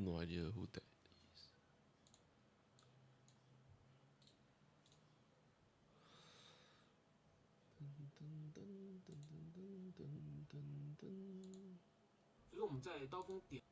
No idea who that is. Dun, dun, dun, dun, dun, dun, dun. 就是我们在刀锋点。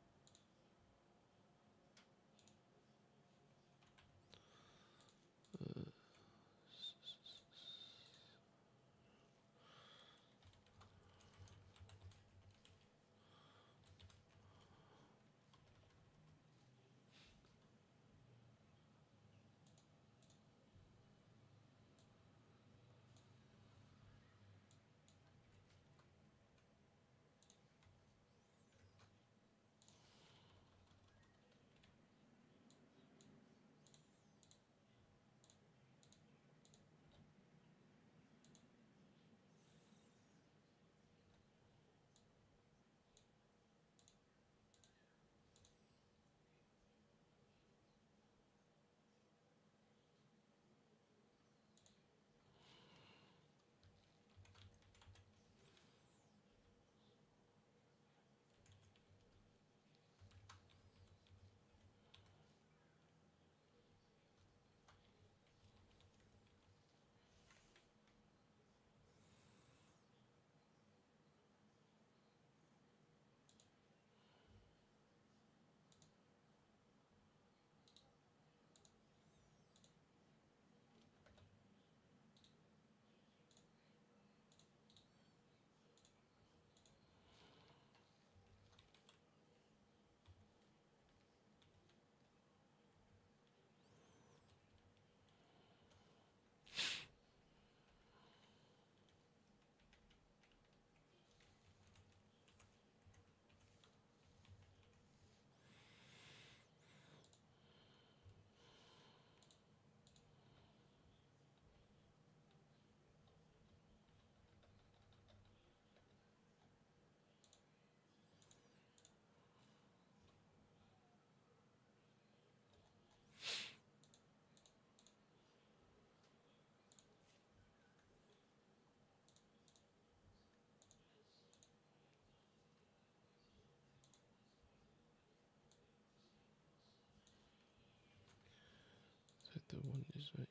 That the one is right.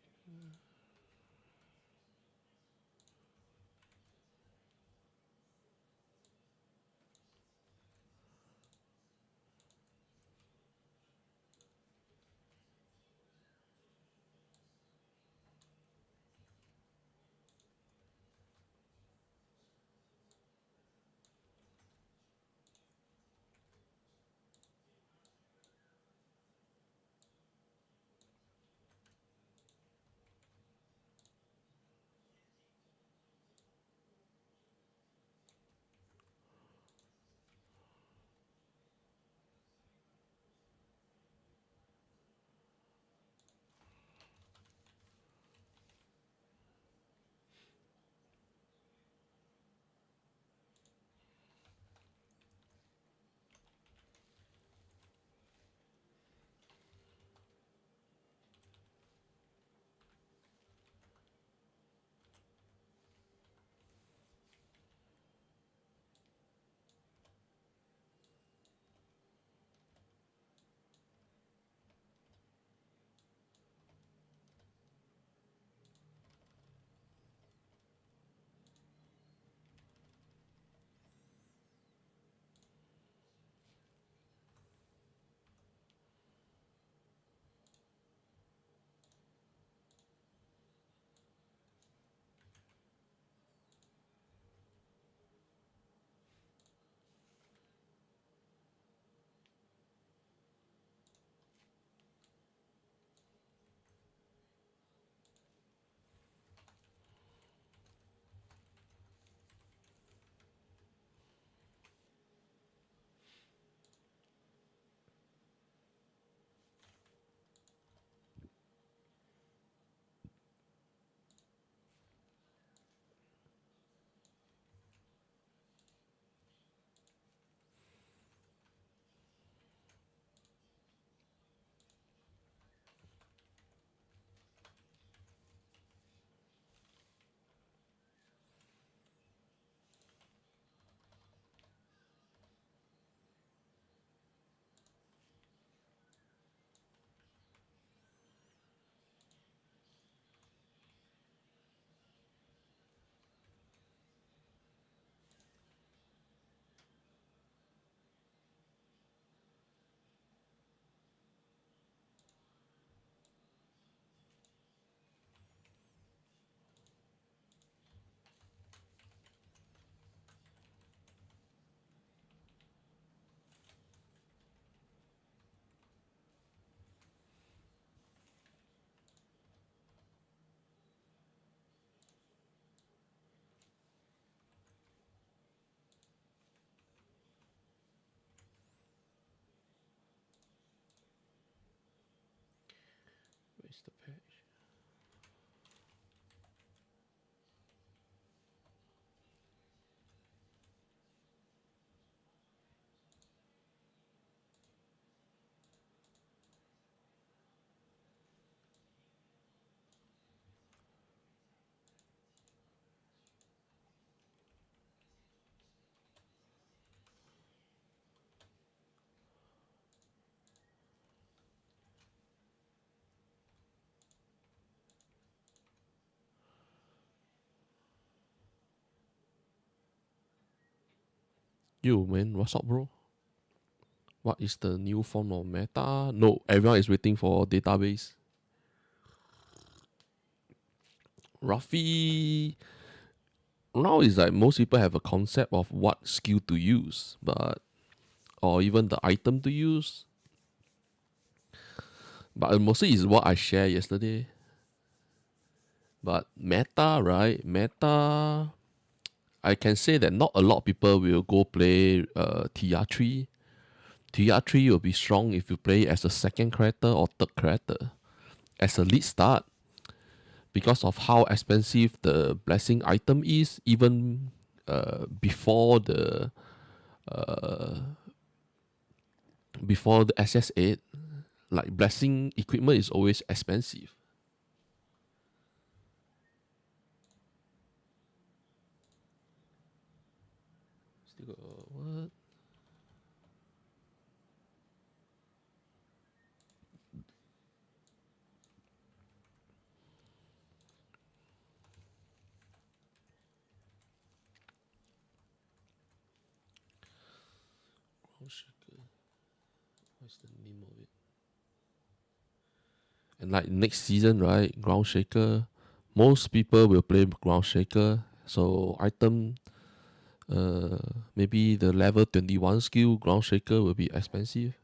Where's the patch? Yo, man, what's up, bro? What is the new form of meta? No, everyone is waiting for database. Roughly, now is like most people have a concept of what skill to use, but or even the item to use. But mostly is what I shared yesterday. But meta, right? Meta, I can say that not a lot of people will go play TR3. TR3 will be strong if you play as a second character or third character. As a lead start, because of how expensive the blessing item is, even before the SS8, like blessing equipment is always expensive. Still got what? Ground Shaker. What's the name of it? And like next season, right? Ground Shaker. Most people will play Ground Shaker. So item, maybe the level 21 skill Ground Shaker will be expensive.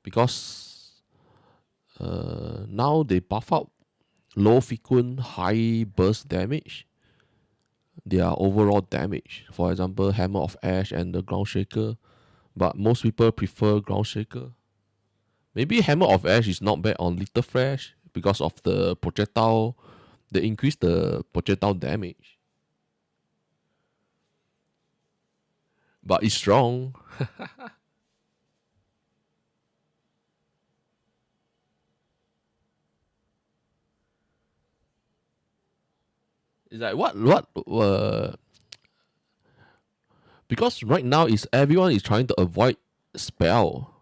Because now they buff up low frequent, high burst damage. Their overall damage. For example, Hammer of Ash and the Ground Shaker. But most people prefer Ground Shaker. Maybe Hammer of Ash is not bad on Little Fresh because of the projectile. They increase the projectile damage. But it's strong. It's like what because right now is everyone is trying to avoid spell.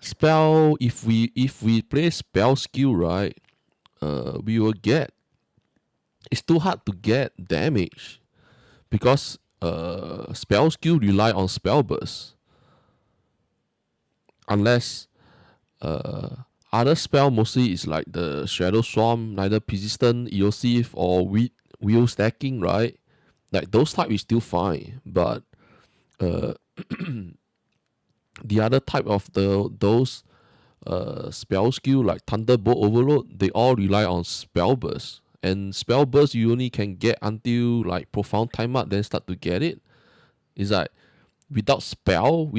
Spell if we play spell skill, right, we will get, it's too hard to get damage because spell skill rely on spell burst. Unless other spell mostly is like the Shadow Swarm, neither persistent, elusive, or wheel stacking, right? Like those type is still fine, but uh, the other type of those spell skill like Thunderbolt Overload, they all rely on spell burst. And spell burst you only can get until like profound time up, then start to get it. It's like without spell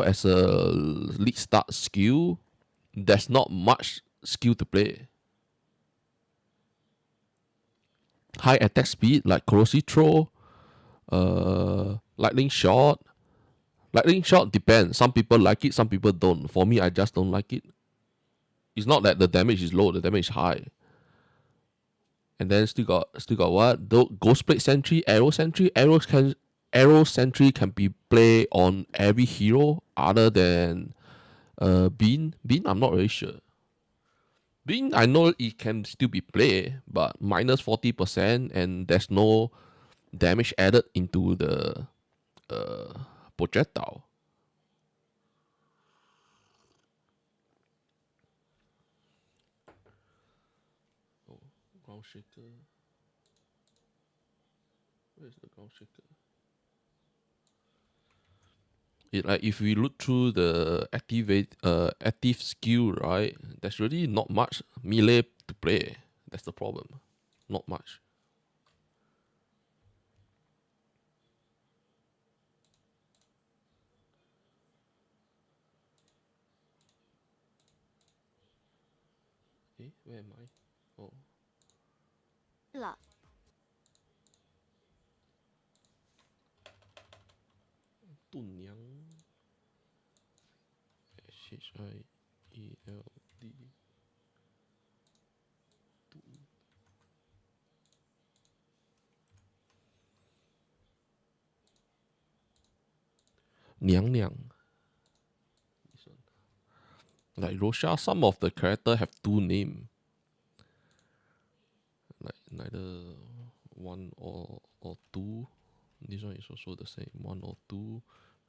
as a lead start skill, there's not much skill to play. High attack speed like corrosive throw, lightning shot. Lightning shot depends. Some people like it, some people don't. For me, I just don't like it. It's not that the damage is low, the damage is high. And then still got what? Ghost Plate Sentry, Arrow Sentry. Arrow Sentry can be played on every hero other than Bean. Bean, I'm not really sure. Bean, I know it can still be played, but minus 40%, and there's no damage added into the uh, projectile. Oh, ground shaker. Where's the ground shaker? It, like if we look through the active skill, right? There's really not much melee to play. That's the problem. Not much. where am I? Oh, 了，炖娘SHIELD 娘娘 like Rosha, some of the character have two name. Like neither one or two. This one is also the same. One or two.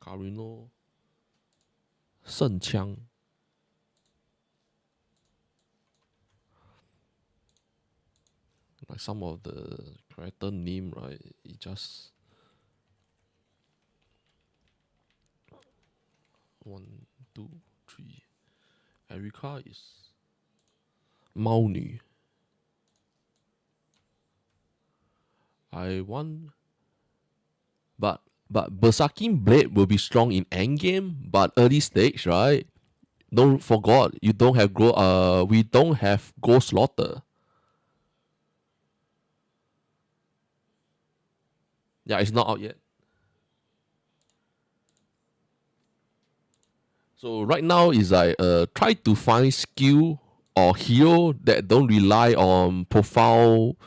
Karino. Shen Qiang. Like some of the character name, right? It just one, two, three. Erika is 猫女. I want, but Berserking Blade will be strong in end game, but early stage, right? Don't forget you don't have we don't have Ghost Slaughter. Yeah, it's not out yet. So right now is like try to find skill or hero that don't rely on profile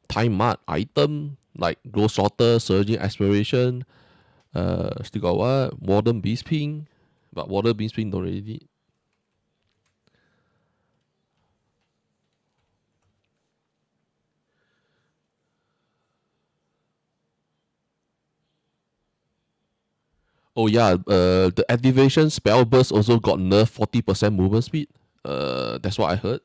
time art item like Ghost Slaughter, Surging Aspiration, still got what? Modern Beast Ping. But Modern Beast Ping don't really need. Oh yeah, the activation spell burst also got nerf 40% movement speed. That's what I heard.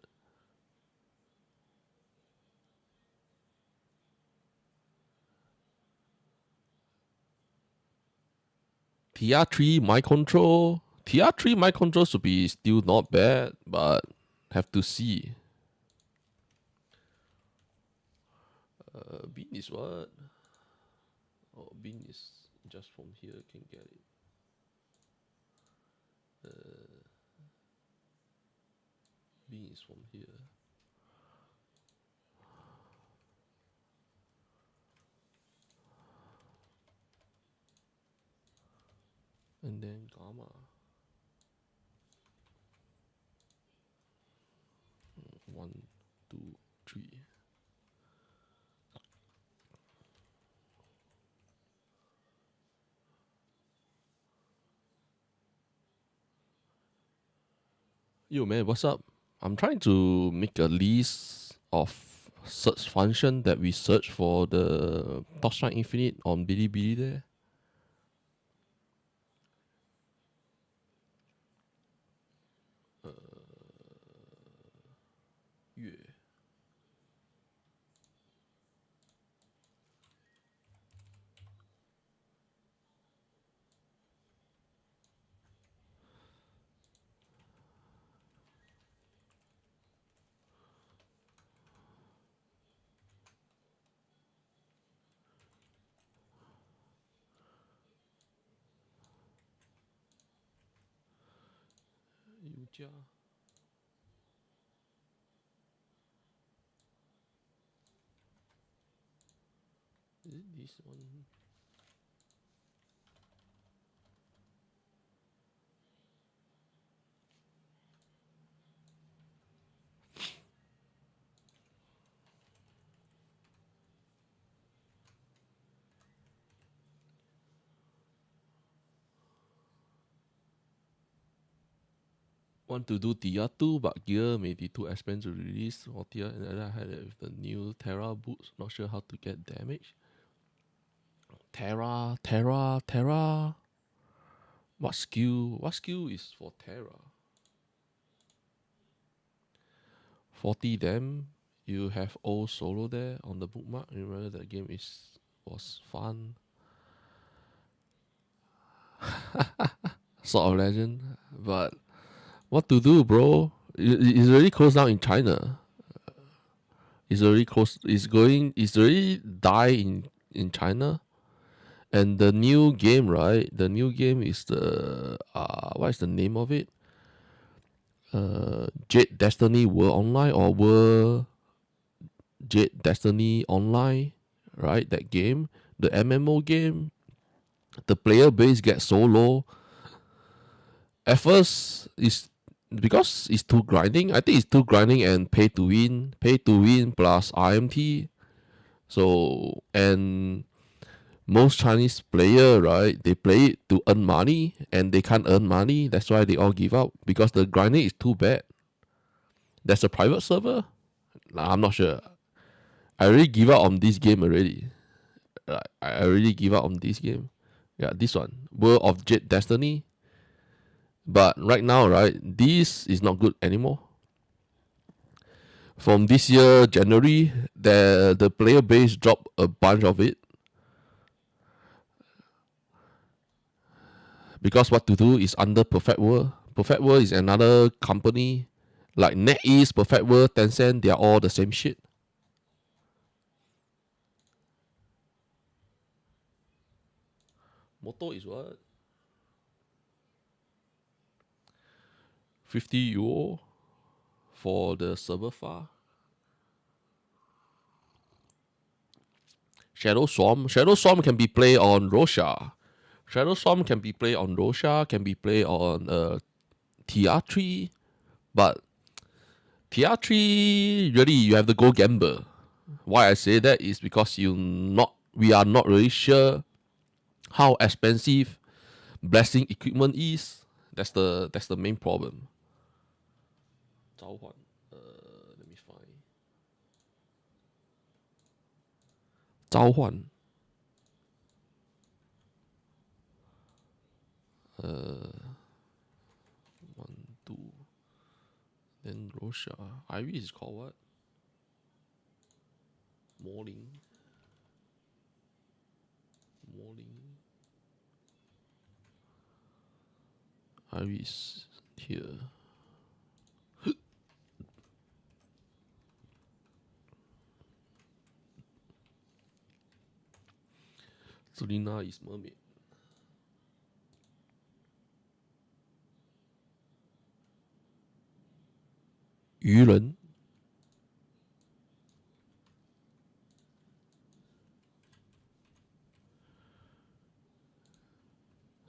TR3 my control. TR3 my control should be still not bad, but have to see. Bean is what? Oh, Bean is just from here can get it. Bean is from here. And then Gamma. 1, 2, 3. Yo man, what's up? I'm trying to make a list of search function that we search for the Torchlight Infinite on Bilibili there. Yeah. Yuja. Is it this one? Want to do tier 2, but gear may be too expensive to release. Or tier, and then I had it with the new Terra boots. Not sure how to get damage. Terra. What skill? What skill is for Terra? 40 them. You have old solo there on the bookmark. Remember that game was fun. Sort of legend. But what to do, bro? It's already closed down in China. It's already closed. It's already die in China. And the new game, right? The new game is the what is the name of it? Jade Destiny World Online or World Jade Destiny Online, right? That game, the MMO game, the player base gets so low. At first, it's because it's too grinding. I think it's too grinding and pay to win plus RMT. So and most Chinese player, right? They play it to earn money and they can't earn money. That's why they all give up because the grinding is too bad. There's a private server. Nah, I'm not sure. I already give up on this game already. I already give up on this game. Yeah, this one, World of Jade Destiny. But right now, right, this is not good anymore. From this year January, the player base dropped a bunch of it because what to do is under Perfect World. Perfect World is another company like NetEase, Perfect World, Tencent. They are all the same shit. Motto is what? 50 euro for the server far. Shadow Swarm. Shadow Swarm can be played on Rosha. Shadow Swarm can be played on Rosha, can be played on TR3. But TR3, really, you have to go gamble. Why I say that is because we are not really sure how expensive blessing equipment is. That's the main problem. 召唤, let me find. 召唤, one, two. Then Rosha. Iris is called what? Morning. Iris here. Selena is mermaid. 鱼人.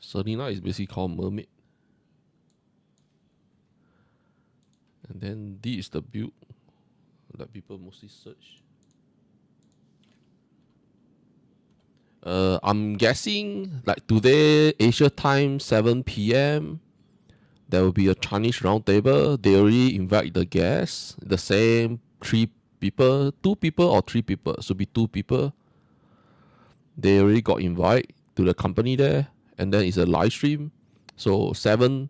Selena is basically called mermaid. And then this is the build that people mostly search. I'm guessing like today, Asia time, 7 p.m. There will be a Chinese roundtable. They already invite the guests, the same 3 people, 2 people or 3 people. Should be 2 people. They already got invite to the company there, and then it's a live stream. So 7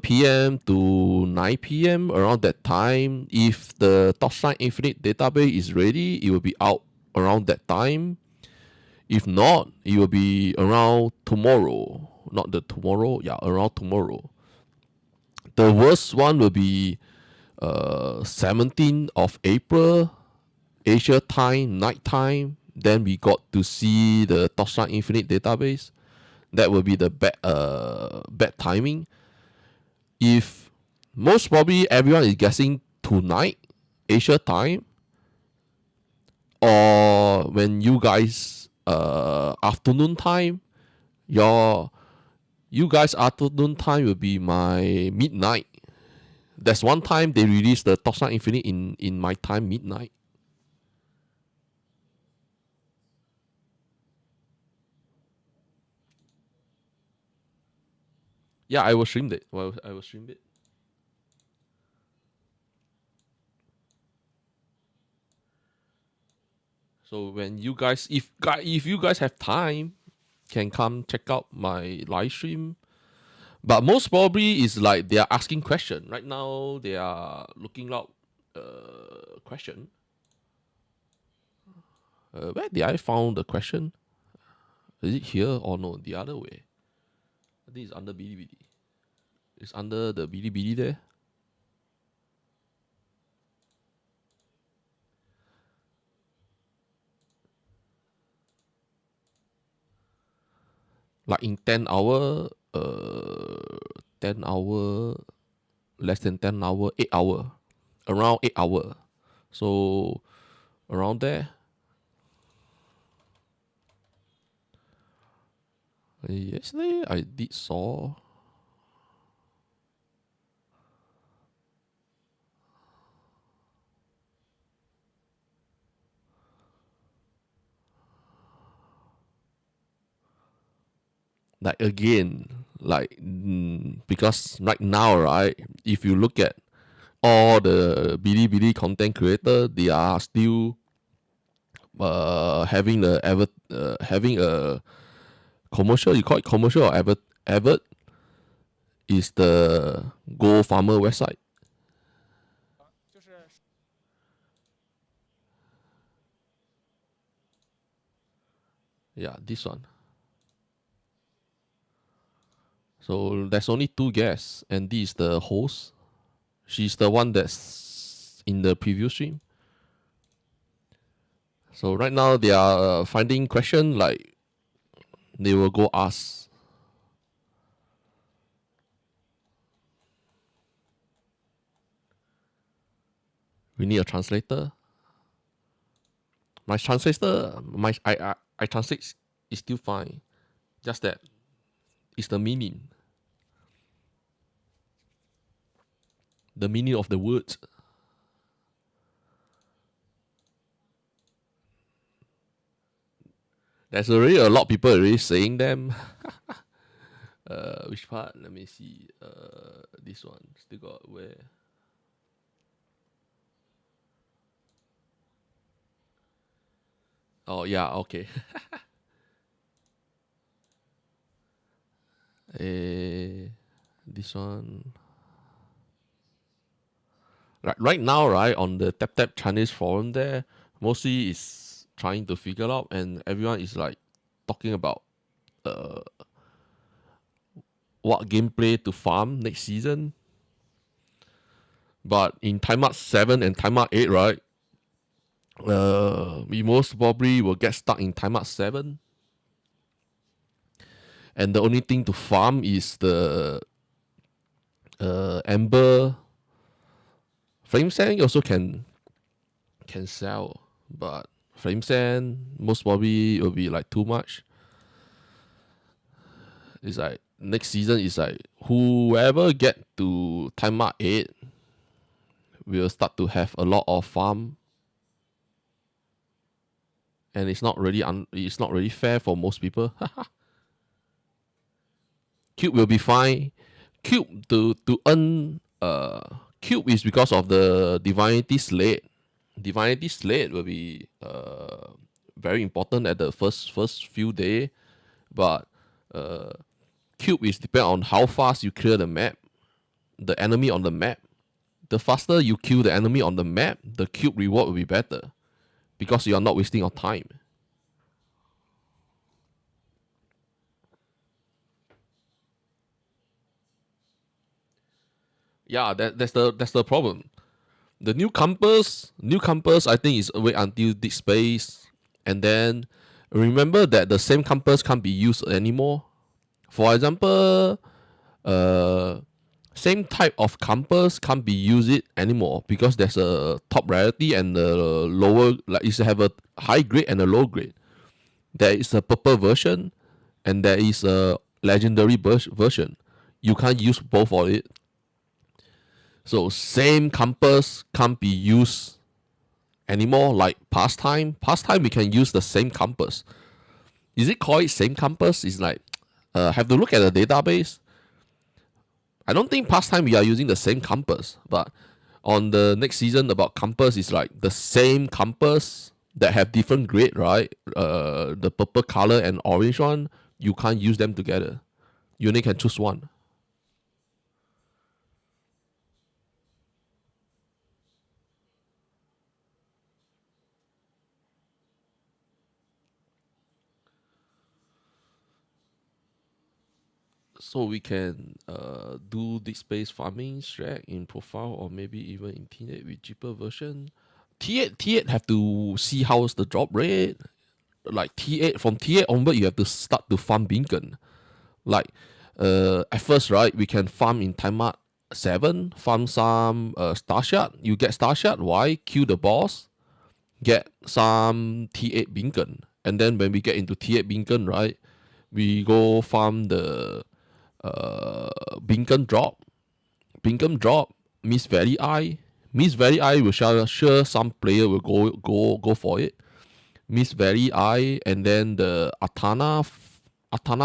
p.m. to 9 p.m. around that time. If the Torchlight Infinite database is ready, it will be out around that time. If not, it will be around tomorrow. Not the tomorrow, yeah, around tomorrow. The worst one will be 17th of April, Asia time, night time. Then we got to see the Torchlight Infinite database. That will be the bad timing. If most probably everyone is guessing tonight, Asia time, or when you guys afternoon time, you guys afternoon time will be my midnight. There's one time they released the Torchlight Infinite in my time midnight. Yeah, I will stream it. Well, I will stream it. So when you guys, if you guys have time, can come check out my live stream. But most probably is like they are asking question right now. They are looking up question. Where did I found the question? Is it here or no? The other way. I think it's under Bilibili. It's under the Bilibili there. Like in 10 hour, 10 hour, less than 10 hour, 8 hour, around 8 hour. So around there. Yesterday I did saw like again because right now, right, if you look at all the Bilibili content creator, they are still having a commercial. You call it commercial or advert is the Go Farmer website. Yeah, this one. So there's only two guests, and this is the host. She's the one that's in the preview stream. So right now they are finding question like they will go ask. We need a translator. My translator, I translate is still fine. Just that it's the meaning of the words. There's already a lot of people already saying them. Which part? Let me see. This one still got where. Oh yeah, okay. This one. Right now, right, on the Tap Tap Chinese forum there, mostly is trying to figure out, and everyone is like talking about uh what gameplay to farm next season. But in timeout 7 and timeout 8, right, we most probably will get stuck in timeout 7. And the only thing to farm is the Ember. Flame Sand also can sell, but Flame Sand most probably will be like too much. It's like next season is like whoever get to timeout 8 will start to have a lot of farm, and it's not really fair for most people. Cube will be fine. Cube to earn Cube is because of the Divinity Slate. Divinity Slate will be very important at the first few days, but Cube is depend on how fast you clear the map, the enemy on the map. The faster you kill the enemy on the map, the cube reward will be better because you are not wasting your time. Yeah, that's the problem. The new campus, I think is wait until this space, and then remember that the same campus can't be used anymore. For example, same type of campus can't be used anymore because there's a top rarity and a lower, like you have a high grade and a low grade. There is a purple version and there is a legendary version. You can't use both of it. So same campus can't be used anymore. Like pastime we can use the same campus. Is it called same campus? It's like have to look at the database. I don't think pastime we are using the same campus, but on the next season about campus is like the same campus that have different grade, right? The purple color and orange one, you can't use them together. You only can choose one. So we can do this space farming strat in profile or maybe even in T8 with cheaper version. T8 have to see how's the drop rate. Like T8 from T8 onward you have to start to farm beacon. Like at first, right, we can farm in timeout 7, farm some star shard. You get star shard, why? Kill the boss, get some T8 beacon. And then when we get into T8 beacon, right, we go farm the beacon drop. Beacon drop, Miss Valley Eye. Miss Valley Eye will sure some player will go for it. Miss Valley Eye, and then the Atana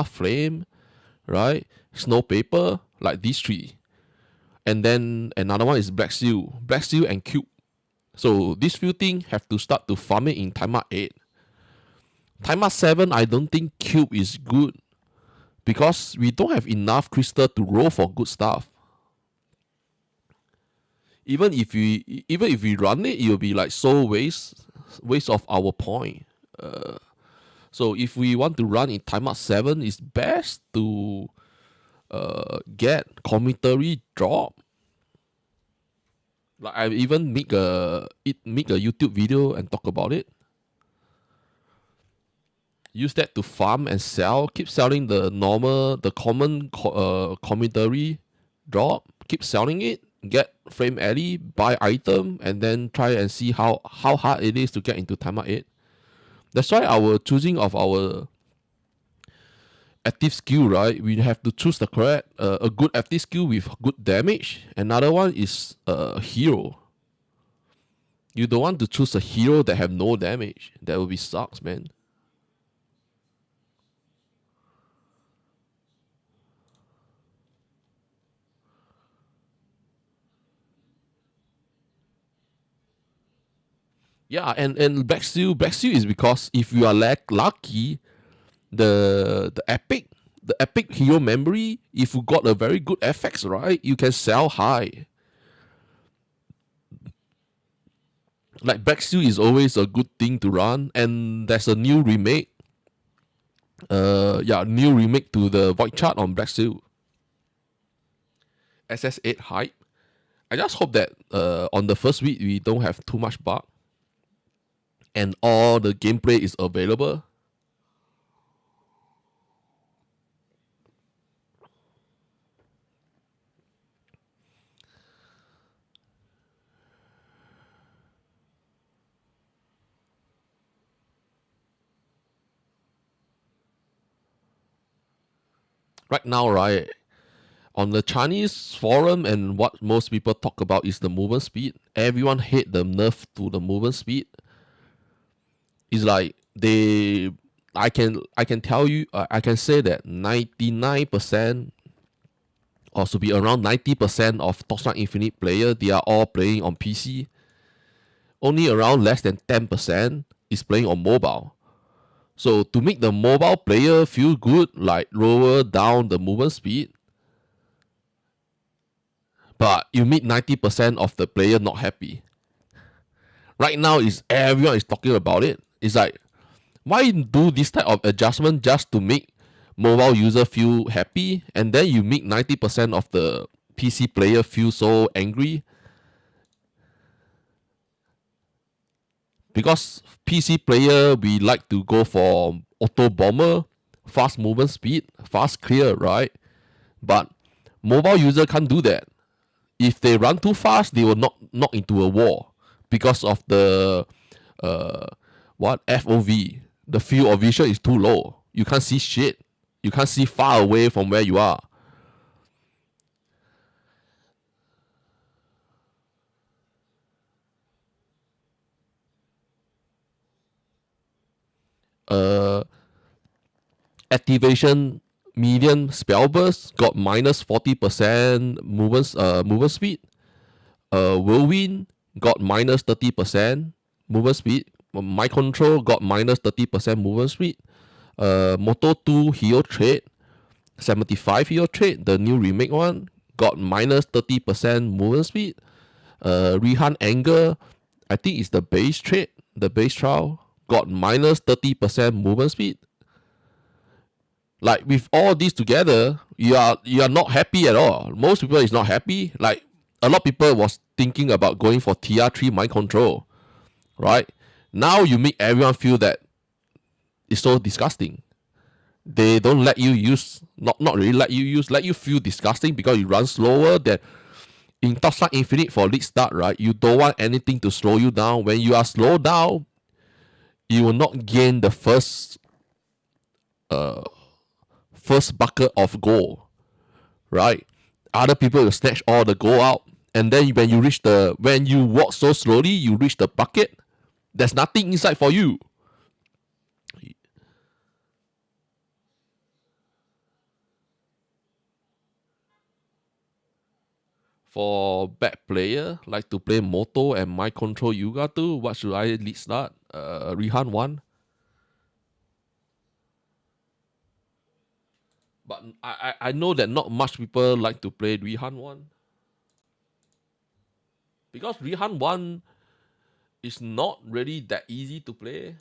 Flame, right? Snow Paper, like these three. And then another one is Black Seal. Black Seal and Cube. So these few things have to start to farm it in timer 8. Timer 7, I don't think Cube is good because we don't have enough crystal to roll for good stuff. Even if we run it, it will be like so waste of our point. So if we want to run in timer 7, it's best to get commentary drop. Like I even make a YouTube video and talk about it. Use that to farm and sell. Keep selling the common commentary drop. Keep selling it. Get frame alley, buy item, and then try and see how hard it is to get into timer 8. That's why our choosing of our active skill, right? We have to choose the correct a good active skill with good damage. Another one is a hero. You don't want to choose a hero that have no damage. That will be sucks, man. Yeah, and Black Seal is because if you are lucky, the epic hero memory, if you got a very good FX, right, you can sell high. Like Black Seal is always a good thing to run, and there's a new remake. New remake to the Void Chart on Black Seal. SS8 hype. I just hope that on the first week we don't have too much bug. And all the gameplay is available. Right now, right, on the Chinese forum, and what most people talk about is the movement speed. Everyone hate the nerf to the movement speed. It's like I can tell you, I can say that 99% or to be around 90% of Torchlight Infinite player, they are all playing on PC. Only around less than 10% is playing on mobile. So to make the mobile player feel good, like lower down the movement speed, but you make 90% of the player not happy. Right now is everyone is talking about it. It's like, why do this type of adjustment just to make mobile user feel happy, and then you make 90% of the PC player feel so angry? Because PC player, we like to go for auto bomber, fast movement speed, fast clear, right? But mobile user can't do that. If they run too fast, they will knock into a wall because of the FOV. The field of vision is too low. You can't see shit. You can't see far away from where you are. Activation medium spell burst got minus 40% movement speed. Whirlwind got minus 30% movement speed. My control got minus 30% movement speed. Moto 2 hero trait, 75 hero trait, the new remake one, got minus 30% movement speed. Rihan Anger, I think it's the base trait, the base trial, got minus 30% movement speed. Like with all these together, you are not happy at all. Most people is not happy. Like a lot of people was thinking about going for TR3 mind control, right? Now you make everyone feel that it's so disgusting. They don't let you use, not really let you use, let you feel disgusting because you run slower than in Top Start Infinite for league start, right, you don't want anything to slow you down. When you are slowed down, you will not gain the first bucket of gold, right? Other people will snatch all the gold out, and then when you walk so slowly, you reach the bucket. There's nothing inside for you. For bad player, like to play Moto and my control Yuga too, what should I lead start? Rihan 1. But I know that not much people like to play Rihan 1. Because Rihan 1 is not really that easy to play.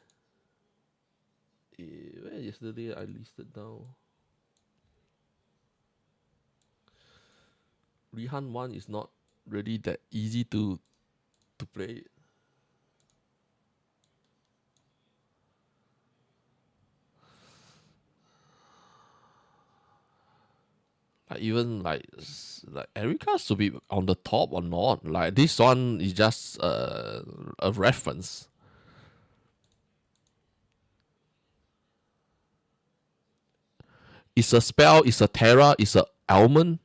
Where yesterday I listed down. Rihan 1 is not really that easy to play. Like even like Erica should be on the top or not. Like this one is just a reference. It's a spell, it's a terra, it's a almond.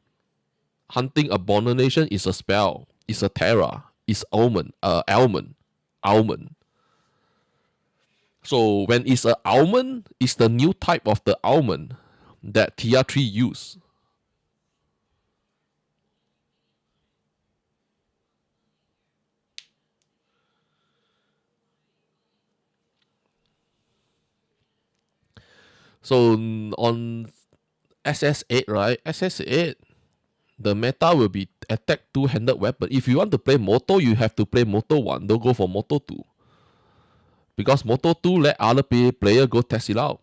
Hunting Abomination is a spell. It's a terra. It's almond. Almond. So when it's a almond, it's the new type of the almond that TR3 use. So on SS8, right? SS8, the meta will be attack two-handed weapon. If you want to play Moto, you have to play Moto 1. Don't go for Moto 2. Because Moto 2 let other player go test it out.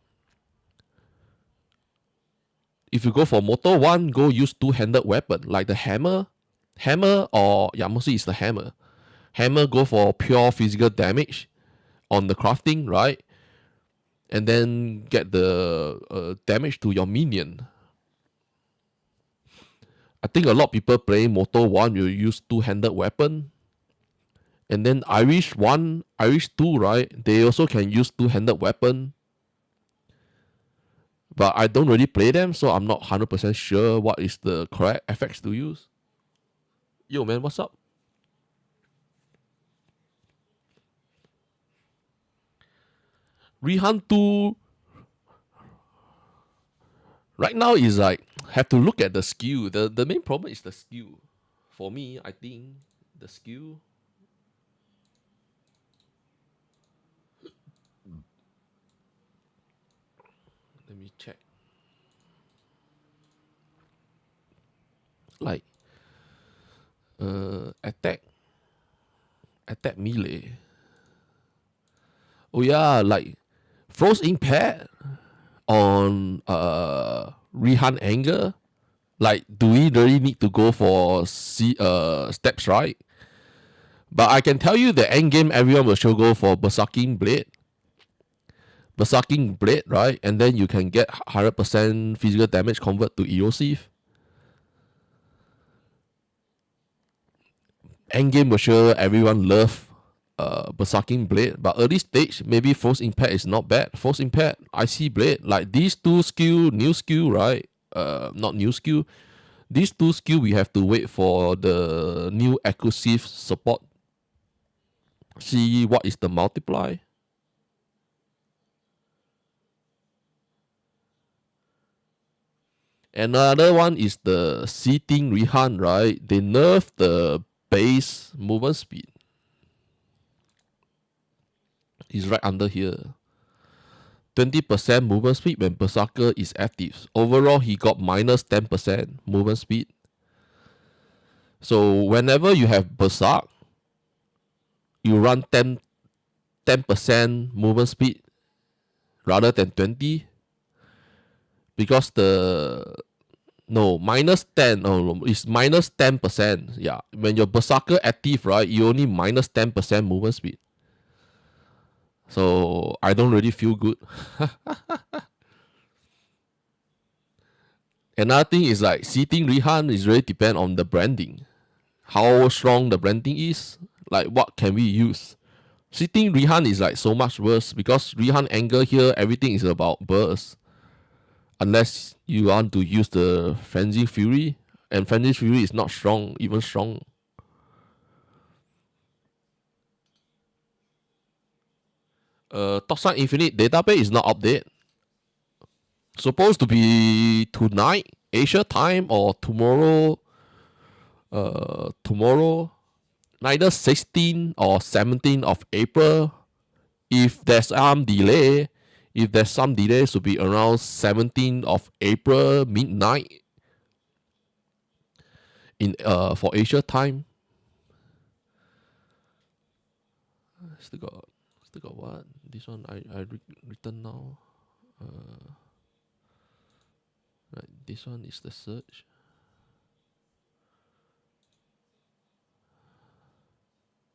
If you go for Moto 1, go use two-handed weapon like the hammer. Mostly it's the hammer. Hammer go for pure physical damage on the crafting, right? And then get the damage to your minion. I think a lot of people playing Moto 1 will use two-handed weapon. And then Irish 1, Irish 2, right? They also can use two-handed weapon. But I don't really play them, so I'm not 100% sure what is the correct effects to use. Yo, man, what's up? Rihan 2 right now is like, have to look at the skill. The main problem is the skill. For me, I think the skill. Let me check. Like, attack melee. Oh yeah, like Frost Impact on Rihan Anger. Like, do we really need to go for steps, right? But I can tell you the end game, everyone will sure go for Berserking Blade. Berserking Blade, right? And then you can get 100% physical damage convert to erosive. End game will sure everyone love Berserking Blade, but early stage maybe Force Impact is not bad. Force Impact, Icy Blade, like these two skill, new skill, right? Not new skill. These two skill we have to wait for the new exclusive support. See what is the multiply. Another one is the Seating Rihan, right? They nerf the base movement speed. It's right under here. 20% movement speed when Berserker is active. Overall, he got minus 10% movement speed. So whenever you have Berserk, you run 10% movement speed rather than 20. Because minus 10. No, it's minus 10%. Yeah, when your Berserker active, right, you only minus 10% movement speed. So I don't really feel good. Another thing is like seating Rihan is really depend on the branding. how strong the branding is, like what can we use. Sitting Rihan is like so much worse because Rihan angle here, everything is about burst. Unless you want to use the Frenzy Fury, and Frenzy Fury is not strong, even strong. Toxin Infinite database is not updated. Supposed to be tonight, Asia time, or tomorrow. Tomorrow, neither 16 or 17 of April. If there's some delay, should be around 17th of April midnight in for Asia time. Still got what? This one I written now. Right, this one is the search.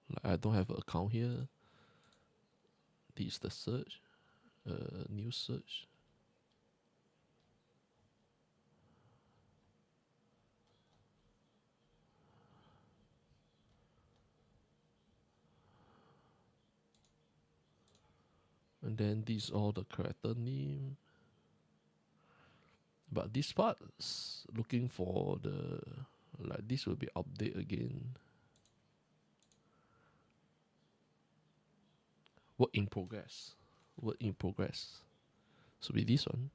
Like I don't have an account here. This is the search. New search. And then these all the character name. But this part is looking for the, like this will be update again. Work in progress. Work in progress. So be this one.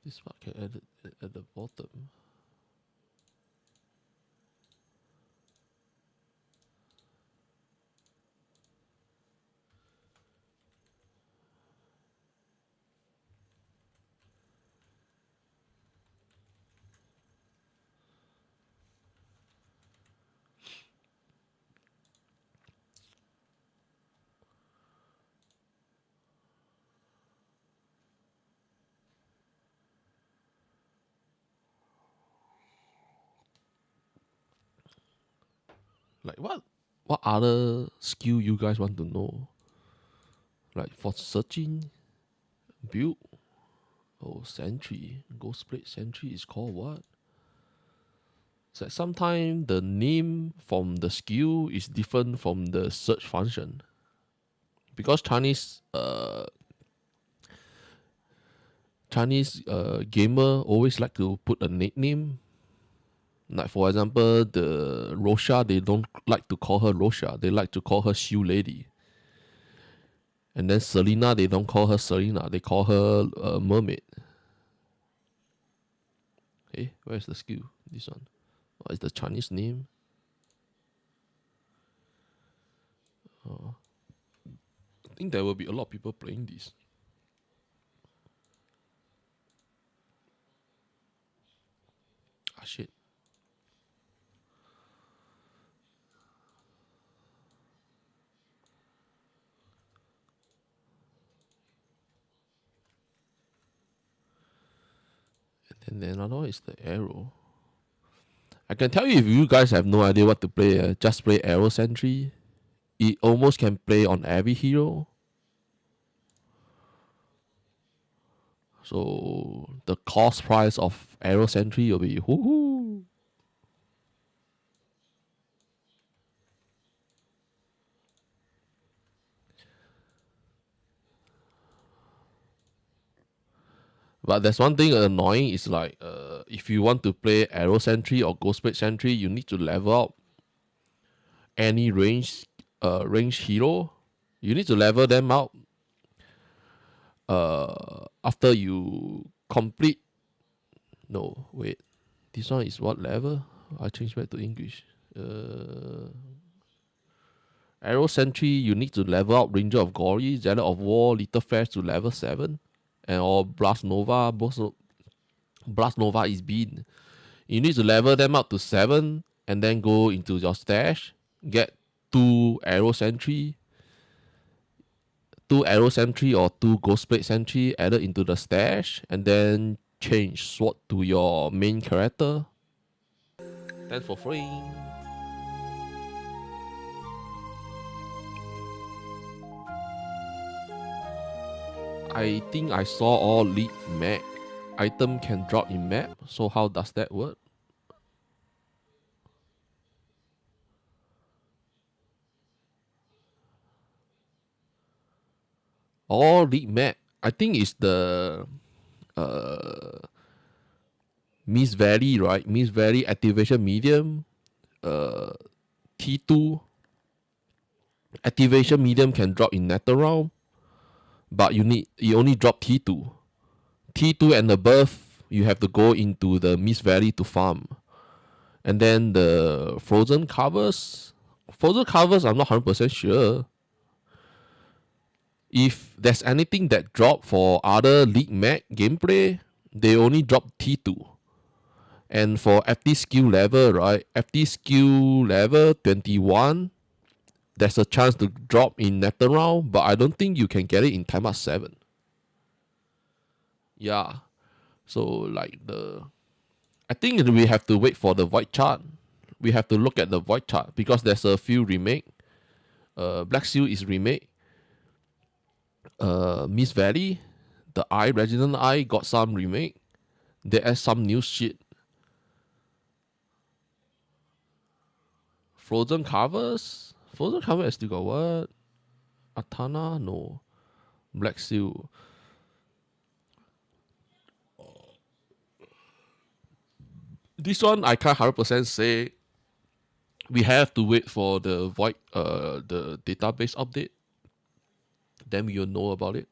This part can add it at the bottom. Like what other skill you guys want to know? Like for searching, build, sentry, ghost plate sentry is called what? It's like sometimes the name from the skill is different from the search function. Because Chinese gamer always like to put a nickname. Like for example, the Rosha, they don't like to call her Rosha. They like to call her Shoe Lady. And then Selena, they don't call her Selena. They call her Mermaid. Hey, where's the skill? This one. What is the Chinese name? I think there will be a lot of people playing this. Ah, shit. And then another one is the arrow. I can tell you if you guys have no idea what to play, just play Arrow Sentry. It almost can play on every hero. So the cost price of Arrow Sentry will be whoo. But there's one thing annoying is like if you want to play Arrow Sentry or Ghostblade Sentry, you need to level up any range hero. You need to level them out after you complete. No, wait. This one is what level? I change back to English. Arrow Sentry, you need to level up Ranger of Glory, Zealot of War, Little Flash to level 7. And or Blast Nova. Blast Nova is bean. You need to level them up to 7 and then go into your stash, get two arrow sentry or two ghost plate sentry added into the stash, and then change sword to your main character. Thanks for free. I think I saw all lead map. Item can drop in map, so how does that work? All lead map. I think it's the uh Miss Valley, right? Miss Valley activation medium. T2 activation medium can drop in Nether round, but you only drop T2. T2 and above, you have to go into the Miss Valley to farm. And then the frozen covers, I'm not 100% sure. If there's anything that drop for other League Mag gameplay, they only drop T2. And for FT skill level, right? FT skill level 21, there's a chance to drop in Nether round, but I don't think you can get it in Time Up 7. Yeah. So like I think we have to wait for the void chart. We have to look at the void chart because there's a few remake. Black Seal is remake. Miss Valley, the Resident Eye got some remake. They add some new shit. Frozen covers has still got what? Atana? No. Black Seal. This one I can't 100% say. We have to wait for the void the database update. Then you'll know about it.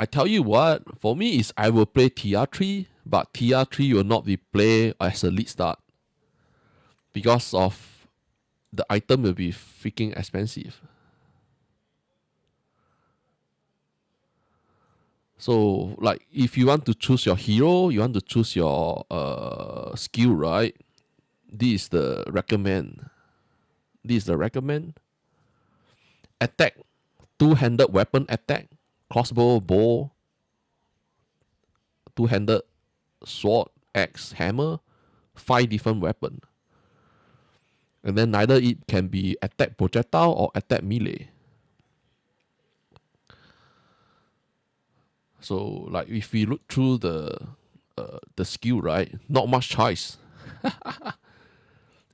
I tell you what, for me is I will play TR3, but TR3 will not be played as a lead start because of the item will be freaking expensive. So like if you want to choose your hero, you want to choose your skill, right? This is the recommend. Attack, two-handed weapon attack, crossbow, bow, two-handed sword, axe, hammer, 5 different weapon. And then neither it can be attack projectile or attack melee. So like if we look through the skill, right, not much choice.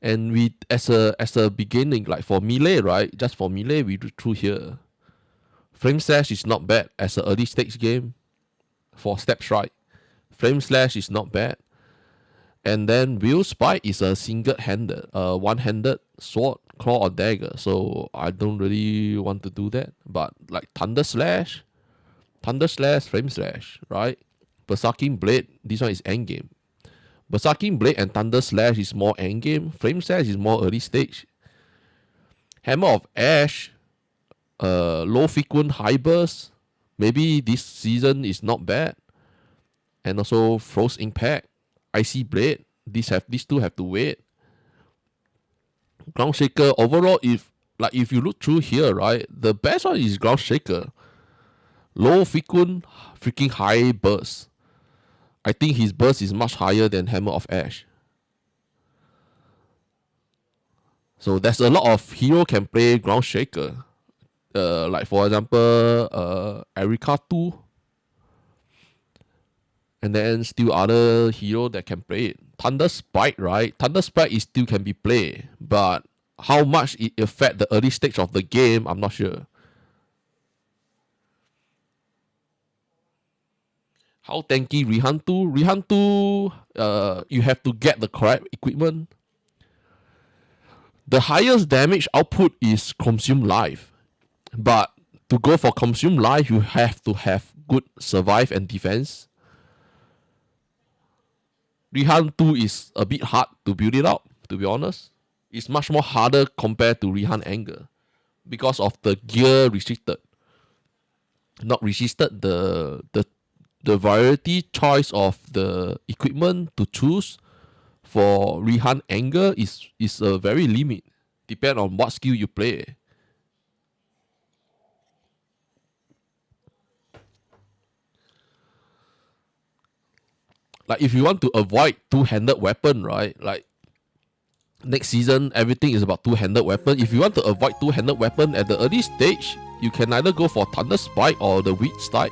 And we as a beginning, like for melee, right, just for melee we look through here. Flame Slash is not bad as an early stage game for step strike. Flame Slash is not bad. And then Wheel Spike is a single-handed, one-handed sword, claw or dagger. So I don't really want to do that. But like Thunder Slash, Flame Slash, right? Berserking Blade, this one is endgame. Berserking Blade and Thunder Slash is more endgame. Flame Slash is more early stage. Hammer of Ash, low frequent high burst. Maybe this season is not bad. And also Frost Impact, Icy Blade. These two have to wait. Ground Shaker, overall, if you look through here, right, the best one is Ground Shaker. Low frequent, freaking high burst. I think his burst is much higher than Hammer of Ash. So there's a lot of hero can play Ground Shaker. Like for example, Erika 2. And then still other hero that can play it. Thunder Spike, right? Thunder Spike is still can be played. But how much it affect the early stage of the game, I'm not sure. How tanky Rihan 2? Rihan 2, you have to get the correct equipment. The highest damage output is Consume Life. But to go for Consume Life, you have to have good survive and defense. Rihan 2 is a bit hard to build it up, to be honest. It's much more harder compared to Rihan Anger because of the gear restricted. not resisted the variety choice of the equipment to choose for Rihan Anger is a very limit. Depend on what skill you play. Like if you want to avoid two-handed weapon, right? Like next season, everything is about two-handed weapon. If you want to avoid two-handed weapon at the early stage, you can either go for Thunder Spike or the Witch Spike,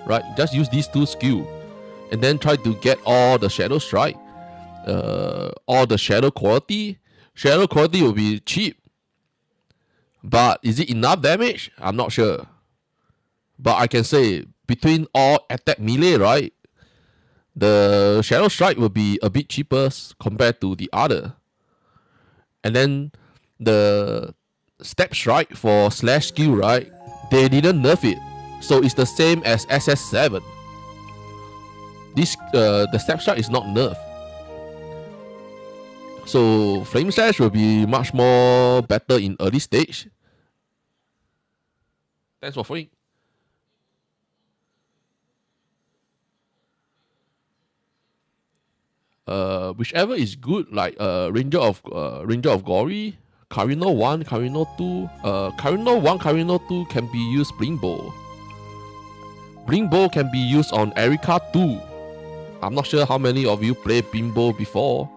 right? Just use these two skill, and then try to get all the Shadow Strike, all the Shadow quality. Shadow quality will be cheap, but is it enough damage? I'm not sure. But I can say between all attack melee, right? The Shadow Strike will be a bit cheaper compared to the other. And then the Step Strike for Slash skill, right? They didn't nerf it. So it's the same as SS8. The Step Strike is not nerfed. So Flame Slash will be much more better in early stage. Thanks for following. Whichever is good, like Ranger of Glory, Carino 1, Carino 2. Carino 1, Carino 2 can be used Bling Bow. Bling Bow can be used on Erika 2. I'm not sure how many of you played Bling Bow before.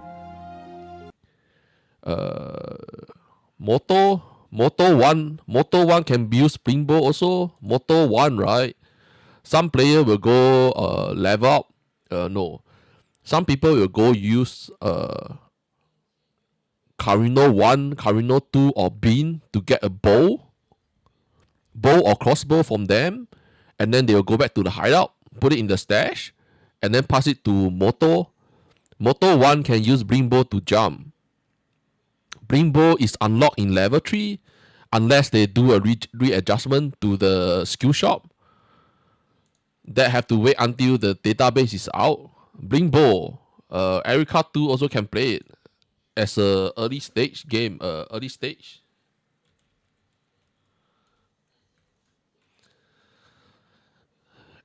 Moto 1 can be used Bling Bow also. Moto 1, right? Some player will go level up. No. Some people will go use Carino 1, Carino 2, or Bean to get a bow or crossbow from them, and then they will go back to the hideout, put it in the stash, and then pass it to Moto. Moto 1 can use Bling Bow to jump. Bling Bow is unlocked in level 3 unless they do a readjustment to the skill shop. That have to wait until the database is out. Bling Bow, Erika 2 also can play it as a early stage game. Early stage.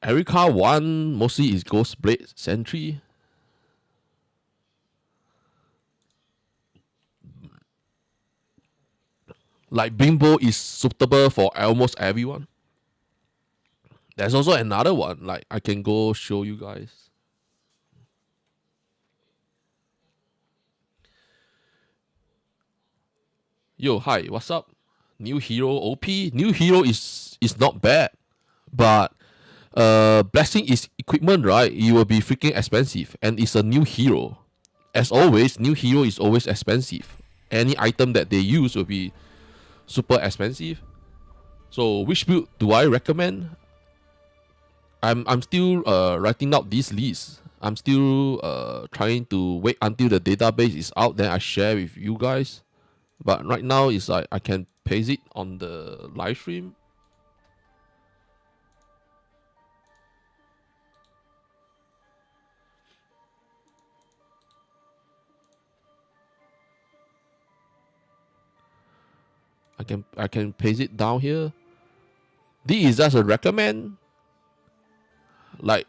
Erika 1 mostly is Ghost Blade Sentry. Like Bling Bow is suitable for almost everyone. There's also another one. Like I can go show you guys. Yo, hi, what's up? New hero OP. New hero is not bad, but blessing is equipment, right? It will be freaking expensive, and it's a new hero. As always, new hero is always expensive. Any item that they use will be super expensive. So which build do I recommend? I'm still writing out this list. I'm still trying to wait until the database is out, then I share with you guys. But right now it's like I can paste it on the live stream. I can paste it down here. This is just a recommend. Like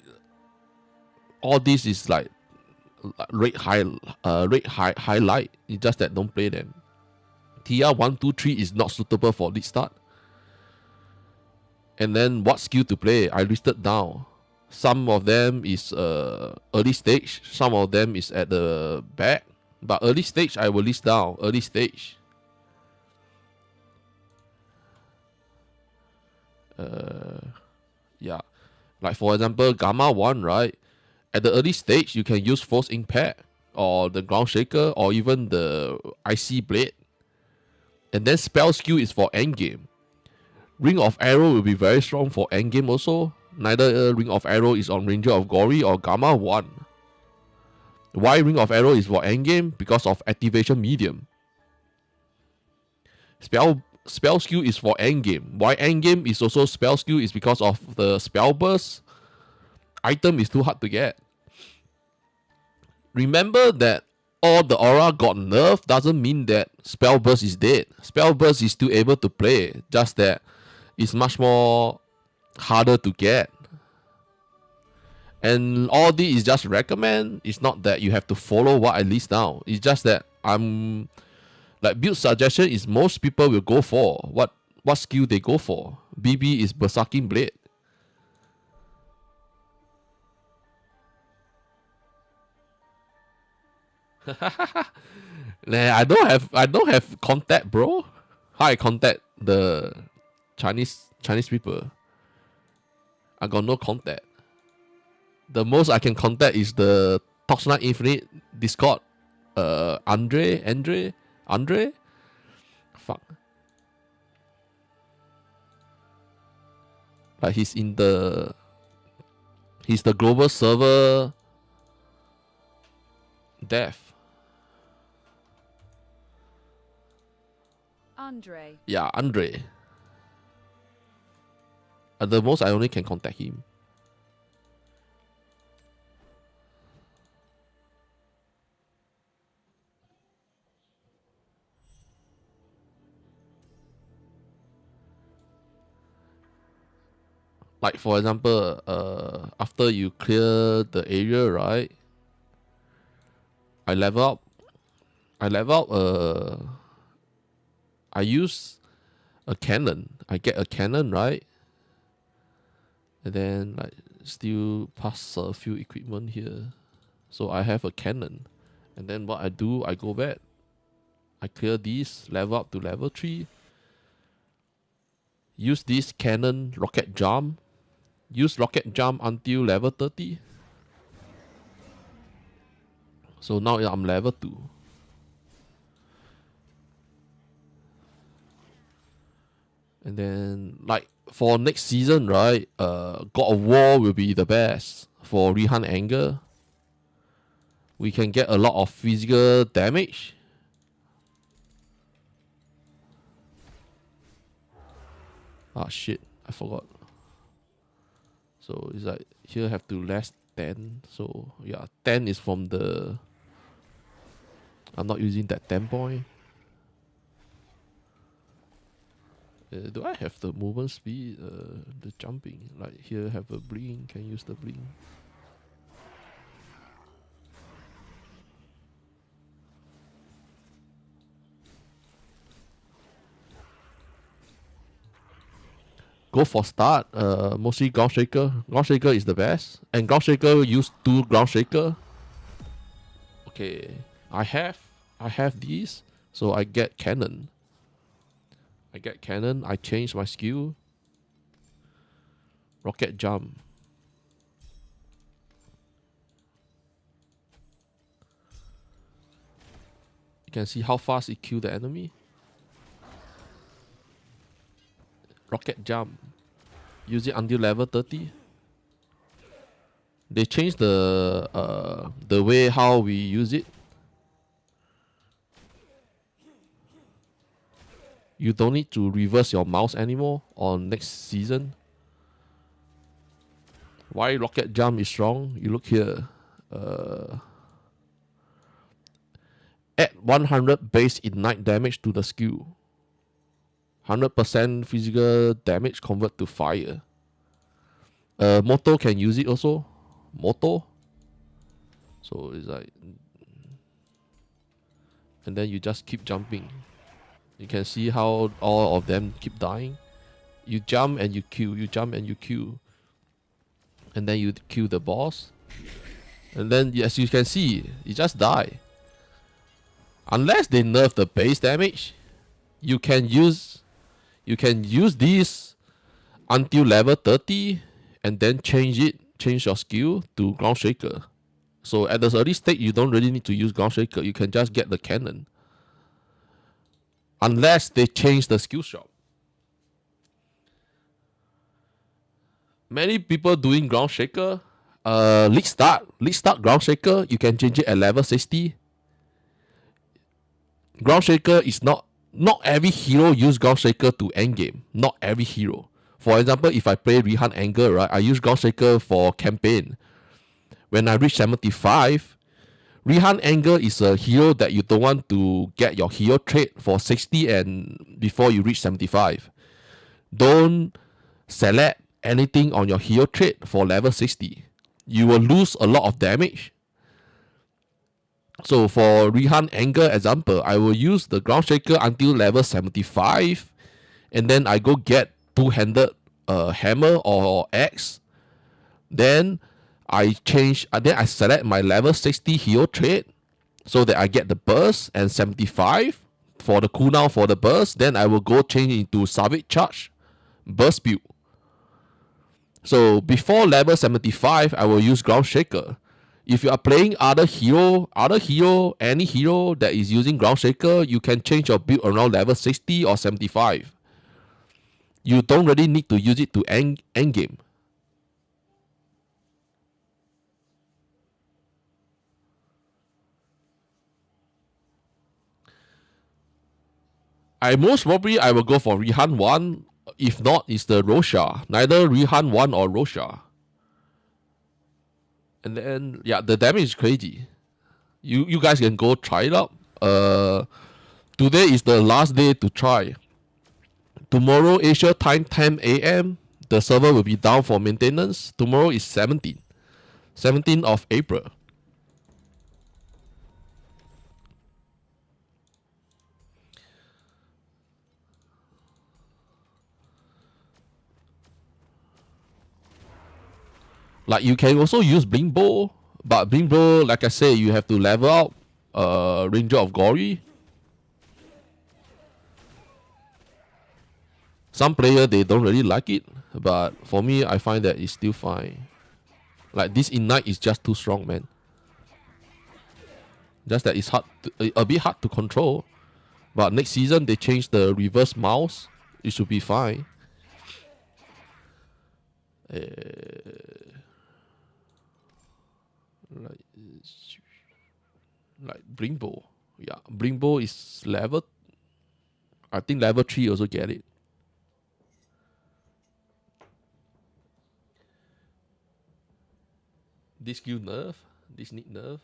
all this is like rate highlight. It's just that don't play them. TR 1, 2, 3 is not suitable for lead start. And then what skill to play? I listed down. Some of them is early stage. Some of them is at the back. But early stage I will list down. Early stage. Yeah. Like for example, Gamma 1, right? At the early stage, you can use Force Impact or the Ground Shaker or even the Icy Blade. And then spell skill is for endgame. Ring of Arrow will be very strong for endgame also. Neither Ring of Arrow is on Ranger of Glory or Gamma 1. Why Ring of Arrow is for endgame? Because of activation medium. Spell skill is for endgame. Why endgame is also spell skill is because of the spell burst. Item is too hard to get. Remember that all the aura got nerfed doesn't mean that spell burst is dead. Spell burst is still able to play. Just that is much more harder to get. And all this is just recommend. It's not that you have to follow what I list down. It's just that I'm like build suggestion is most people will go for what skill they go for. BB is Berserking Blade. Nah, I don't have contact, bro. How I contact the Chinese people? I got no contact. The most I can contact is the Toxnight Infinite Discord. Andre. Fuck. Like he's the global server dev. Andre. Yeah, Andre. At the most, I only can contact him. Like for example, after you clear the area, right? I level up. I use a cannon. I get a cannon, right? And then like still pass a few equipment here. So I have a cannon. And then what I do, I go back. I clear these, level up to level 3. Use this cannon rocket jump. Use rocket jump until level 30. So now I'm level 2. And then like for next season, right? God of War will be the best for Rihan Anger. We can get a lot of physical damage. Ah shit, I forgot. So it's like here have to less 10. So yeah, 10 is from the. I'm not using that 10 point. Do I have the movement speed? The jumping. Like here have a bling. Can use the bling. Go for start. Mostly ground shaker. Ground shaker is the best. And ground shaker use 2 ground shaker. Okay. I have these. So I get cannon. I change my skill. Rocket jump. You can see how fast it kills the enemy. Rocket jump. Use it until level 30. They changed the way how we use it. You don't need to reverse your mouse anymore on next season. Why rocket jump is strong? You look here. Add 100 base ignite damage to the skill. 100% physical damage convert to fire. Moto can use it also. Moto. So it's like. And then you just keep jumping. You can see how all of them keep dying. You jump and you kill. You jump and you kill. And then you kill the boss. And then as you can see, you just die. Unless they nerf the base damage, you can use this until level 30 and then change your skill to ground shaker. So at the early stage, you don't really need to use ground shaker. You can just get the cannon. Unless they change the skill shop. Many people doing ground shaker. League start ground shaker. You can change it at level 60. Ground shaker is not every hero use ground shaker to end game. Not every hero. For example, if I play Rihan Anger, right, I use ground shaker for campaign. When I reach 75, Rihan Anger is a hero that you don't want to get your hero trait for 60 and before you reach 75. don't select anything on your hero trait for level 60. You will lose a lot of damage. So for Rihan Anger example, I will use the Ground Shaker until level 75, and then I go get two-handed hammer or axe. Then I select my level 60 hero trait so that I get the burst and 75 for the cooldown for the burst. Then I will go change into Savage Charge burst build. So before level 75, I will use Ground Shaker. If you are playing any hero that is using Ground Shaker, you can change your build around level 60 or 75. You don't really need to use it to end game. Most probably I will go for Rihan 1. If not, it's the Rosha. Neither Rihan 1 or Rosha. And then the damage is crazy. You guys can go try it out. Today is the last day to try. Tomorrow Asia time 10 a.m. the server will be down for maintenance. Tomorrow is 17th of April. Like you can also use Blink Bow, but Blink Bow, like I say, you have to level up Ranger of Glory. Some player they don't really like it, but for me I find that it's still fine. Like this Ignite is just too strong, man. Just that it's a bit hard to control. But next season they change the reverse mouse. It should be fine. Like Brimbo. Yeah, Brimbo is level. I think level 3 also get it. This skill nerf. This need nerf.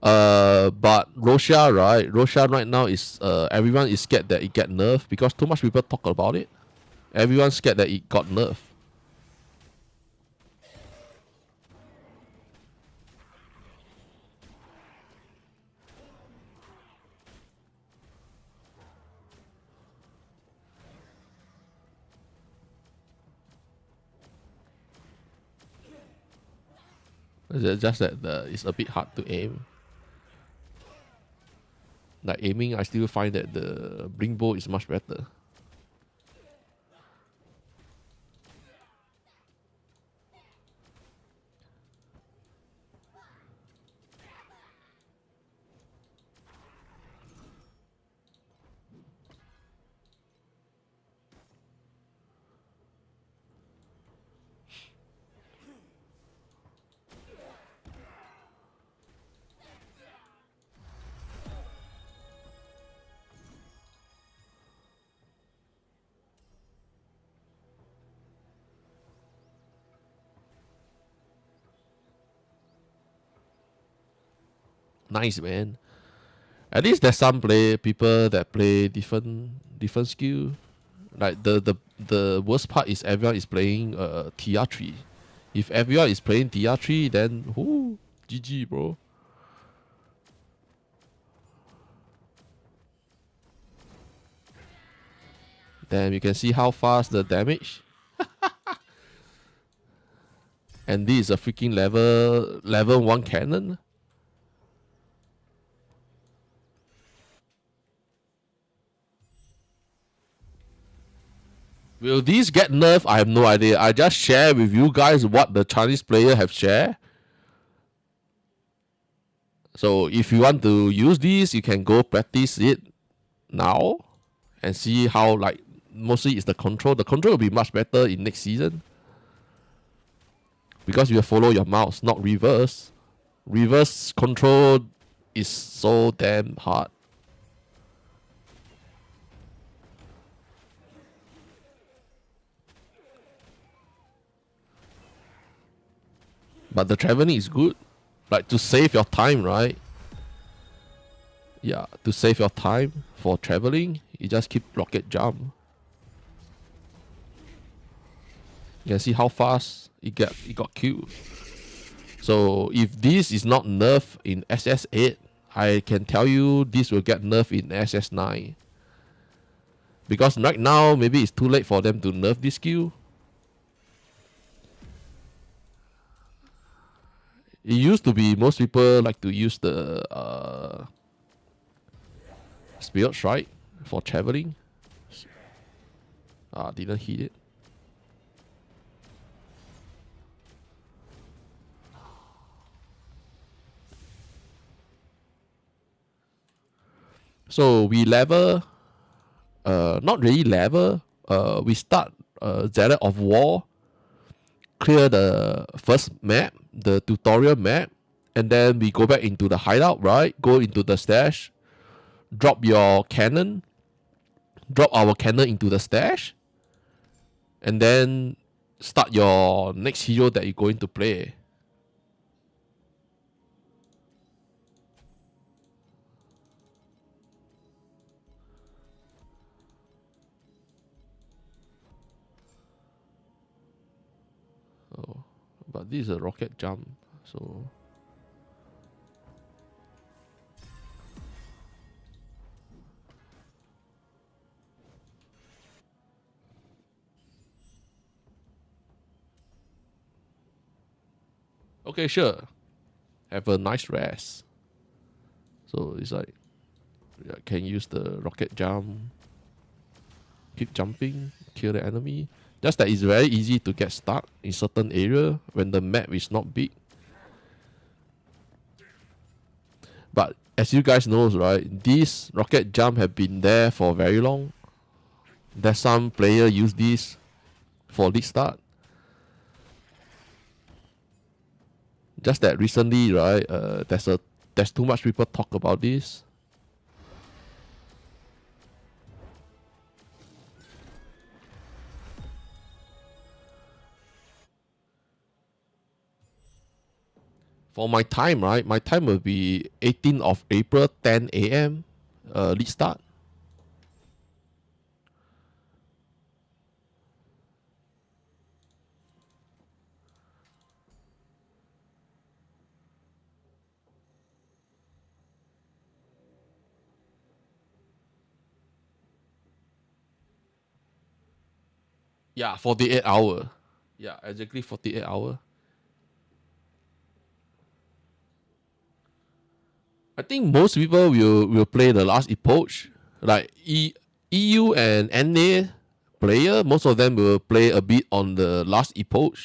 But Rosha, right? Rosha right now is everyone is scared that it get nerfed because too much people talk about it. Everyone's scared that it got nerfed. It's just that it's a bit hard to aim. Like aiming, I still find that the Blink Bow is much better. Nice, man. At least there's some people that play different skill. Like the worst part is everyone is playing TR3. If everyone is playing TR3, then whoo, GG, bro. Then you can see how fast the damage. And this is a freaking level 1 cannon. Will these get nerfed? I have no idea. I just share with you guys what the Chinese player have shared. So if you want to use this, you can go practice it now and see how, like, mostly it's the control. The control will be much better in next season. Because you follow your mouse, not reverse. Reverse control is so damn hard. But the traveling is good. Like to save your time, right? Yeah, to save your time for traveling, you just keep rocket jump. You can see how fast it got killed. So if this is not nerfed in SS8, I can tell you this will get nerfed in SS9. Because right now, maybe it's too late for them to nerf this skill. It used to be most people like to use the Spirit Strike for traveling. Didn't hit it. So we level, not really level. We start Zealot of War, clear the first map, the tutorial map, and then we go back into the hideout, right? Go into the stash, drop your cannon, drop our cannon into the stash, and then start your next hero that you're going to play. Oh, but this is a rocket jump, so okay, sure. Have a nice rest. So it's like, yeah, can use the rocket jump, keep jumping, kill the enemy. Just that it's very easy to get stuck in certain area when the map is not big. But as you guys knows, right, this rocket jump have been there for very long. There's some player use this for league start. Just that recently, right, there's too much people talk about this. For my time, right, my time will be 18th of April, 10 a.m. League start. Yeah, 48 hour. Yeah, exactly 48 hour. I think most people will play the last epoch. Like EU and NA player, most of them will play a bit on the last epoch.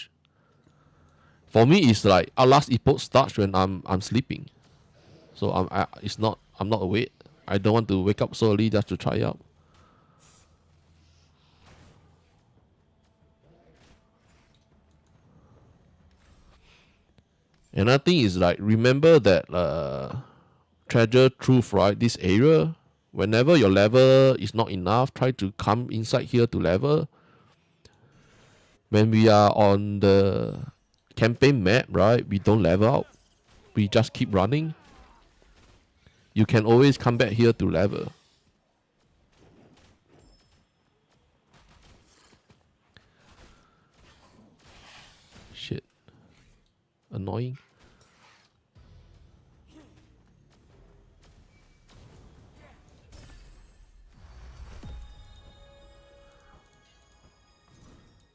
For me, it's like our last epoch starts when I'm sleeping. So I'm not awake. I don't want to wake up so early just to try out. Another thing is like remember that treasure truth, right? This area, whenever your level is not enough, try to come inside here to level. When we are on the campaign map, right? We don't level out. We just keep running. You can always come back here to level. Shit. Annoying.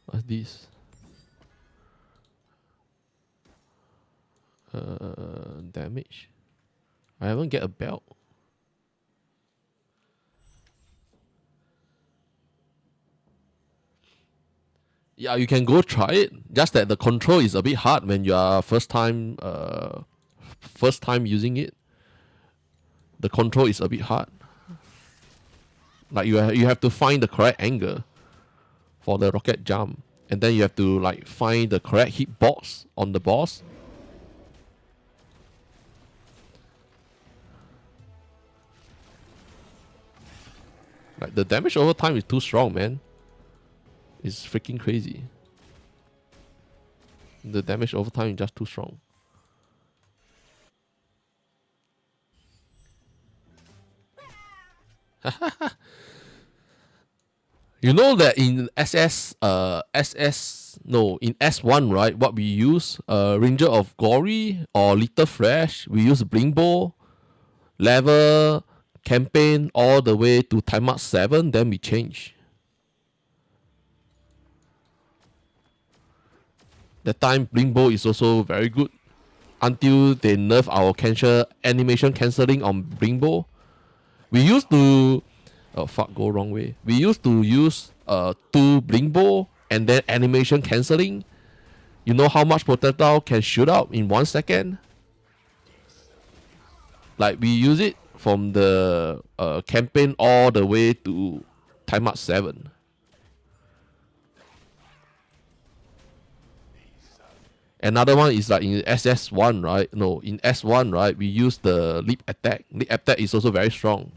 What's this? Damage. I haven't get a belt. Yeah, you can go try it. Just that the control is a bit hard when you are first time using it. The control is a bit hard. Like you have to find the correct angle for the rocket jump, and then you have to like find the correct hitbox on the boss. Like the damage over time is too strong, man. It's freaking crazy. The damage over time is just too strong. You know that in in S1, right? What we use, Ranger of Glory or Little Fresh, we use Blimbo, level, campaign, all the way to time up 7, then we change. That time, Blimbo is also very good until they nerf our cancel animation cancelling on Blimbo. We used to go wrong way. We used to use two Blimbo and then animation cancelling. You know how much projectile can shoot out in 1 second? Like we use it from the campaign all the way to time up 7. Another one is like in SS1, right? No, in S1, right? We use the leap attack. Leap attack is also very strong.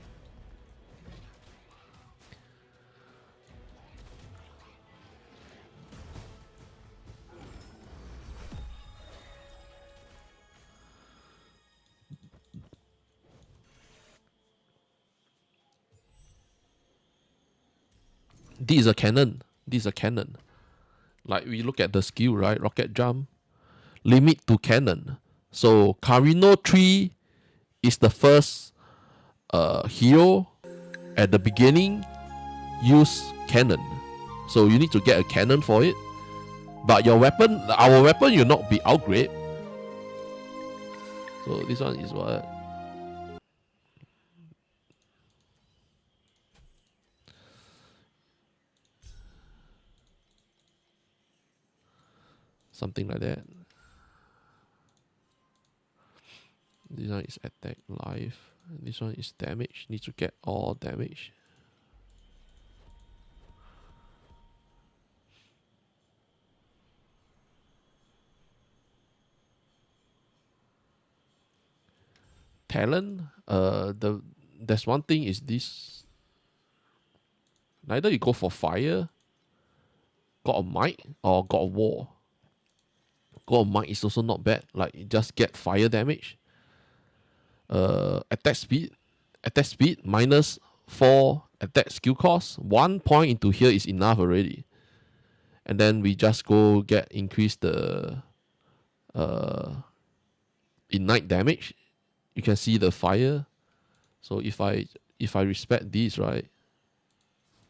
This is a cannon. This is a cannon. Like we look at the skill, right? Rocket jump, limit to cannon. So Carino 3 is the first hero at the beginning use cannon. So you need to get a cannon for it. But your weapon, our weapon will not be upgrade. So this one is what? Something like that. This one is attack life. This one is damage. Need to get all damage. Talent. There's one thing is this. Neither you go for fire, God of Might, or God of War. God of Might is also not bad. Like you just get fire damage. Attack speed minus 4 attack skill cost. 1 point into here is enough already. And then we just go get increase the ignite damage. You can see the fire. So if I respect these, right,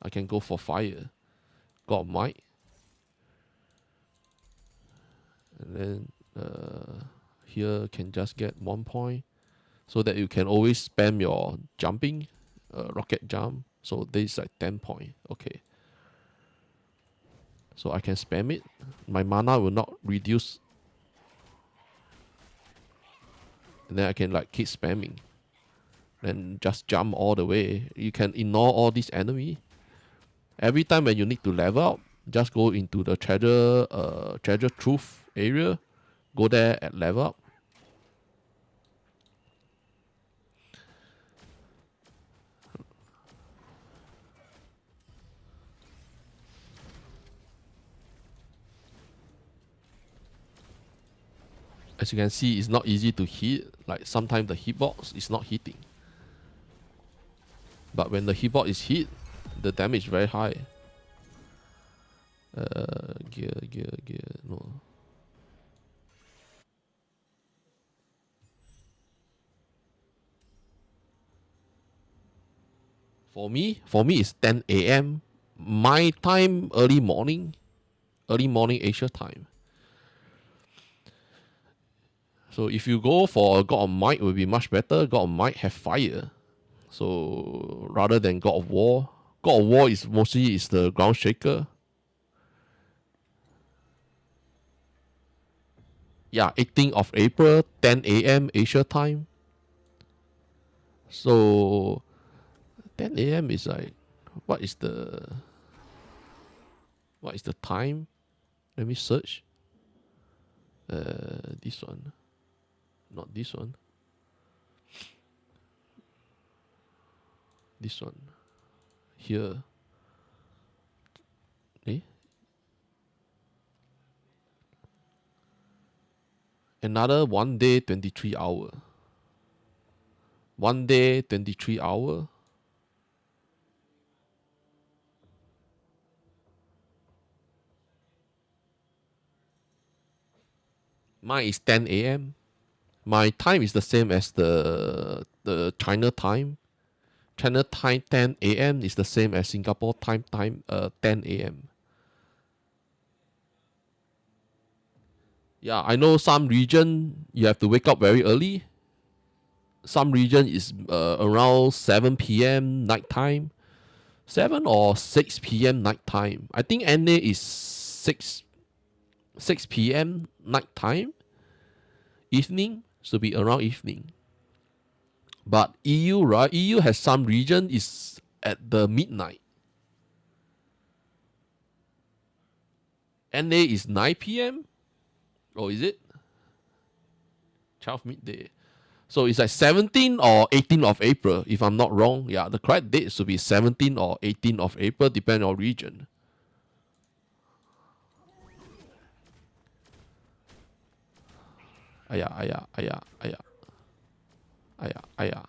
I can go for fire. God of Might. And then here can just get 1 point. So that you can always spam your jumping, rocket jump. So this is like 10 point. Okay. So I can spam it. My mana will not reduce. And then I can like keep spamming. Then just jump all the way. You can ignore all these enemy. Every time when you need to level up, just go into the treasure truth area. Go there at level up. As you can see, it's not easy to hit. Like sometimes the hitbox is not hitting. But when the hitbox is hit, the damage is very high. Gear, no. For me it's 10 a.m. My time, early morning Asia time. So if you go for a God of Might, it will be much better. God of Might have fire. So rather than God of War. God of War is mostly the ground shaker. Yeah, 18th of April, 10 a.m. Asia time. So 10 a.m. is like, what is the time? Let me search. This one. Not this one. This one. Here. Another 1 day, 23 hour. 1 day, 23 hour. Mine is 10 a.m. My time is the same as the China time. China time 10 a.m. is the same as Singapore time 10 a.m. Yeah, I know some region you have to wake up very early. Some region is around 7 p.m. night time. 7 or 6 p.m. night time. I think NA is 6 p.m. night time. Evening should be around evening. But EU, right? EU has some region is at the midnight. NA is 9 p.m. Or is it 12 midday? So it's like 17 or 18 of April, if I'm not wrong. Yeah, the correct date should be 17 or 18 of April, depending on region. Aya, aya, aya, aya. Aya, aya.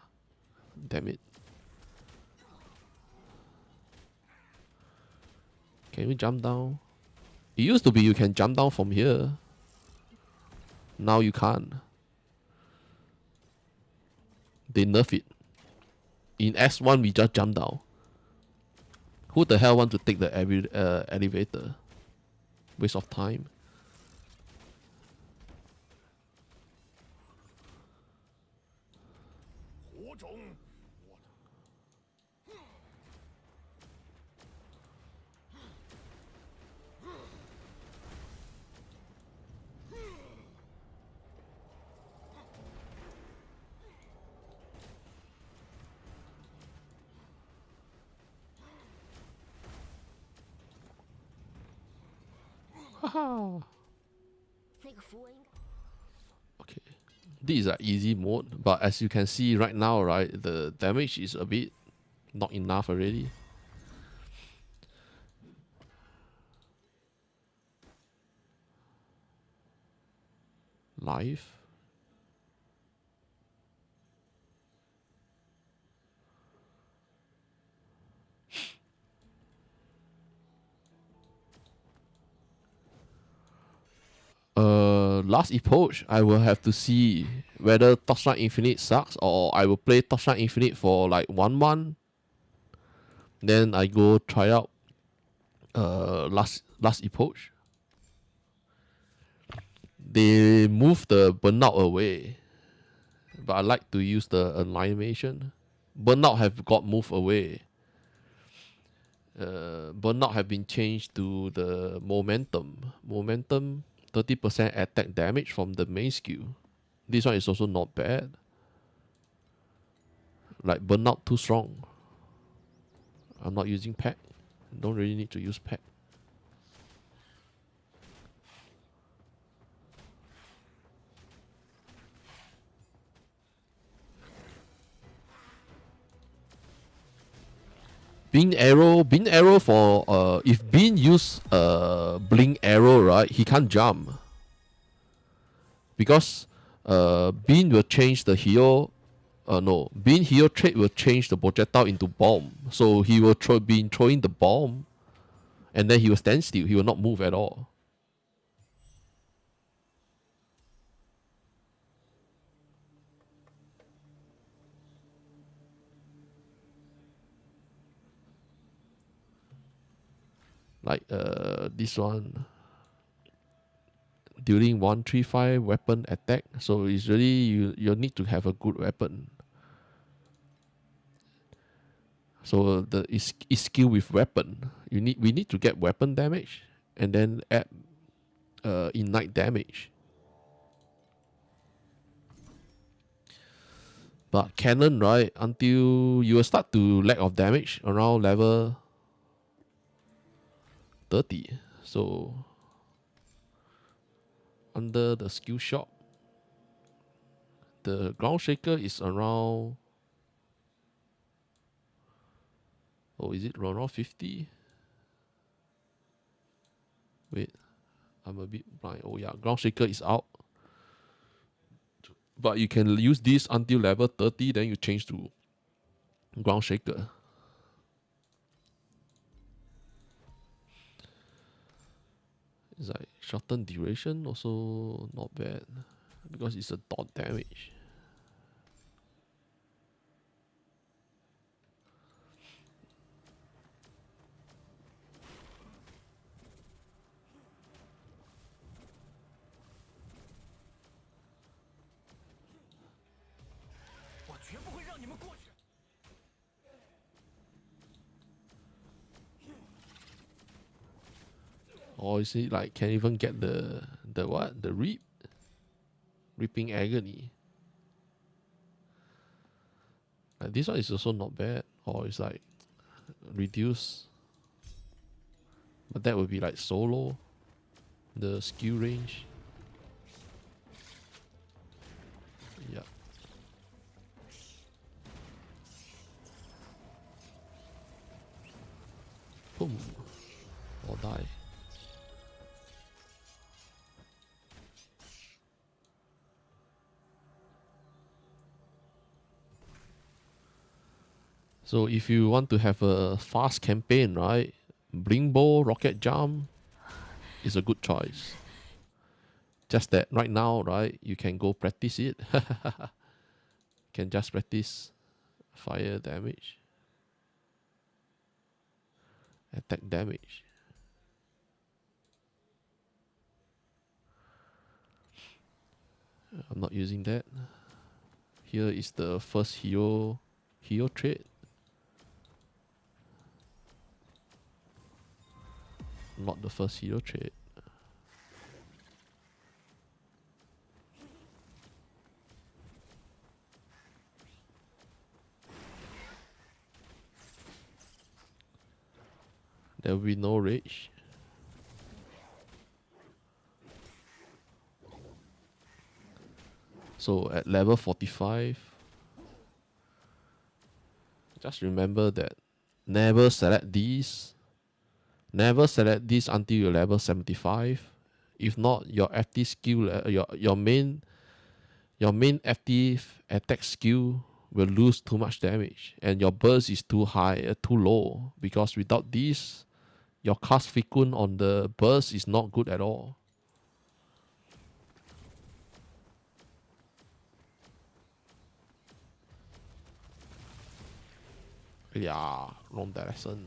Damn it. Can we jump down? It used to be you can jump down from here. Now you can't. They nerf it. In S1, we just jump down. Who the hell want to take the elevator? Waste of time. Haha. Okay. This is an easy mode, but as you can see right now, right, the damage is a bit not enough already. Life. Last approach, I will have to see whether Torchlight Infinite sucks or I will play Torchlight Infinite for like 1 month. Then I go try out last approach. They move the burnout away, but I like to use the animation. Burnout have got moved away. Burnout have been changed to the momentum. Momentum 30% attack damage from the main skill. This one is also not bad. Like burnout too strong. I'm not using pack. Don't really need to use pack. Beam arrow for if Bean use blink arrow, right, he can't jump. Because Bean will change the hero no, Bean hero trait will change the projectile into bomb. So he will be throwing the bomb and then he will stand still. He will not move at all. Like this one during 135 weapon attack. So it's really you need to have a good weapon. So the is skill with weapon. We need to get weapon damage and then add ignite damage. But cannon, right, until you will start to lack of damage around level 30. So under the skill shop, the ground shaker is around, oh, is it around 50? Wait, I'm a bit blind. Oh yeah, ground shaker is out. But you can use this until level 30, then you change to ground shaker. It's like shorten duration also not bad because it's a dot damage. Or is it like can even get the what? The reaping agony. Like this one is also not bad. Or it's like reduce. But that would be like solo. The skill range. Yeah. Boom. Or die. So if you want to have a fast campaign, right? Bling Bow, Rocket Jump is a good choice. Just that right now, right, you can go practice it. Can just practice fire damage, attack damage. I'm not using that. Here is the first hero trait. Not the first hero trait. There will be no rage. So at level 45, just remember that never select these. Never select this until you're level 75. If not, your active skill, your main active attack skill will lose too much damage, and your burst is too high, too low. Because without this, your cast frequent on the burst is not good at all. Yeah, wrong direction.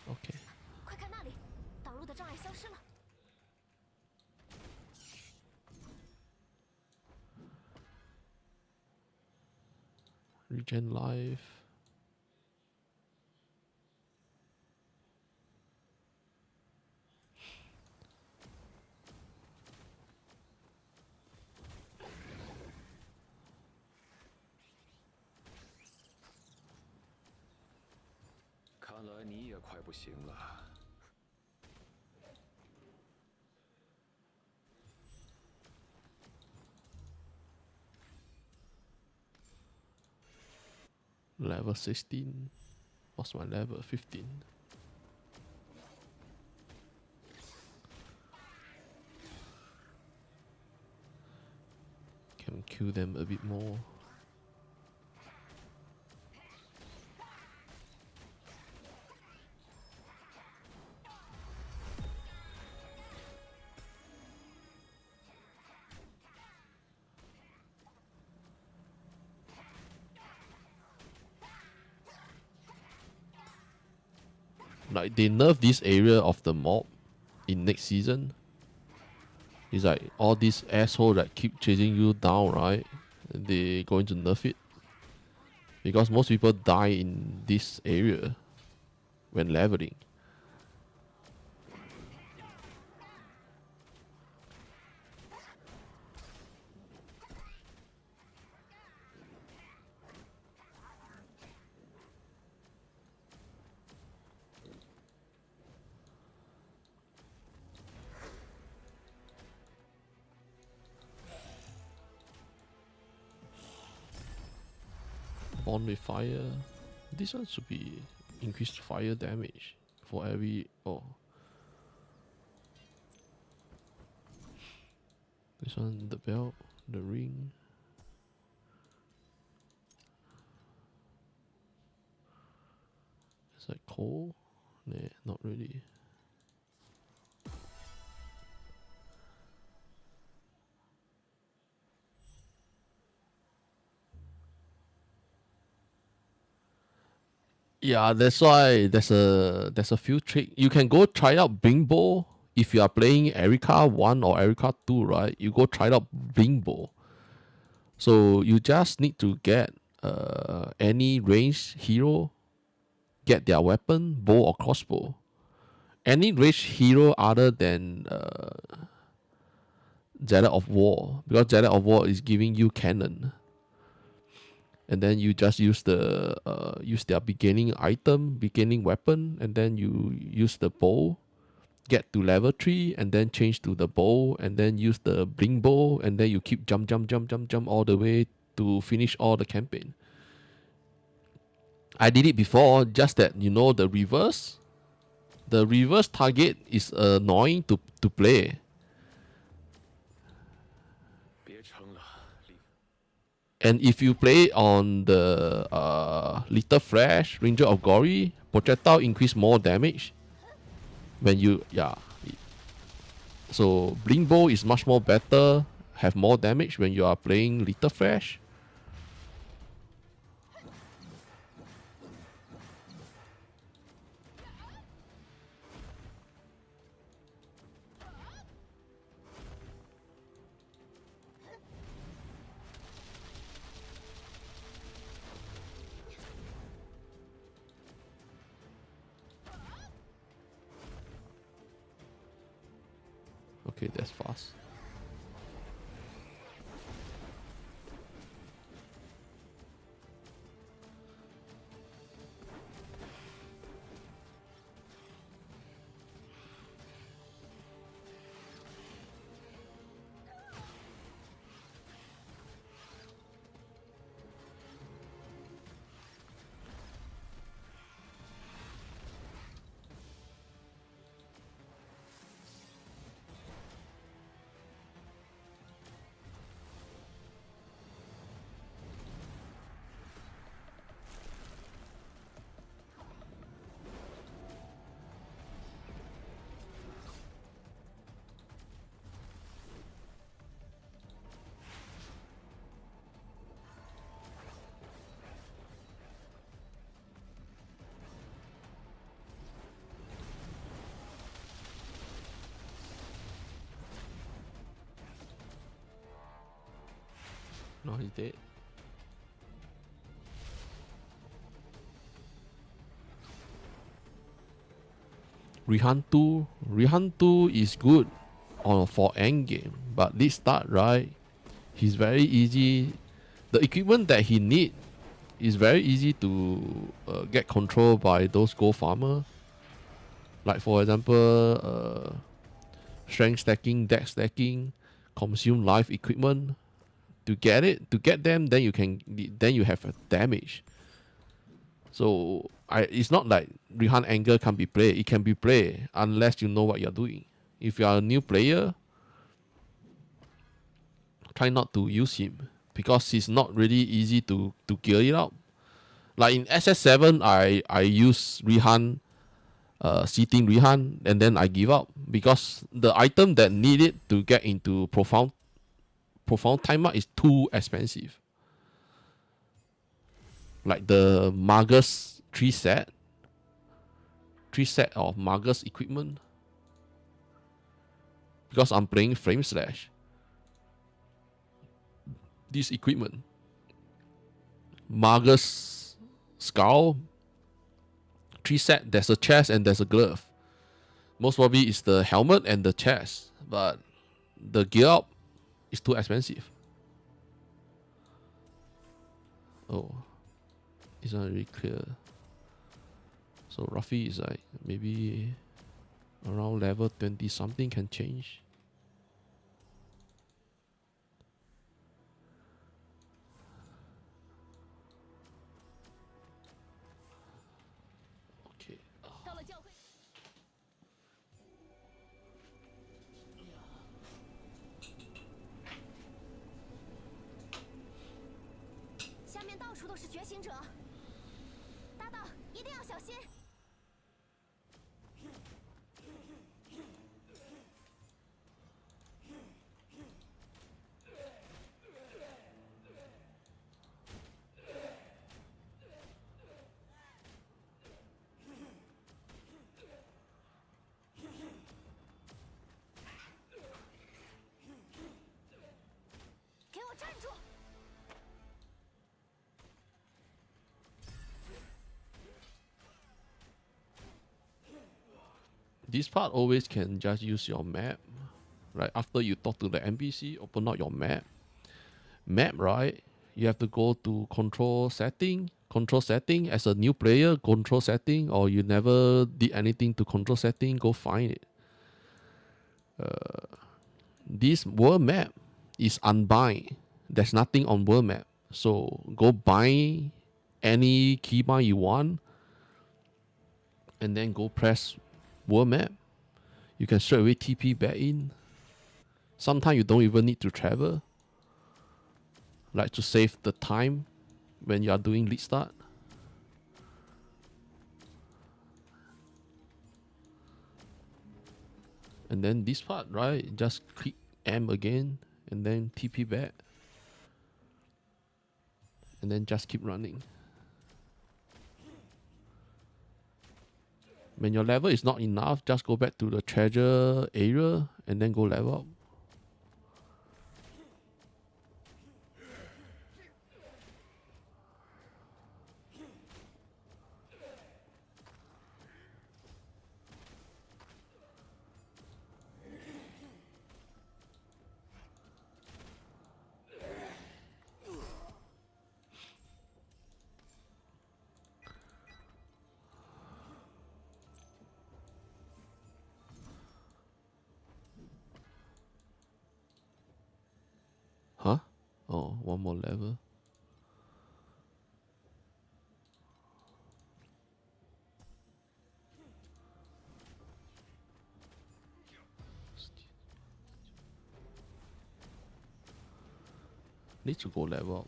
Okay. 快看那里，挡路的障碍消失了。Regen life. Level 16. What's my level? 15. Can kill them a bit more. Like they nerf this area of the mob in next season. It's like all these assholes that keep chasing you down, right? They going to nerf it. Because most people die in this area when leveling. Bond with fire. This one should be increased fire damage for every. Oh. This one, the belt, the ring. Is that cold? Nah, not really. Yeah, that's why there's a few trick. You can go try out Bingbo if you are playing Erica 1 or Erica 2, right? You go try out Bingbo. So you just need to get any ranged hero, get their weapon, bow or crossbow. Any ranged hero other than Zealot of War, because Zealot of War is giving you cannon. And then you just use use their beginning item, beginning weapon, and then you use the bow, get to level 3, and then change to the bow, and then use the bling bow, and then you keep jump all the way to finish all the campaign. I did it before, just that the reverse target is annoying to play. And if you play on the Little Flash, Ranger of Glory, projectile increase more damage. So Bling Bow is much more better, have more damage when you are playing Little Flash. Okay, that's fast. No, he's dead. Rihan 2 is good for endgame, but this start, right, he's very easy. The equipment that he need is very easy to get control by those gold farmer. Like for example, strength stacking, dex stacking, consume life equipment. To get them, then you have a damage. So it's not like Rihan Anger can't be played. It can be played unless you know what you're doing. If you are a new player, try not to use him because he's not really easy to gear it up. Like in SS7, I use Rihan, seating Rihan, and then I give up because the item that needed to get into profound timeout is too expensive. Like the Magus 3 set of Magus equipment, because I'm playing Flame Slash. This equipment, Magus Skull 3 set, there's a chest and there's a glove. Most probably it's the helmet and the chest, but the gear up is too expensive. Oh, it's not really clear. So Ruffy is like maybe around level 20 something can change. Okay. 到了教会。下面到处都是觉醒者，搭档一定要小心。This part always can just use your map. Right, after you talk to the NPC, open up your map. Map, right? You have to go to control setting. Control setting as a new player, control setting, or you never did anything to control setting, go find it. This world map is unbind. There's nothing on world map. So go bind any keybind you want and then go press world map. You can straight away TP back in. Sometimes you don't even need to travel. Like to save the time when you are doing lead start. And then this part, right? Just click M again and then TP back. And then just keep running. When your level is not enough, just go back to the treasure area and then go level up. Huh? Oh, one more level. Need to go level up.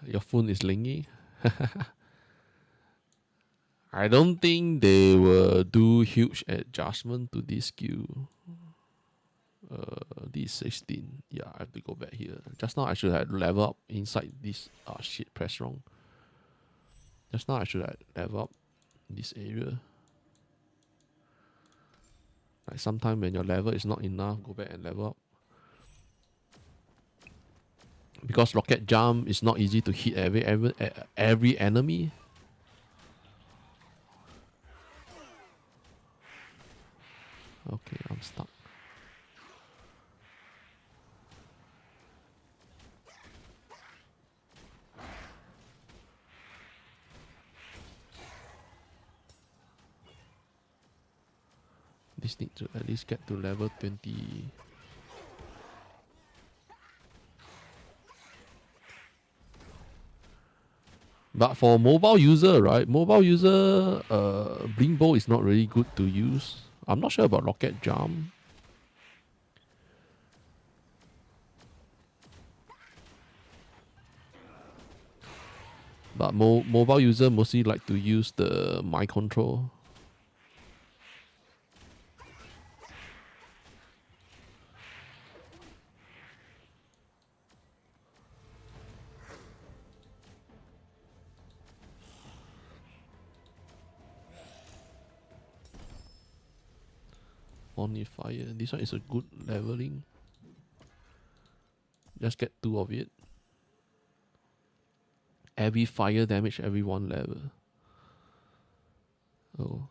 Your phone is lingy. I don't think they will do huge adjustment to this skill. This 16. Yeah, I have to go back here. Just now I should have level up inside this. Ah, shit, press wrong. Just now I should have level up this area. Like sometime when your level is not enough, go back and level up. Because rocket jump is not easy to hit every enemy. Okay, I'm stuck. This need to at least get to level 20. But for mobile user, right? Mobile user, blink bow is not really good to use. I'm not sure about rocket jump. But mobile user mostly like to use the mind control. Only fire. This one is a good leveling. Just get 2 of it. Every fire damage, every 1 level. Oh,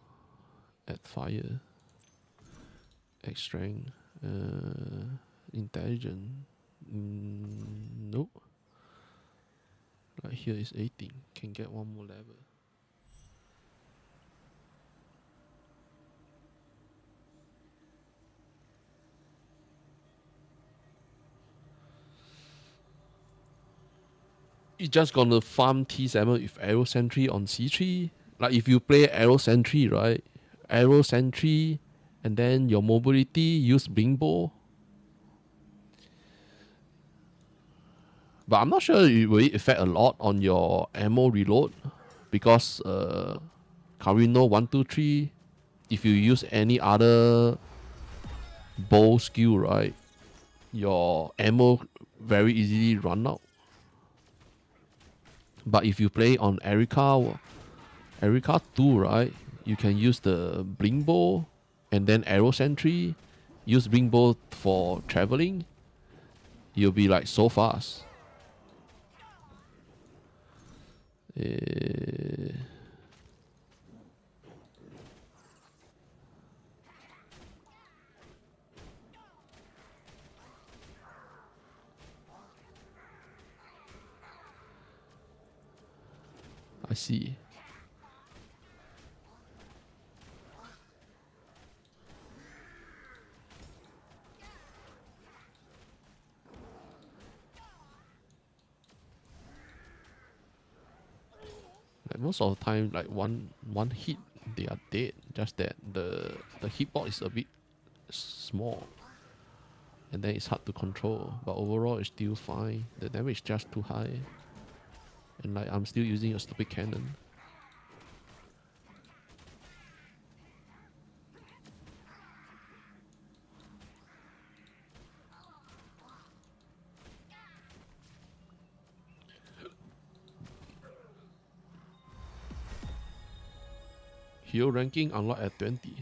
add fire. Add strength. Intelligent. Nope. Like here is 18. Can get 1 more level. You just gonna farm T7 with Arrow Sentry on C3. Like if you play Arrow Sentry, right? Arrow Sentry, and then your mobility, use Blink Bow. But I'm not sure it will affect a lot on your ammo reload. Because Carino 123, if you use any other bow skill, right? Your ammo very easily run out. But if you play on Erika 2, right, you can use the Blink Bow and then arrow sentry, use bring bow for traveling, you'll be like so fast. I see. Like most of the time, like one hit, they are dead. Just that the hitbox is a bit small, and then it's hard to control. But overall, it's still fine. The damage is just too high, and like I'm still using a stupid cannon. Hero ranking unlocked at 20.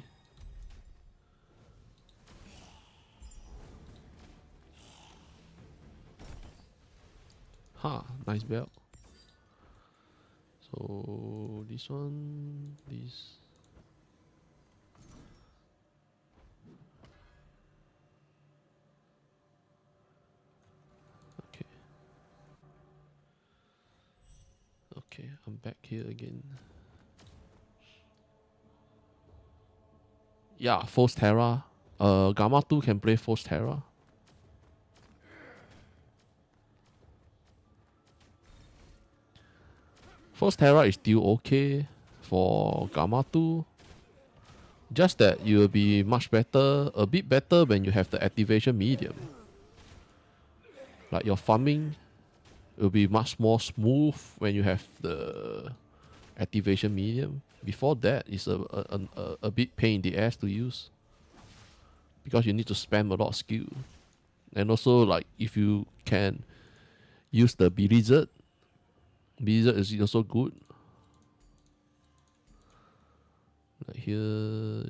Ha, nice belt. So this one, this. Okay. Okay, I'm back here again. Yeah, Force Terra. Gamma 2 can play Force Terra. Force Terra is still okay for Gamma 2. Just that you will be much better, a bit better when you have the activation medium. Like your farming will be much more smooth when you have the activation medium. Before that, it's a bit pain in the ass to use. Because you need to spam a lot of skill. And also, like, if you can use the Blizzard is also good. Like here,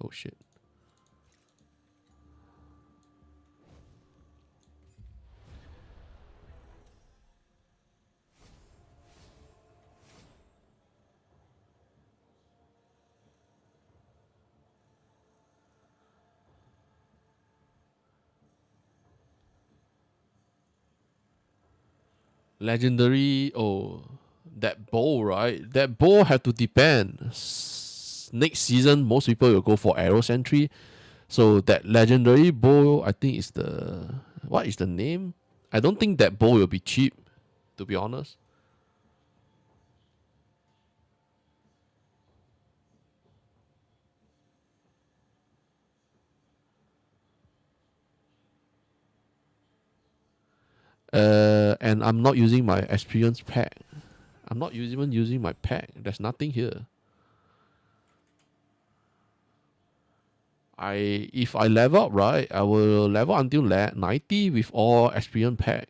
oh shit. Legendary, oh, that bow, right? That bow have to depend. Next season, most people will go for arrow sentry. So that legendary bow, I think is the, what is the name? I don't think that bow will be cheap, to be honest. And I'm not using my experience pack. I'm not even using my pack. There's nothing here. If I level up right, I will level until 90 with all experience pack.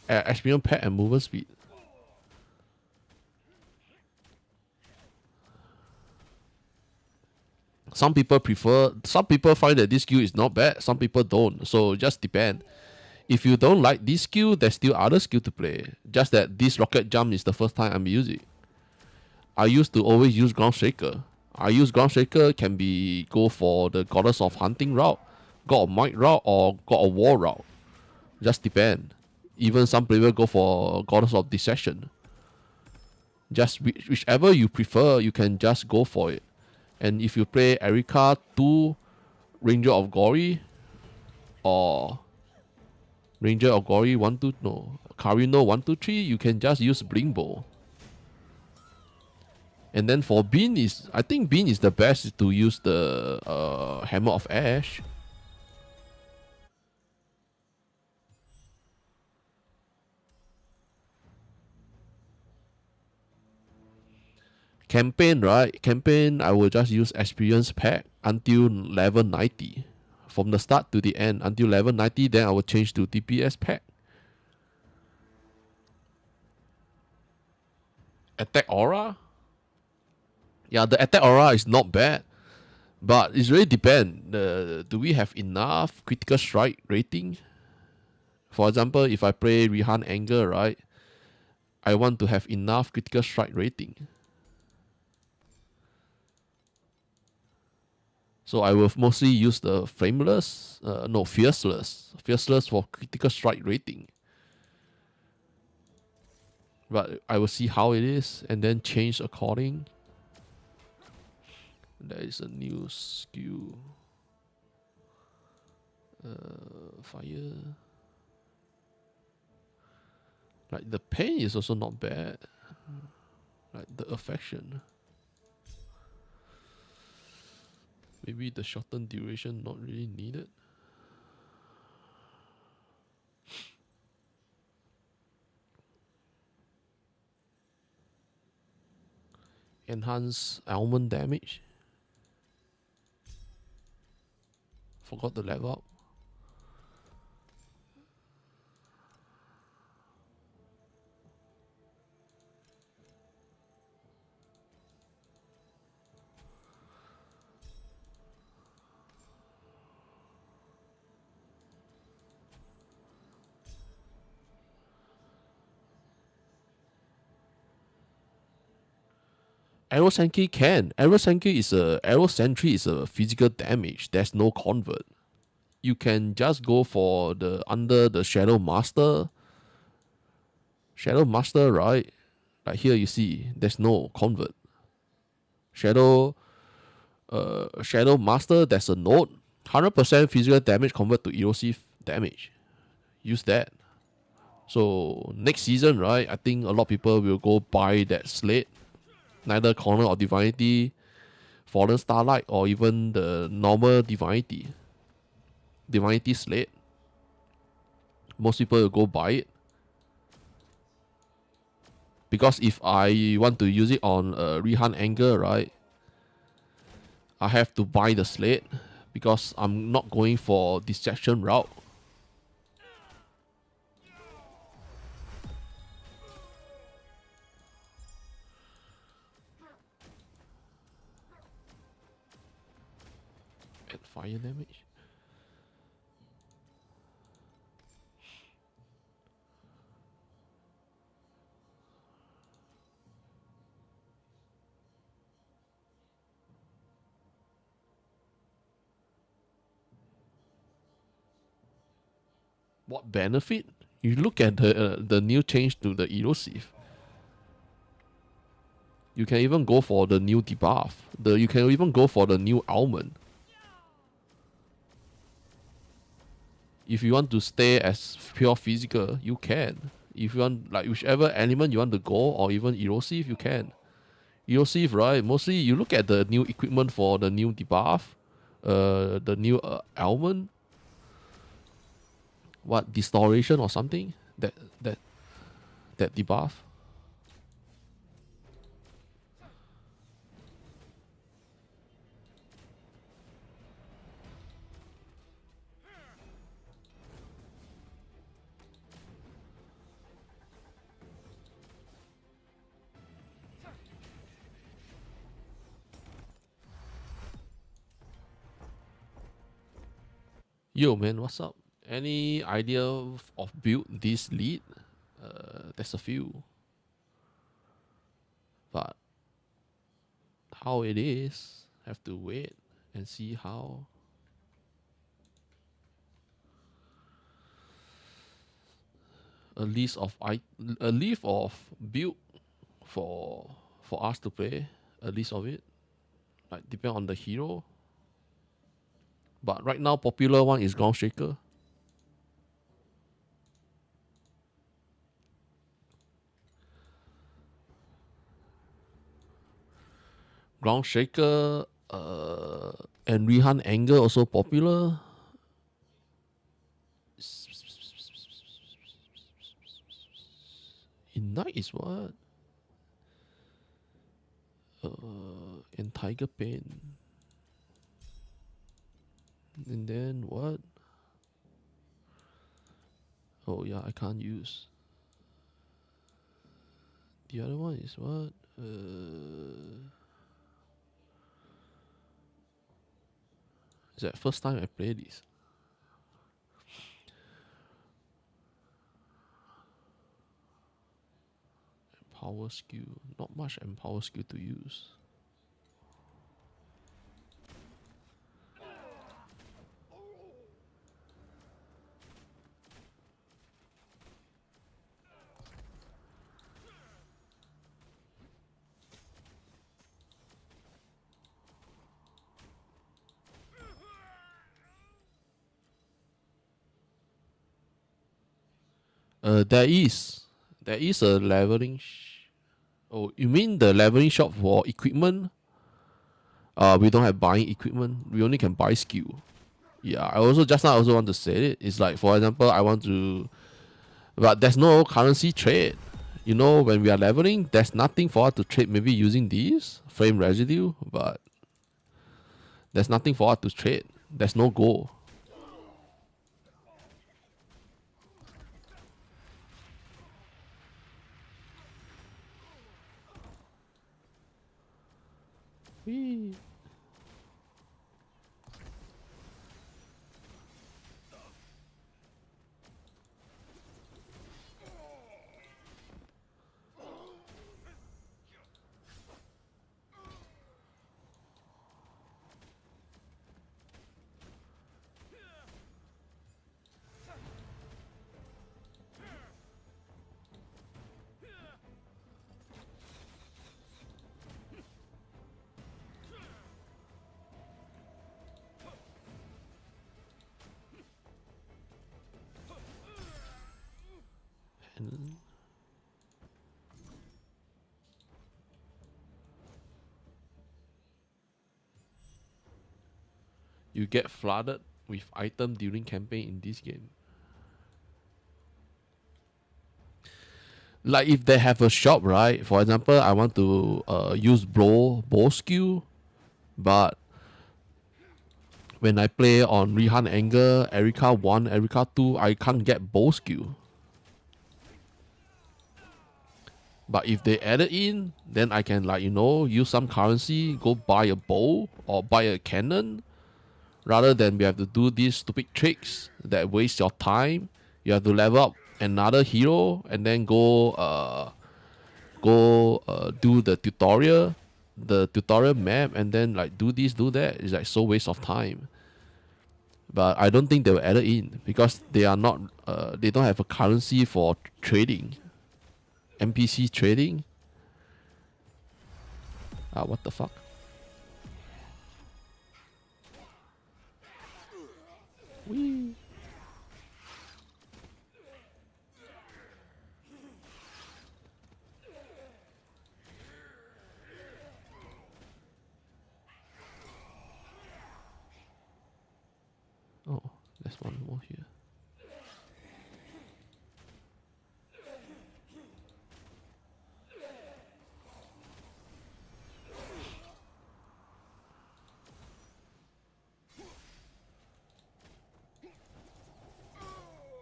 Experience pack and movement speed. Some people find that this skill is not bad. Some people don't. So just depend. If you don't like this skill, there's still other skill to play. Just that this rocket jump is the first time I'm using. I used to always use ground shaker. I use ground shaker can be go for the goddess of hunting route, god of might route, or god of war route. Just depend. Even some players go for goddess of dissection. Just whichever you prefer, you can just go for it. And if you play Erika 2, Ranger of Glory, or Ranger of Glory 1, 2, no, Karino 1, 2, 3, you can just use Bling Bow. And then for Bean I think Bean is the best to use the Hammer of Ash. Campaign, right? Campaign, I will just use experience pack until level 90. From the start to the end until level 90, then I will change to DPS pack. Attack aura. Yeah, the attack aura is not bad, but it really depend. Do we have enough critical strike rating? For example, if I play Rihan Anger, right, I want to have enough critical strike rating. So I will mostly use the Fearless for critical strike rating. But I will see how it is and then change according. There is a new skill. Fire. Like the pain is also not bad. Like the affection. Maybe the shortened duration not really needed. Enhance almond damage. Forgot the level up. Arrow Sentry can. Arrow Sentry is a physical damage. There's no convert. You can just go for the under the Shadow Master. Shadow Master, right? Like here you see, there's no convert. Shadow Shadow Master, there's a note. 100% physical damage convert to erosive damage. Use that. So next season, right? I think a lot of people will go buy that slate. Neither Corner of Divinity, Fallen Starlight, or even the normal Divinity. Divinity slate. Most people will go buy it. Because if I want to use it on Rihan Anger, right? I have to buy the slate because I'm not going for distraction route. Add fire damage. What benefit? You look at the new change to the erosive. You can even go for the new debuff. You can even go for the new almond. If you want to stay as pure physical, you can. If you want like whichever element you want to go, or even erosive, you can. Erosive, right? Mostly you look at the new equipment for the new debuff, the new almond. What distortion or something? That that debuff. Yo man, what's up? Any idea of build this lead? There's a few, but how it is, have to wait and see how. A list of a list of build for us to play. A list of it, like depend on the hero. But right now, popular one is Ground Shaker. Ground Shaker, and Rihan Anger also popular. Ignite is what? And Tiger Pain. And then what? Oh yeah, I can't use The other one is what? Is that first time I play this? Power skill. Not much empower skill to use. There is a leveling. Oh, you mean the leveling shop for equipment? We don't have buying equipment. We only can buy skill. Yeah, I also just now I also want to say it. It's like, for example, I want to, but there's no currency trade. You know, when we are leveling, there's nothing for us to trade. Maybe using these frame residue, but there's nothing for us to trade. There's no goal. Whee. And you get flooded with item during campaign in this game. Like if they have a shop, right? For example, I want to use bow skill, but when I play on Rihan Anger, Erika 1, Erika 2, I can't get bow skill. But if they add it in, then I can, like, you know, use some currency, go buy a bow or buy a cannon, rather than we have to do these stupid tricks that waste your time. You have to level up another hero and then do the tutorial map, and then like do this, do that. It's like so waste of time. But I don't think they will add it in because they are not. They don't have a currency for trading. NPC trading. What the fuck? Whee. Oh, there's one more here.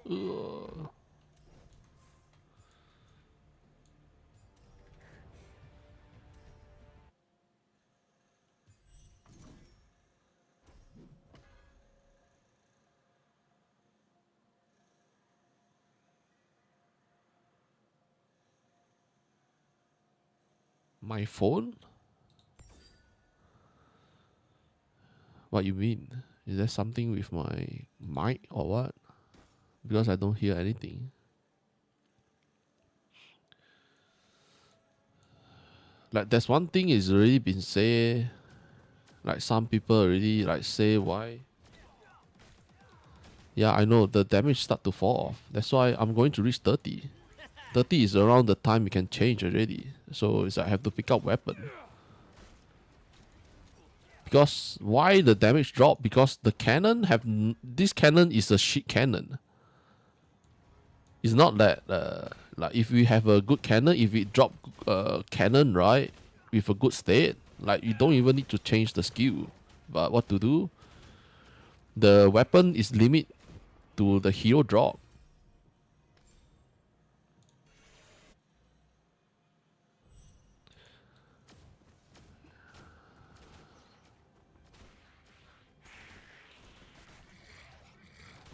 Ugh. My phone? What you mean? Is there something with my mic or what? Because I don't hear anything. Like there's one thing is already been said. Like some people already like say why. Yeah, I know the damage start to fall off. That's why I'm going to reach 30. 30 is around the time you can change already. So it's like I have to pick up weapon. Because why the damage drop? Because the cannon this cannon is a shit cannon. It's not that like if we have a good cannon, if we drop cannon right with a good state, like you don't even need to change the skill. But what to do? The weapon is limit to the hero drop.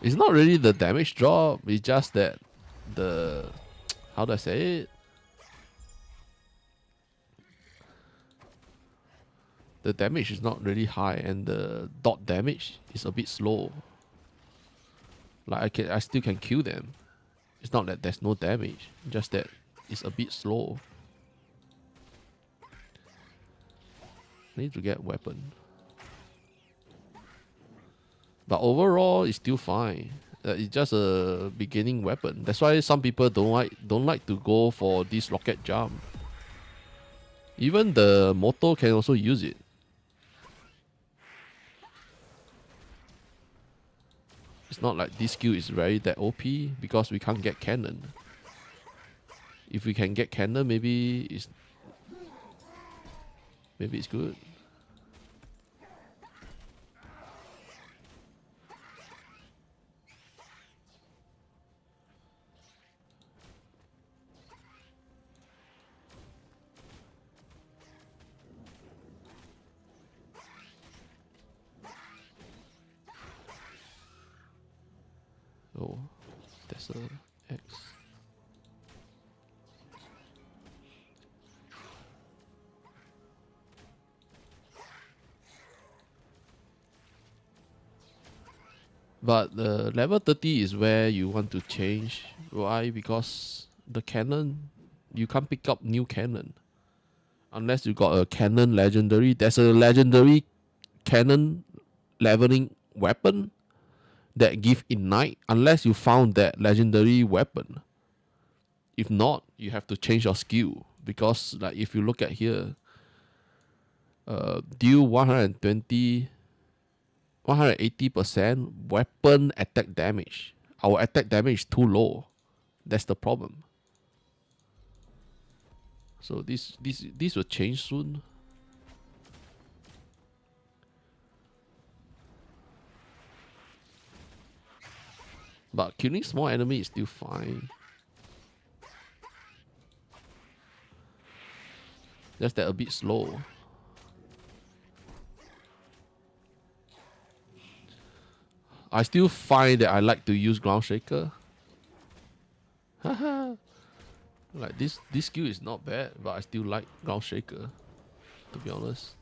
It's not really the damage drop. It's just that the how do I say it? The damage is not really high, and the dot damage is a bit slow. Like I still can kill them. It's not that there's no damage, just that it's a bit slow. Need to get weapon. But overall, it's still fine. It's just a beginning weapon. That's why some people don't like to go for this rocket jump. Even the moto can also use it. It's not like this skill is very that OP because we can't get cannon. If we can get cannon, maybe it's good. Oh, that's a X. But the level 30 is where you want to change. Why? Because the cannon, you can't pick up new cannon. Unless you got a cannon legendary. There's a legendary cannon leveling weapon that give ignite unless you found that legendary weapon. If not, you have to change your skill. Because like if you look at here, deal 180% weapon attack damage. Our attack damage is too low. That's the problem. So this will change soon. But killing small enemy is still fine. Just that a bit slow. I still find that I like to use ground shaker. Like this skill is not bad, but I still like ground shaker, to be honest.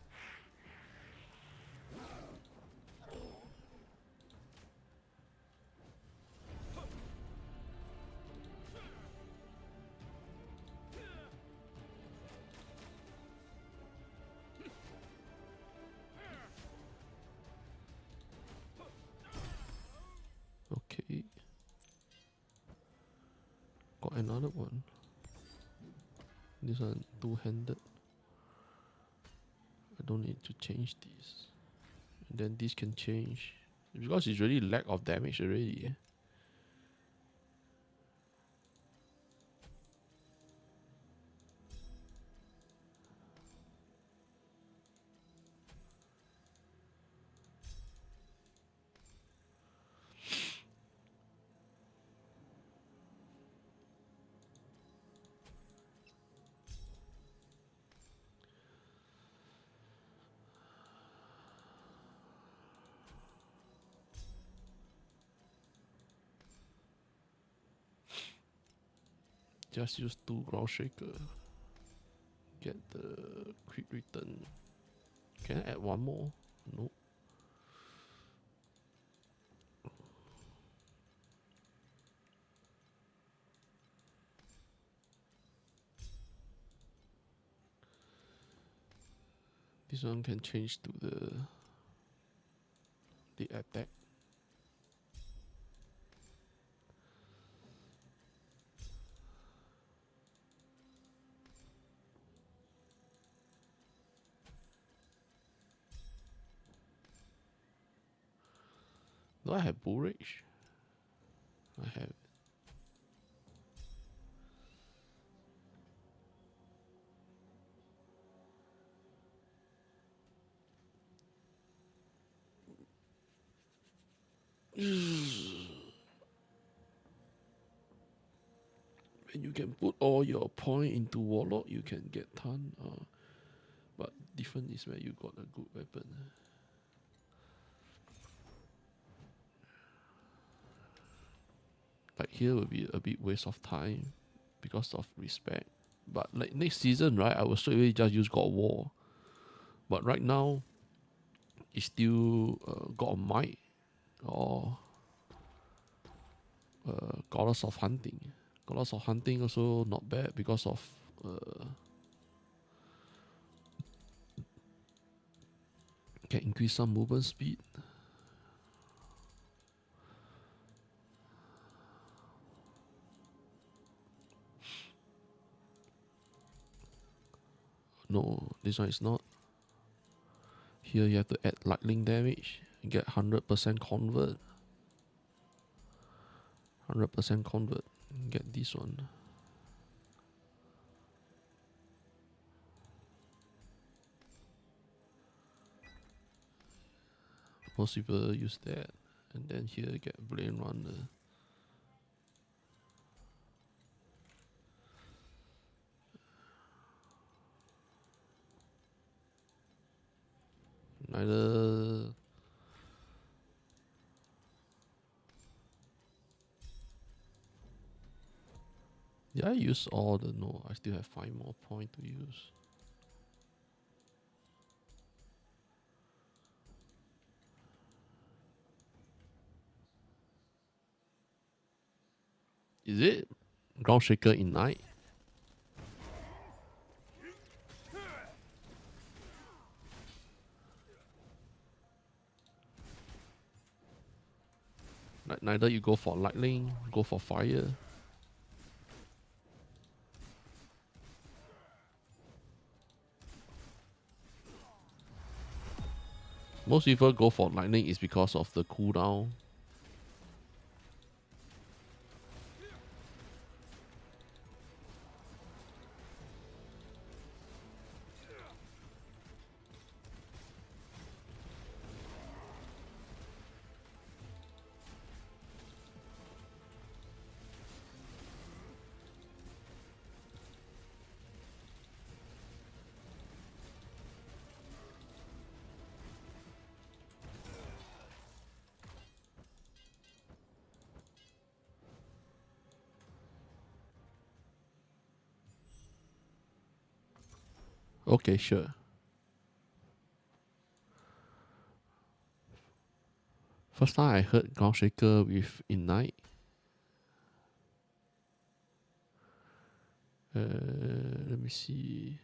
Okay. Got another one. This one two-handed. I don't need to change this. And then this can change. Because it's really lack of damage already. Just use 2 ground shaker. Get the crit return. Can I add one more? Nope. This one can change to the attack. Do I have bull rage? I have. When you can put all your point into warlock, you can get ton. But different is where you got a good weapon. Like here will be a bit waste of time because of respect. But like next season, right, I will straight away just use God of War. But right now, it's still God of Might or Goddess of Hunting. Goddess of Hunting also not bad because of can increase some movement speed. No, this one is not. Here you have to add lightning damage and get 100% convert. 100% convert. Get this one. Most people use that. And then here get Blade Runner. Neither. Did I use all the? No, I still have 5 more points to use. Is it? Ground Shaker Ignite? Neither you go for lightning, go for fire. Most people go for lightning is because of the cooldown. Okay, sure. First time I heard Ground Shaker with Ignite. Let me see.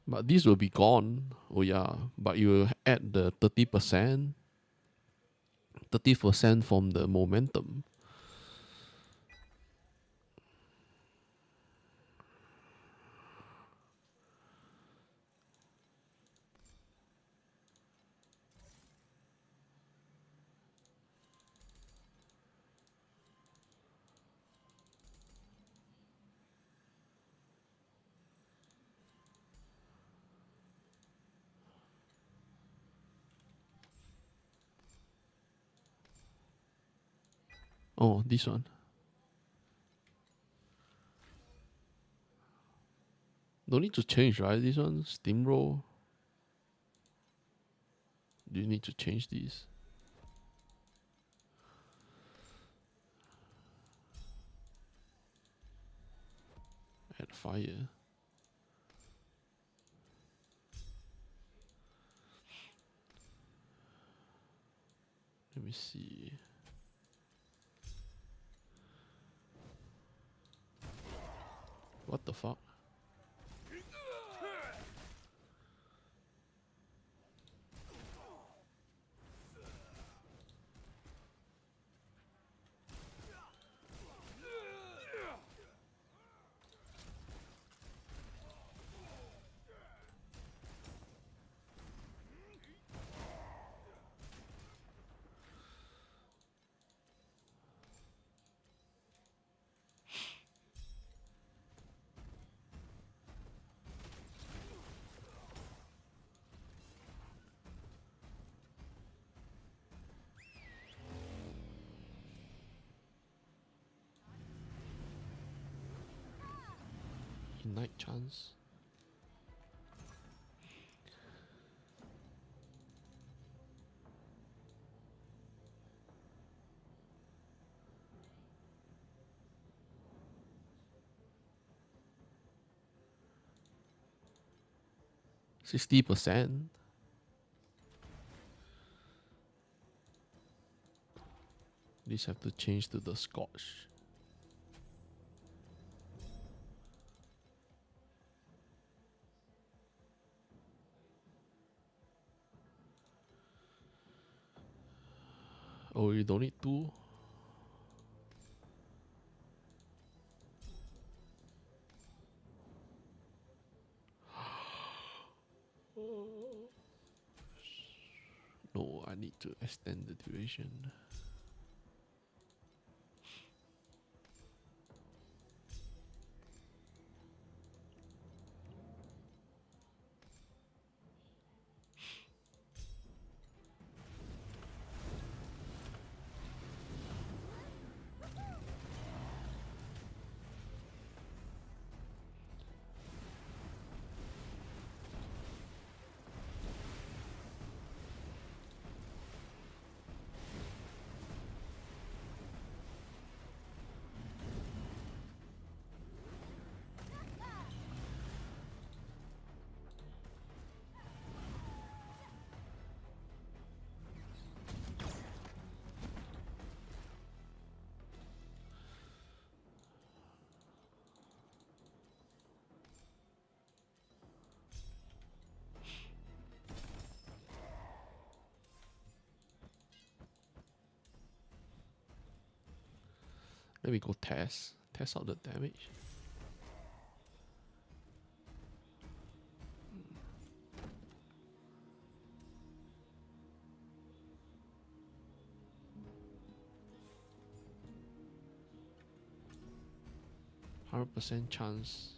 But this will be gone. Oh yeah. But you will add the 30%. 30% from the momentum. Oh, this one. Don't need to change, right? This one, steamroll. Do you need to change this? Add fire. Let me see. What the fuck? Ignite chance. %60. These have to change to the Scotch. Oh, you don't need two? No, I need to extend the duration. Let me go test out the damage. %100 chance.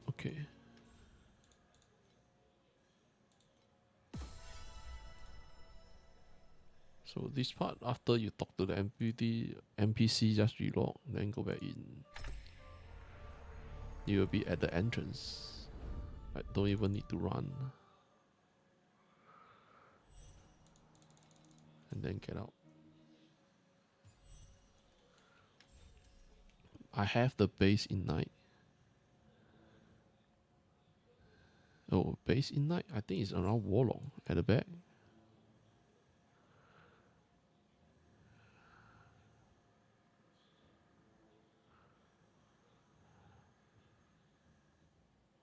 Okay. So this part, after you talk to the NPC, just reload, then go back in. You will be at the entrance. Right, don't even need to run. And then get out. I have the base ignite. Oh, base ignite? I think it's around Warlock at the back.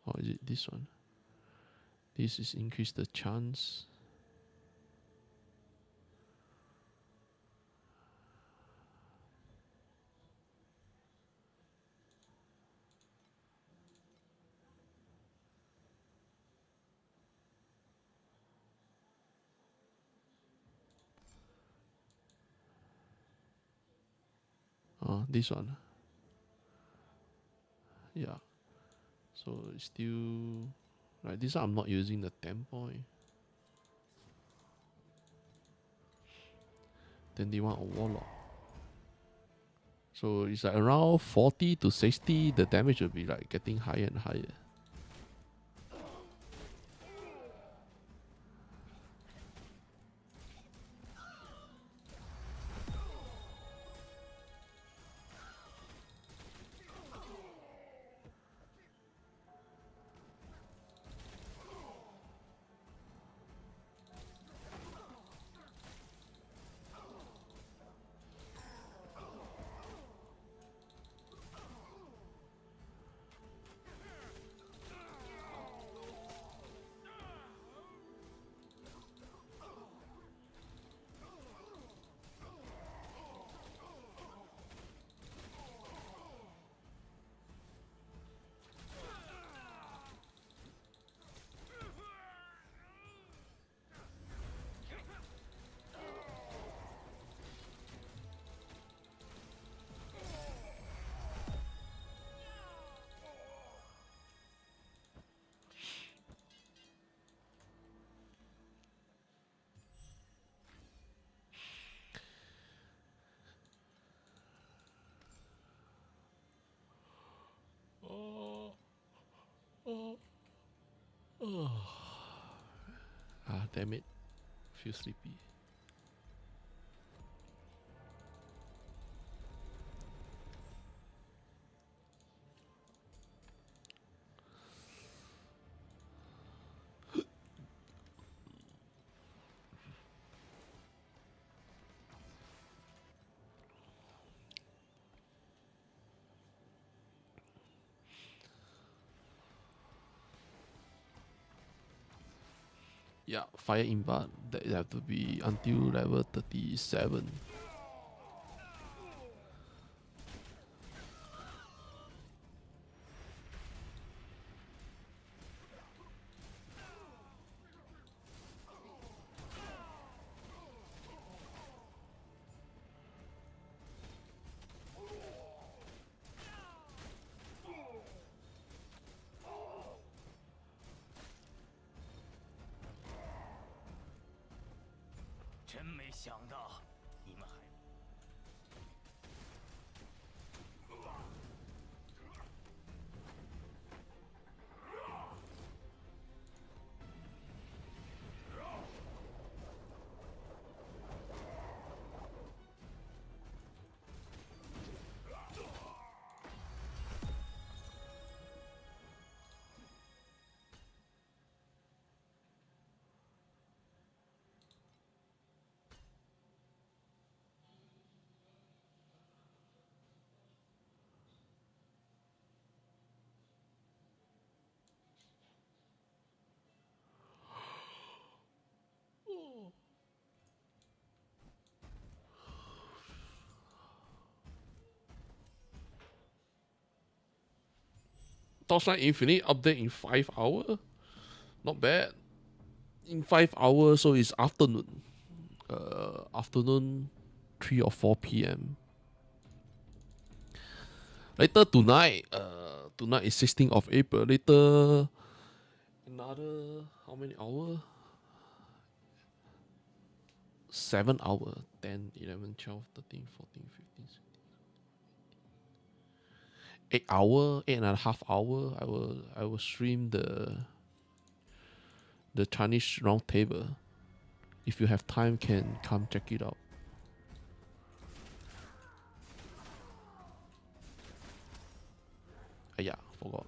Or is it this one? This is increase the chance. This one. Yeah. So it's still like this one. I'm not using the 10 point. Then they want a Warlock. So it's like around 40 to 60. The damage will be like getting higher and higher. damn it. Feel sleepy. Yeah, fire inbound. That have to be until level 37. Torchlight Infinite update in 5 hours. Not bad. In 5 hours, so it's afternoon. Afternoon 3 or 4 p.m. Later tonight, tonight is 16th of April. Later, another, how many hours? 7 hours. 10, 11, 12, 13, 14, 15, 16. 8 hour, 8.5 hours. I will stream the Chinese round table. If you have time, can come check it out. Yeah, forgot.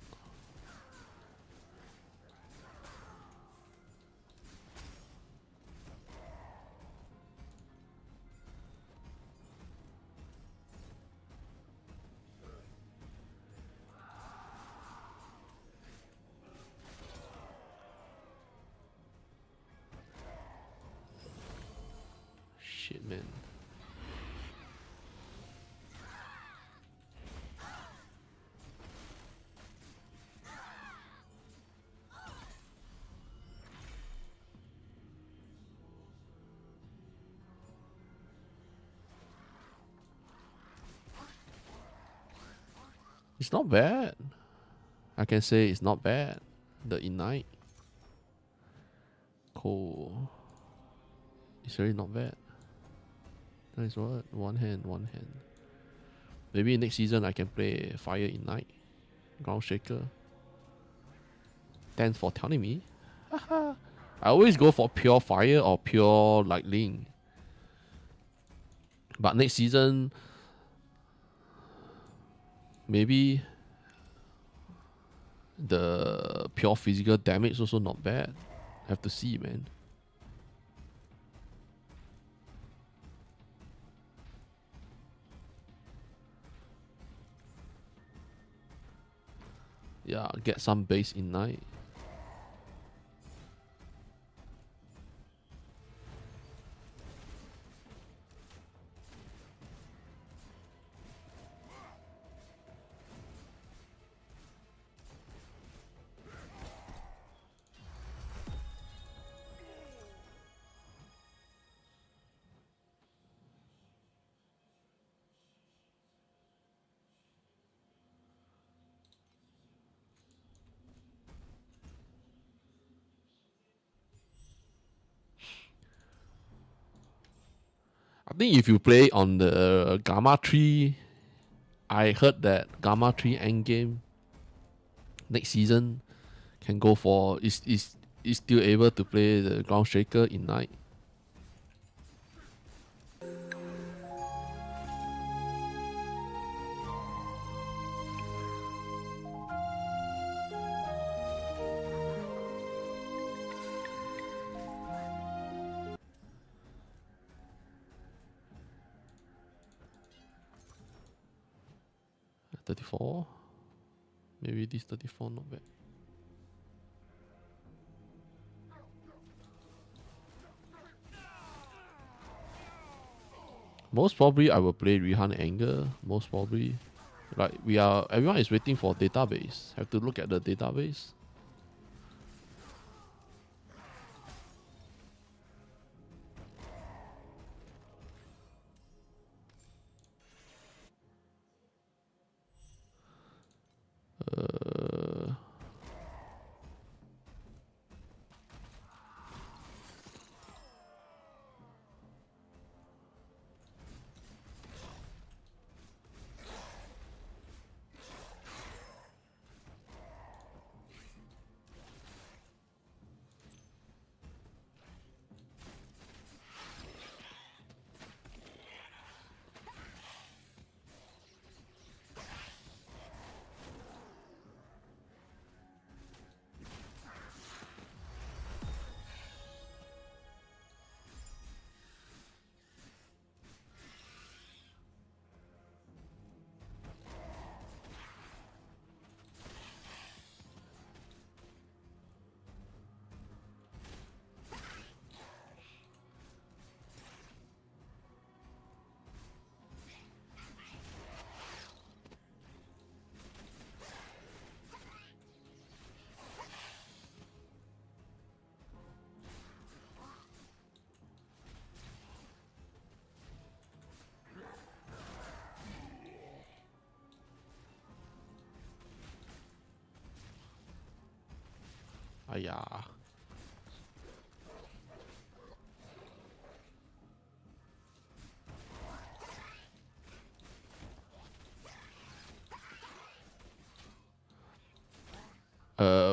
Shit, man. It's not bad. I can say it's not bad. The Ignite. Cool. It's really not bad. Nice what? One hand, one hand. Maybe next season I can play Fire Ignite. Ground Shaker. Thanks for telling me. I always go for pure fire or pure lightning. But next season, maybe the pure physical damage also not bad. Have to see, man. Yeah, get some base Ignite. I think if you play on the Gamma 3, I heard that Gamma 3 endgame next season can go for is is still able to play the ground shaker in night. $34. Maybe this 34 not bad. Most probably I will play Rihan Anger. Most probably. Like everyone is waiting for database. Have to look at the database. Ayah.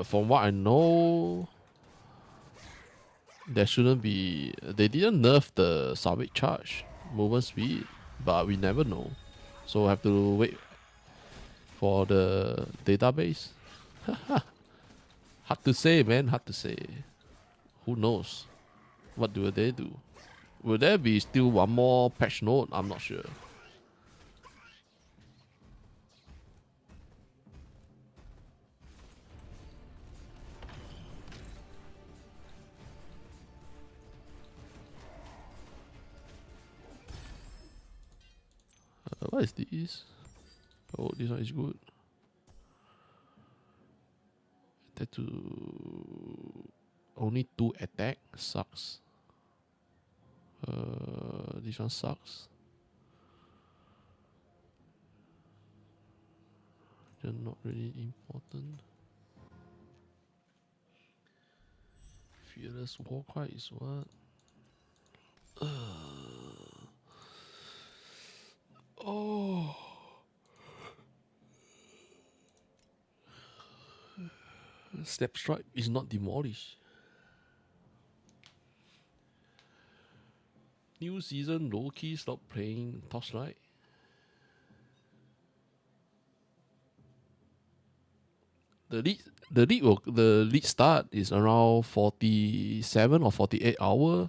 From what I know, there shouldn't be. They didn't nerf the salvage charge movement speed, but we never know. So have to wait for the database. Hard to say, man. Hard to say. Who knows? What do they do? Will there be still one more patch note? I'm not sure. What is this? Oh, this one is good. Tattoo. Only 2 attack sucks. This one sucks. They're not really important. Fearless Warcry is what? Oh. Step Strike is not demolished. New season, low key stop playing Torchlight. The lead start is around 47 or 48 hour.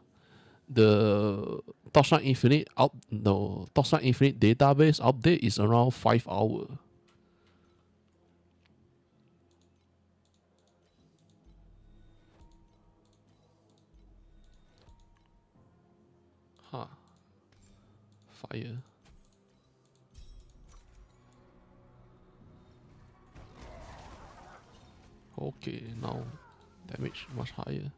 The Torchlight Infinite Torchlight Infinite database update is around 5 hour. Huh. Fire. Okay, now damage much higher.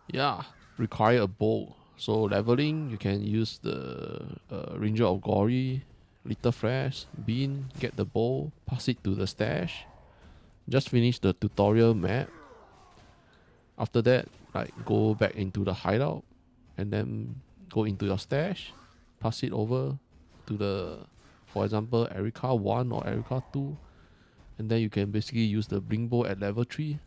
Yeah, require a bow. So leveling, you can use the Ranger of Glory, Little Flash, Bean, get the bow, pass it to the stash. Just finish the tutorial map. After that, like go back into the hideout and then go into your stash, pass it over to the, for example, Erica 1 or Erica 2, and then you can basically use the Bling Bow at level 3.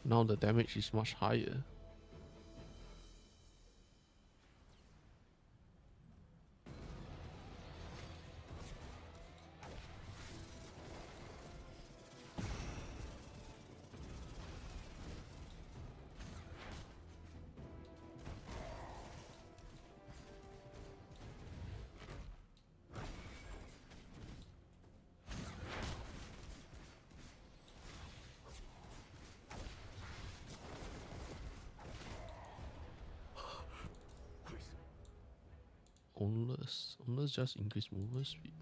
Now the damage is much higher. Unless just increase movement speed.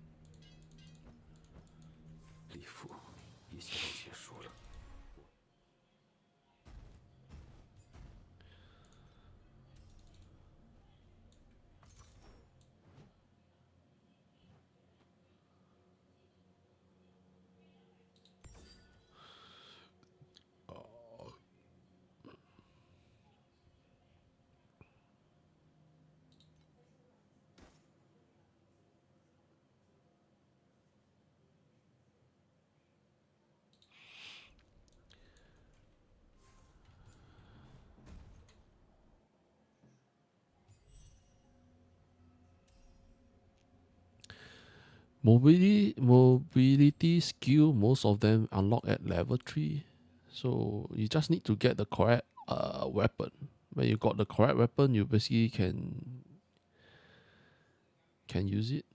李父，一切都结束了。Mobility skill, most of them unlock at level 3. So you just need to get the correct weapon. When you got the correct weapon, you basically can use it.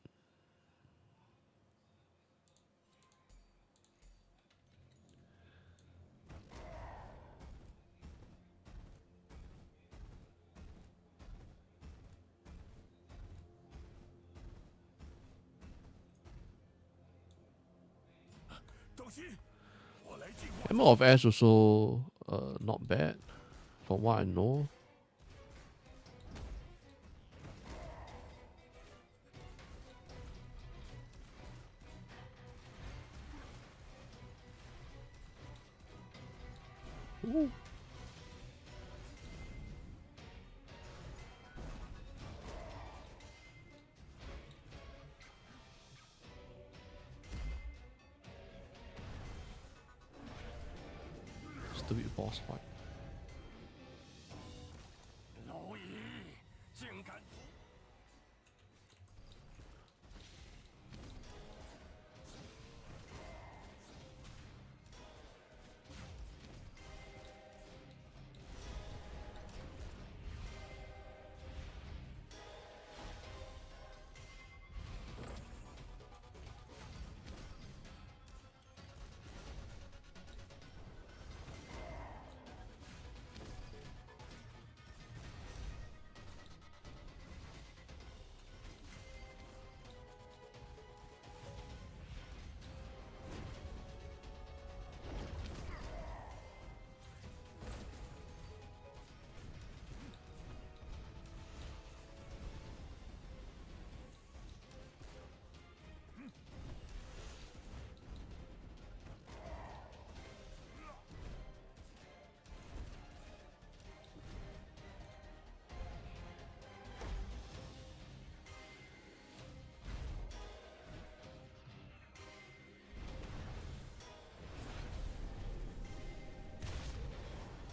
Hammer of Ash also not bad, from what I know. Ooh. Stupid boss fight. 蝼蚁竟敢！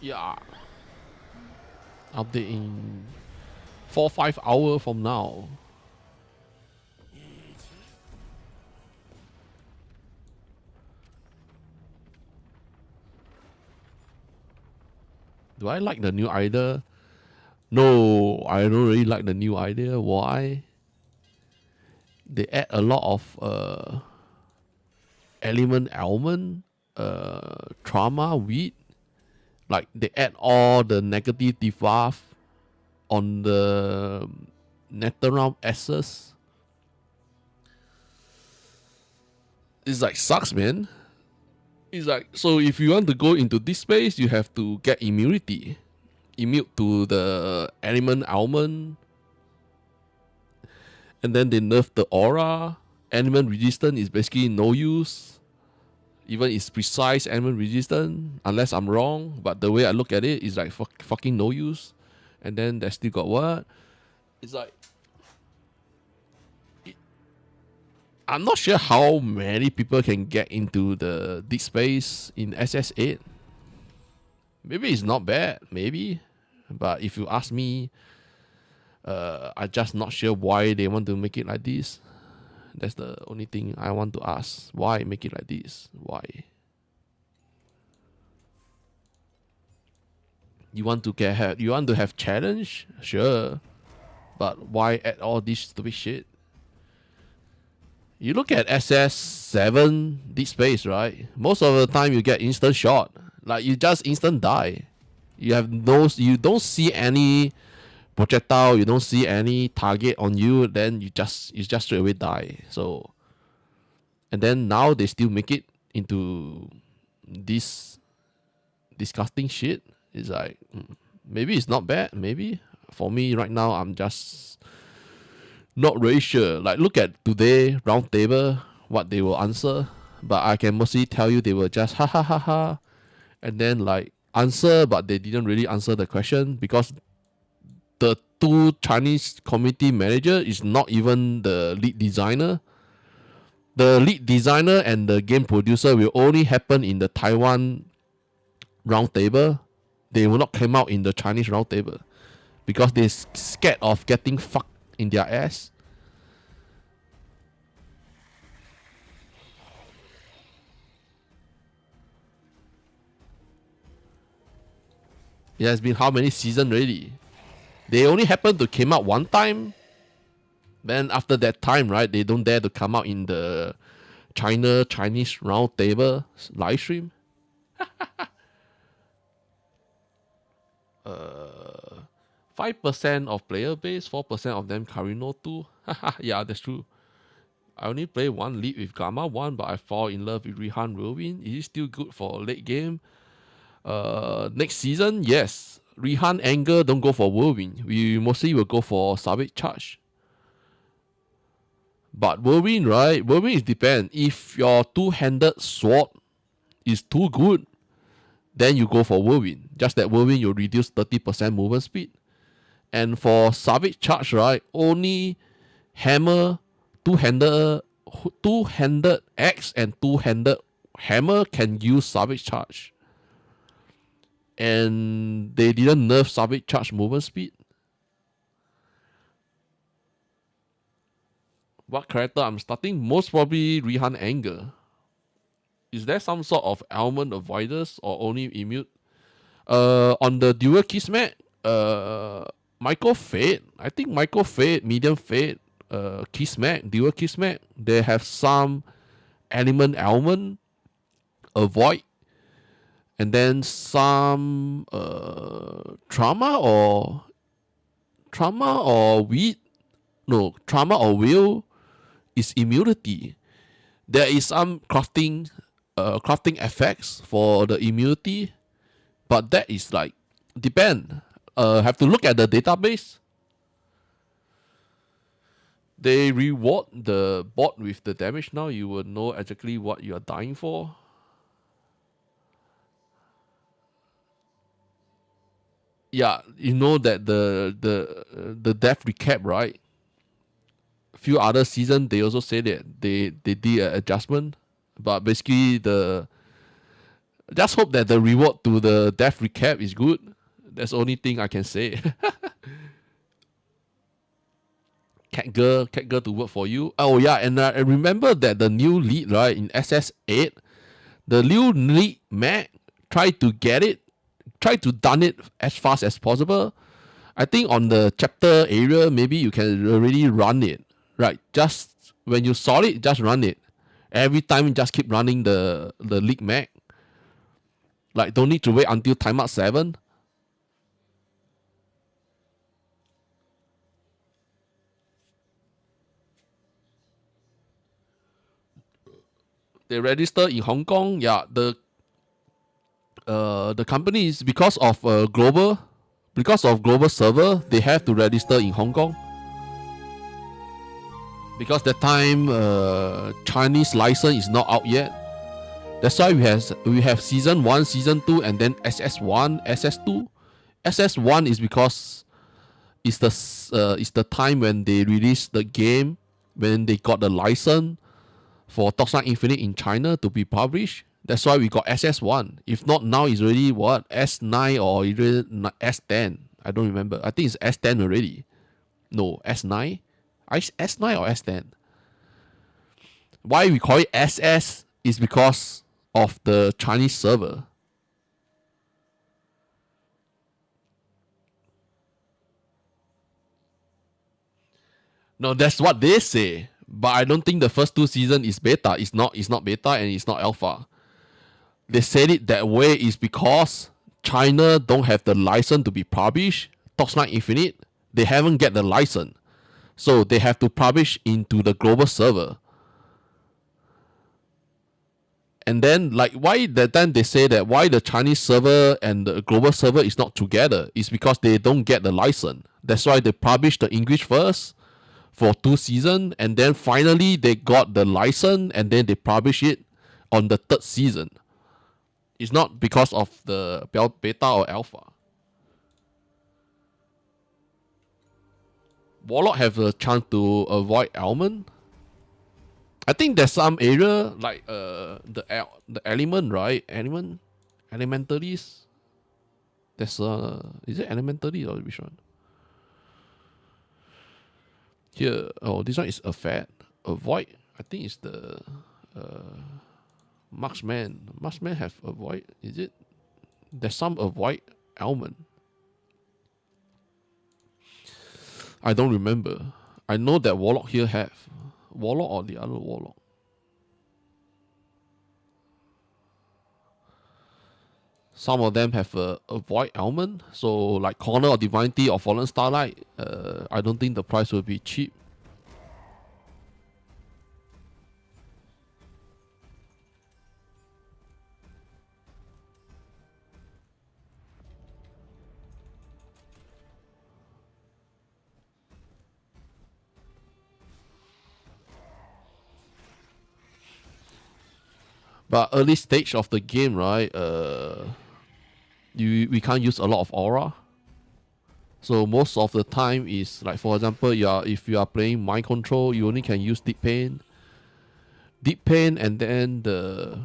Yeah. Update in 4-5 hours from now. Do I like the new idea? No, I don't really like the new idea. Why? They add a lot of element. trauma weed. Like they add all the negative debuff on the Netherrealm Esses. It's like sucks, man. It's like, so if you want to go into this space, you have to get immunity. Immune to the element almond. And then they nerf the aura. Element resistant is basically no use. Even it's precise element resistant, unless I'm wrong. But the way I look at it is like fucking no use. And then they still got what? It's like, I'm not sure how many people can get into the deep space in SS8. Maybe it's not bad, maybe. But if you ask me, I'm just not sure why they want to make it like this. That's the only thing I want to ask. Why make it like this? Why? You want to have challenge? Sure. But why add all this stupid shit? You look at SS7 deep space, right? Most of the time you get instant shot. Like you just instant die. You don't see any projectile, you don't see any target on you, then you just straight away die. So, and then now they still make it into this disgusting shit. It's like, maybe it's not bad, maybe. For me right now, I'm just not really sure. Like look at today round table, what they will answer. But I can mostly tell you they will just ha ha ha ha, and then like answer, but they didn't really answer the question because the two Chinese community manager is not even the lead designer. The lead designer and the game producer will only happen in the Taiwan round table. They will not come out in the Chinese round table because they're scared of getting fucked in their ass. It has been how many seasons already? They only happen to came out one time. Then after that time, right, they don't dare to come out in the Chinese round table live stream. 5% of player base, 4% of them Karino 2. Yeah, that's true. I only play one lead with Gamma 1, but I fall in love with Rihan Whirlwind. Is it still good for late game? Next season, yes. Rihan Anger don't go for Whirlwind. We mostly will go for Savage Charge. But Whirlwind, right? Whirlwind is depend. If your two-handed sword is too good, then you go for Whirlwind. Just that Whirlwind you'll reduce 30% movement speed. And for Savage Charge, right? Only hammer, two-handed axe and two-handed hammer can use Savage Charge. And they didn't nerf Savage Charge movement speed. What character I'm starting? Most probably Rihan Anger. Is there some sort of ailment avoiders or only immune? On the dual Kismet, Michael Fate. I think Michael Fate, Medium Fate, Kismet, dual Kismet. They have some element ailment avoid. And then some trauma or weed. No, trauma or will is immunity. There is some crafting effects for the immunity, but that is like depend. Have to look at the database. They reward the bot with the damage now. You will know exactly what you are dying for. Yeah, you know that the death recap, right? Few other season they also say that they did an adjustment, but basically just hope that the reward to the death recap is good. That's the only thing I can say. Cat girl to work for you. Oh yeah, and I remember that the new lead, right, in SS8, the new lead Mac tried to done it as fast as possible. I think on the chapter area, maybe you can already run it. Right, just when you saw it, just run it. Every time, just keep running the league Mac. Like, don't need to wait until timeout 7. They register in Hong Kong. Yeah, the company is because of global server, they have to register in Hong Kong. Because that time Chinese license is not out yet. That's why we have season 1, season 2, and then SS1, SS2. SS1 is because it's the time when they released the game, when they got the license for Torchlight Infinite in China to be published. That's why we got SS1. If not, now it's already what, S9 or either S10. I don't remember. I think it's S10 already. No, S9. S9 or S10. Why we call it SS is because of the Chinese server. No, that's what they say. But I don't think the first 2 seasons is beta. It's not beta and it's not alpha. They said it that way is because China don't have the license to be published. Torchlight Infinite, they haven't get the license. So they have to publish into the global server. And then, like, why that time they say that why the Chinese server and the global server is not together is because they don't get the license. That's why they publish the English first for 2 seasons, and then finally they got the license, and then they publish it on the 3rd season. It's not because of the beta or alpha. Warlock have a chance to avoid ailment. I think there's some area like the element, right? Elementaries. There's is it elementary or which one? Here, this one is a fat. Avoid. I think it's the marksman. Marksman have avoid. Is it? There's some avoid ailment. I don't remember. I know that Warlock here have. Warlock or the other Warlock? Some of them have a avoid ailment. So like Corner of Divinity or Fallen Starlight, I don't think the price will be cheap. But early stage of the game, right? We can't use a lot of aura. So most of the time is like, for example, if you are playing mind control, you only can use deep pain, and then the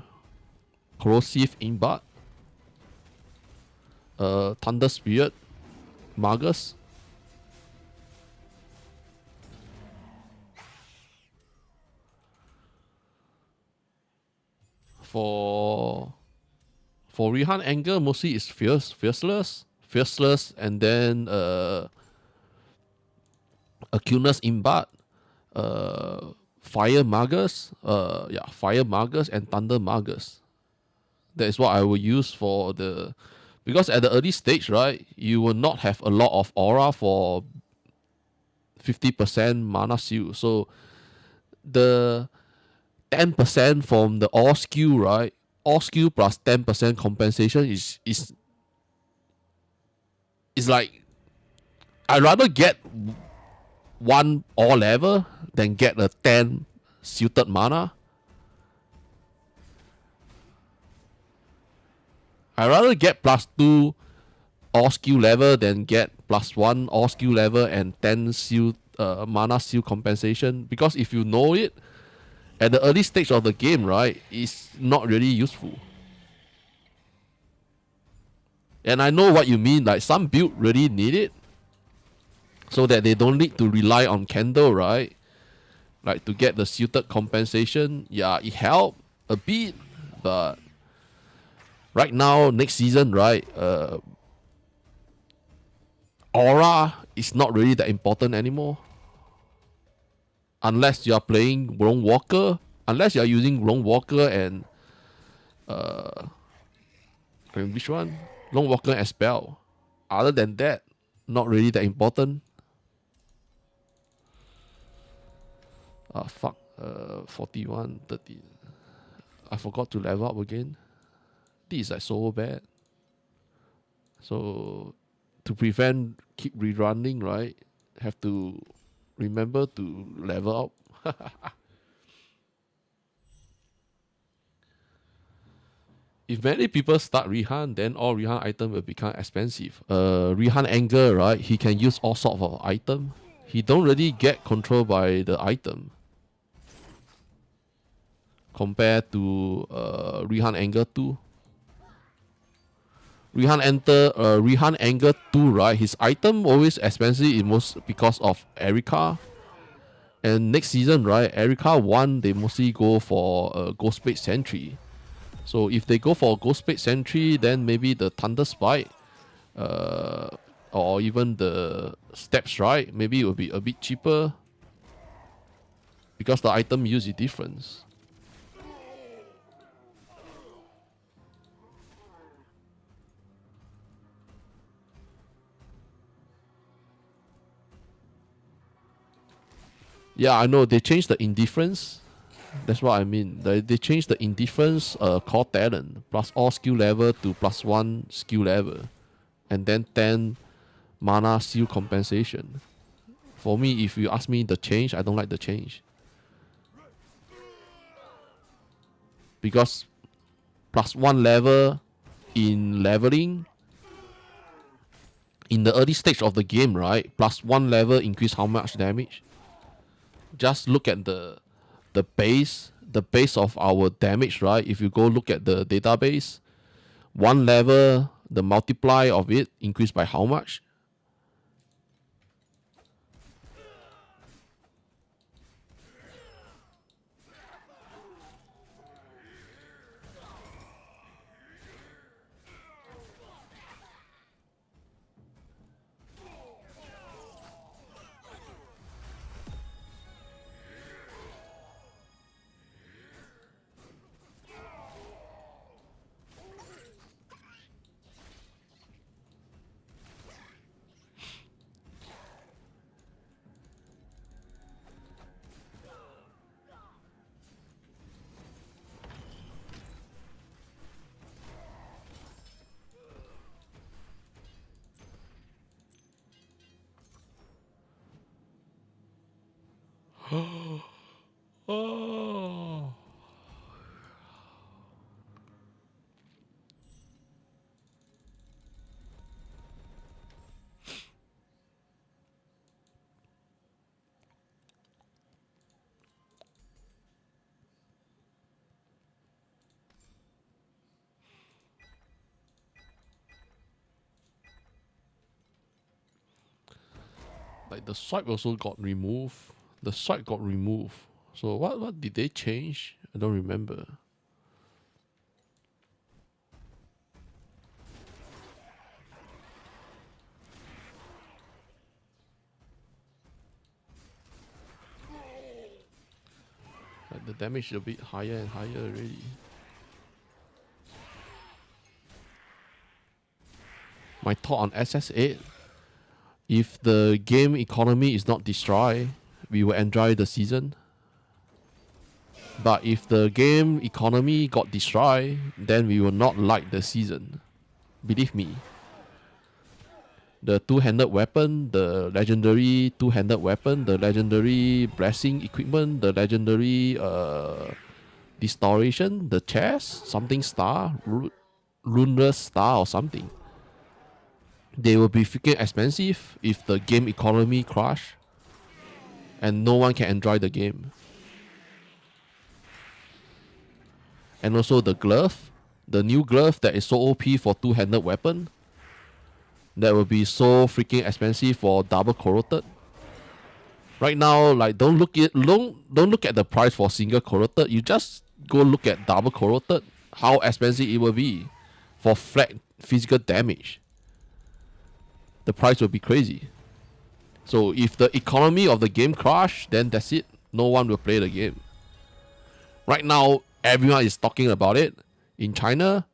corrosive imbat, thunder spirit, magus. For Rihan Anger, mostly is fierceless, and then acuteness imbat, fire magus, fire magus and thunder magus. That is what I will use for the, because at the early stage, right, you will not have a lot of aura for 50% mana seal. So the 10% from the all skill, right? All skill plus 10% compensation is like, I'd rather get one all level than get a 10 suited mana. I'd rather get +2 all skill level than get +1 all skill level and 10 seal mana seal compensation. Because if you know it, at the early stage of the game, right, it's not really useful. And I know what you mean, like some build really need it, so that they don't need to rely on candle, right? Like to get the suited compensation. Yeah, it helped a bit, but right now, next season, right, aura is not really that important anymore. Unless you are playing Lone Walker, unless you are using Lone Walker and And which one? Lone Walker and Spell. Other than that, not really that important. Fuck. 41, 30. I forgot to level up again. This is like so bad. So to prevent keep rerunning, right? Have to remember to level up. If many people start Rihan, then all Rihan item will become expensive. Rihan Anger, right? He can use all sorts of item. He don't really get controlled by the item. Compared to Rihan Anger 2. Rihan Anger 2, right? His item always expensive is most because of Erika. And next season, right? Erika 1, they mostly go for Ghost Spade Sentry. So if they go for Ghost Spade Sentry, then maybe the Thunder Spike, or even the Steps, right? Maybe it will be a bit cheaper because the item use is different. Yeah, I know they changed the indifference. That's what I mean. They changed the indifference core talent plus all skill level to +1 skill level, and then 10 mana seal compensation. For me, if you ask me the change, I don't like the change because +1 level in leveling in the early stage of the game, right? +1 level increase how much damage? Just look at the base of our damage, right? If you go look at the database, 1 level, the multiply of it increased by how much? Oh. Like the swipe also got removed. The swipe got removed. So what did they change? I don't remember. Like the damage is a bit higher and higher already. My thought on SS8, if the game economy is not destroyed, we will enjoy the season. But if the game economy got destroyed, then we will not like the season. Believe me. The two-handed weapon, the legendary two-handed weapon, the legendary blessing equipment, the legendary distortion, the chest, something star, lunar star or something. They will be freaking expensive if the game economy crash and no one can enjoy the game. And also the glove, the new glove that is so OP for two-handed weapon, that will be so freaking expensive for double corrupted. Right now, like don't look at the price for single corrupted. You just go look at double corrupted, how expensive it will be for flat physical damage. The price will be crazy. So if the economy of the game crash, then that's it. No one will play the game. Right now, everyone is talking about it. In China,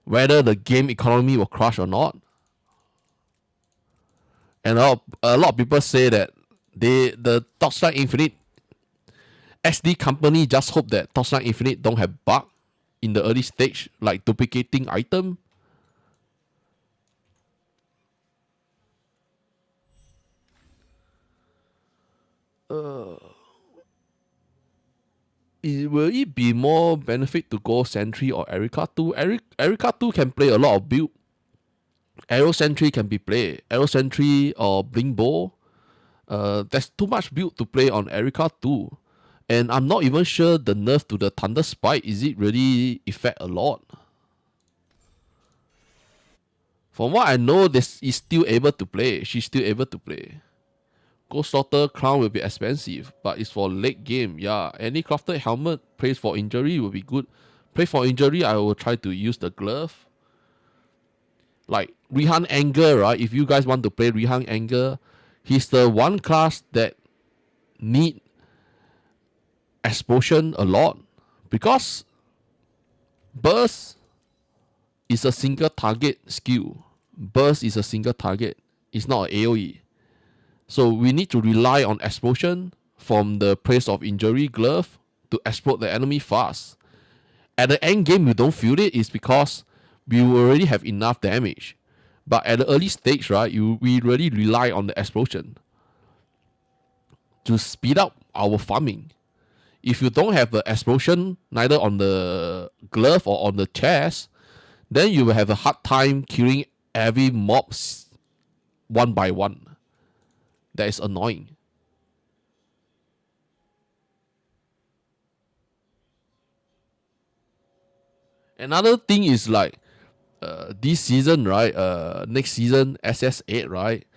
whether the game economy will crash or not. And a lot of people say that the Torchlight Infinite SD company just hope that Torchlight Infinite don't have bug in the early stage, like duplicating item. Will it be more benefit to go Sentry or Erica 2? Erica 2 can play a lot of build. Arrow Sentry can be played. Arrow Sentry or Bling Bow. There's too much build to play on Erica 2. And I'm not even sure the nerf to the Thunder Spike, is it really affect a lot? From what I know, this is still able to play. She's still able to play. Ghost Slaughter Crown will be expensive, but it's for late game. Yeah, any crafted helmet prays for injury will be good. Pray for injury, I will try to use the glove. Like Rihan Anger, right? If you guys want to play Rihan Anger, he's the one class that need explosion a lot because burst is a single target skill. Burst is a single target. It's not an AoE. So we need to rely on explosion from the Praise of Injury glove to explode the enemy fast. At the end game, you don't feel it is because we already have enough damage. But at the early stage, right, we really rely on the explosion to speed up our farming. If you don't have the explosion, neither on the glove or on the chest, then you will have a hard time killing every mob one by one. That is annoying. Another thing is like this season, right? Next season, SS8, right?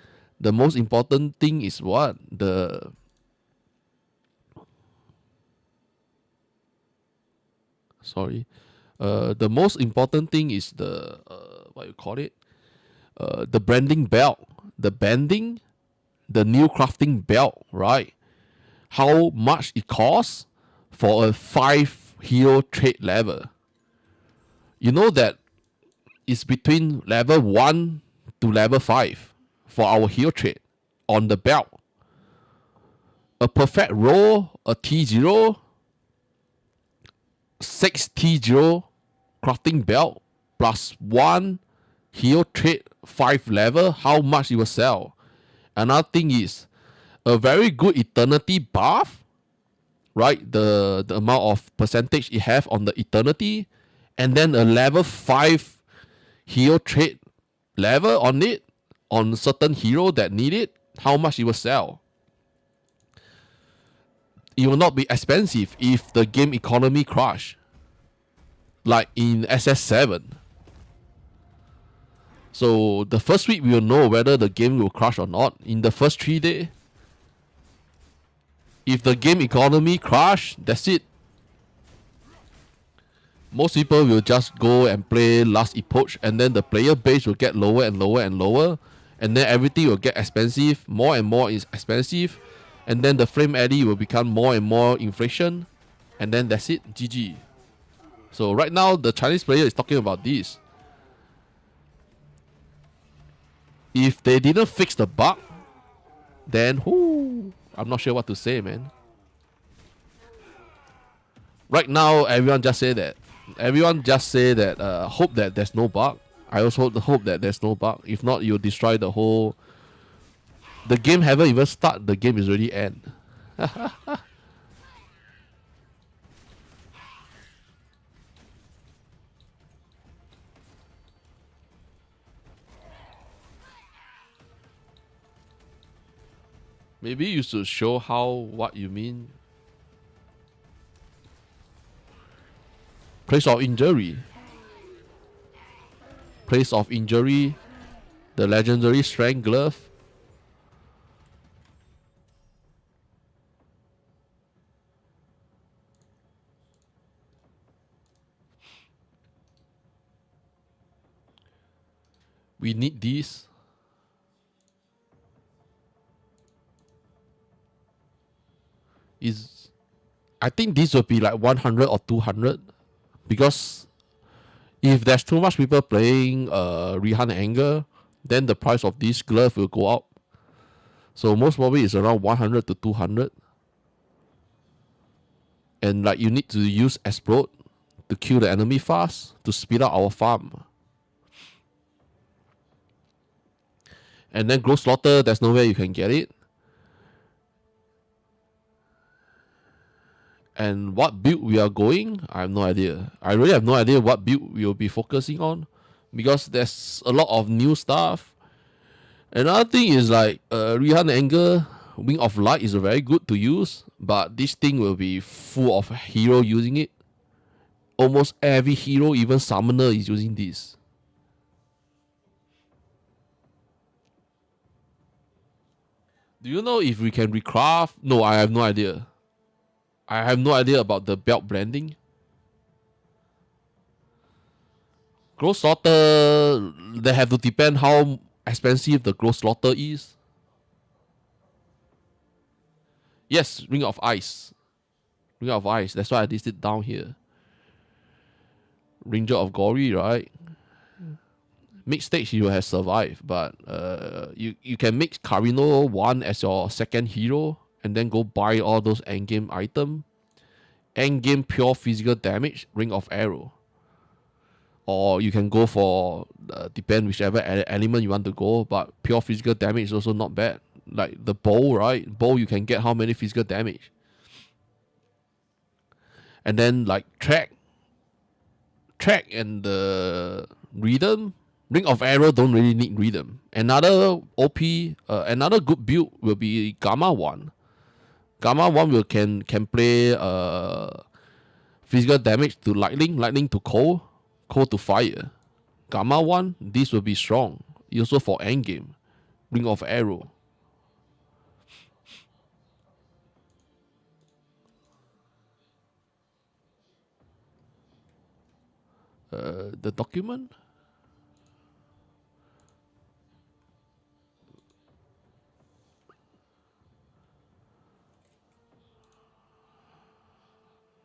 The most important thing is what? The most important thing is the what you call it? The branding belt, the banding, the new crafting belt, right? How much it costs for a 5 hero trait level. You know that it's between level 1 to level 5 for our hero trait on the belt. A perfect roll, a T0, 6 T0 crafting belt plus 1 hero trait 5 level, how much it will sell. Another thing is a very good eternity buff, right? The amount of percentage it have on the eternity, and then a level 5 hero trait level on it, on certain hero that need it, how much it will sell. It will not be expensive if the game economy crash, like in SS7. So the first week we will know whether the game will crash or not. In the first 3 days, if the game economy crash, that's it. Most people will just go and play Last Epoch, and then the player base will get lower and lower and lower, and then everything will get expensive. More and more is expensive, and then the frame eddy will become more and more inflation, and then that's it. GG. So right now the Chinese player is talking about this. If they didn't fix the bug, then I'm not sure what to say, man. Right now, everyone just say that. Hope that there's no bug. I also hope that there's no bug. If not, you'll destroy the whole. The game haven't even start. The game is already end. Maybe you should show what you mean. Place of injury. Place of injury. The legendary strength glove. We need these. I think this will be like 100 or 200 because If there's too much people playing Rihan Anger, then the price of this glove will go up. So most probably it's around 100 to 200. And like you need to use Explode to kill the enemy fast to speed up our farm. And then Gross Slaughter, there's no way you can get it. And what build we are going, I have no idea. I really have no idea what build we will be focusing on because there's a lot of new stuff. Another thing is like Rihan Anger, Wing of Light is very good to use, but this thing will be full of hero using it. Almost every hero, even Summoner, is using this. Do you know if we can recraft? No, I have no idea. I have no idea about the belt blending. Gross Slaughter, they have to depend how expensive the Gross Slaughter is. Yes, Ring of Ice. Ring of Ice, that's why I listed down here. Ranger of Gory, right? Mixed stage you have survived, but you can mix Carino 1 as your second hero and then go buy all those endgame item. Endgame pure physical damage, Ring of Arrow. Or you can go for, depend whichever element you want to go, but pure physical damage is also not bad. Like the bow, right? Bow you can get how many physical damage. And then like track and the rhythm. Ring of Arrow don't really need rhythm. Another OP, another good build will be Gamma 1. Gamma 1 will can play physical damage to lightning to cold to fire. Gamma 1, this will be strong. Also for endgame. Ring of Arrow. The document?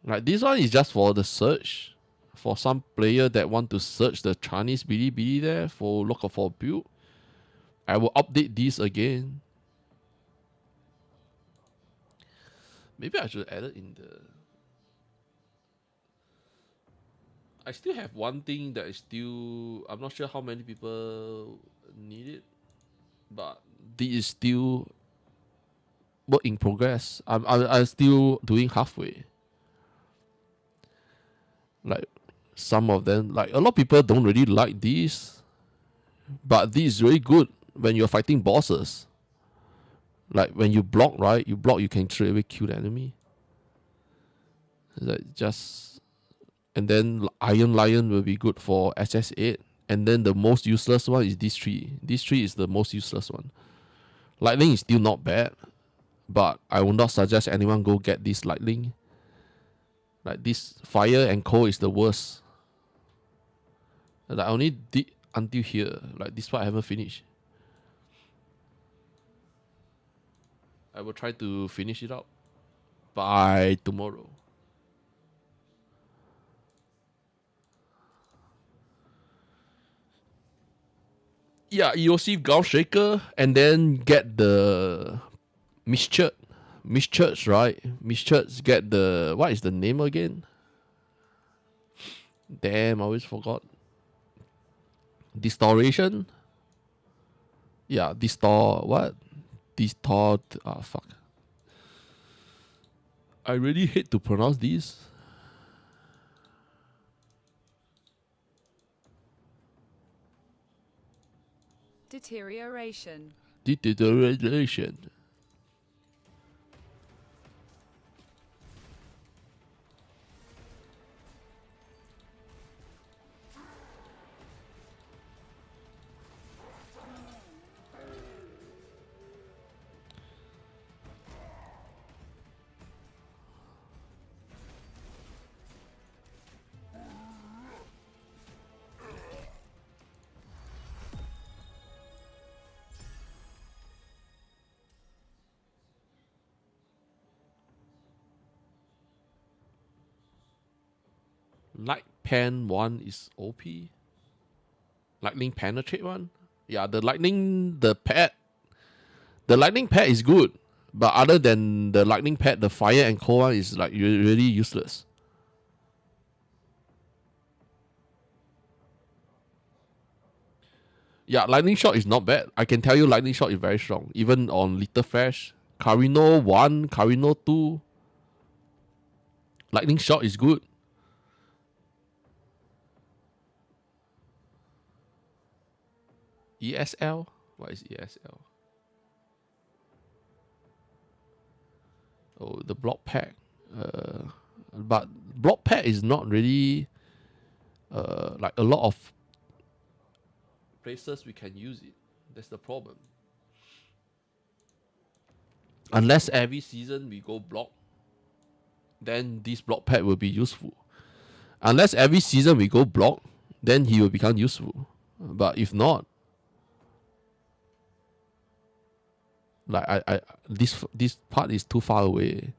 Like this one is just for the search. For some player that want to search the Chinese Bilibili there for look for build. I will update this again. Maybe I should add it in the... I still have one thing that is still... I'm not sure how many people need it. But this is still work in progress. I'm still doing halfway. Like some of them, like a lot of people don't really like this, but this is really good when you're fighting bosses. Like when you block, right? You block, you can straight away kill the enemy. Like just, and then Iron Lion will be good for SS8. And then the most useless one is this tree. This tree is the most useless one. Lightning is still not bad, but I would not suggest anyone go get this lightning. Like this fire and cold is the worst. Like I only did until here. Like this part I haven't finished. I will try to finish it up by tomorrow. Yeah, EOC Ground Shaker and then get the Mischurch. Mischurch, right? Mischurch get the... What is the name again? Damn, I always forgot. Distortion? Yeah, what? Distort... Ah, fuck. I really hate to pronounce these. Deterioration. Deterioration. Light pen one is OP. Lightning penetrate one. Yeah, the lightning pad is good. But other than the lightning pad, the fire and cold one is like really useless. Yeah, lightning shot is not bad. I can tell you lightning shot is very strong. Even on Little Fresh, Carino 1, Carino 2, lightning shot is good. ESL? What is ESL? Oh, the block pack. But block pack is not really like a lot of places we can use it. That's the problem. Unless every season we go block, then this block pad will be useful. Unless every season we go block, then he will become useful. But if not, like I this part is too far away.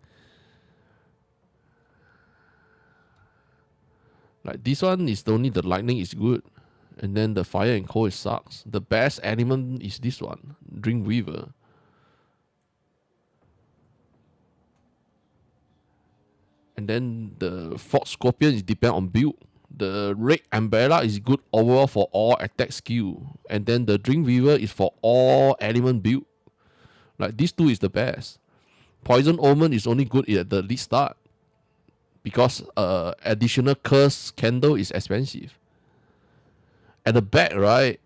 Like this one is only the lightning is good, and then the fire and cold sucks. The best element is this one, Dreamweaver. And then the Fox Scorpion is depend on build. The Red Umbrella is good overall for all attack skill. And then the Dreamweaver is for all element build. Like these two is the best. Poison Omen is only good at the lead start. Because additional curse candle is expensive. At the back, right,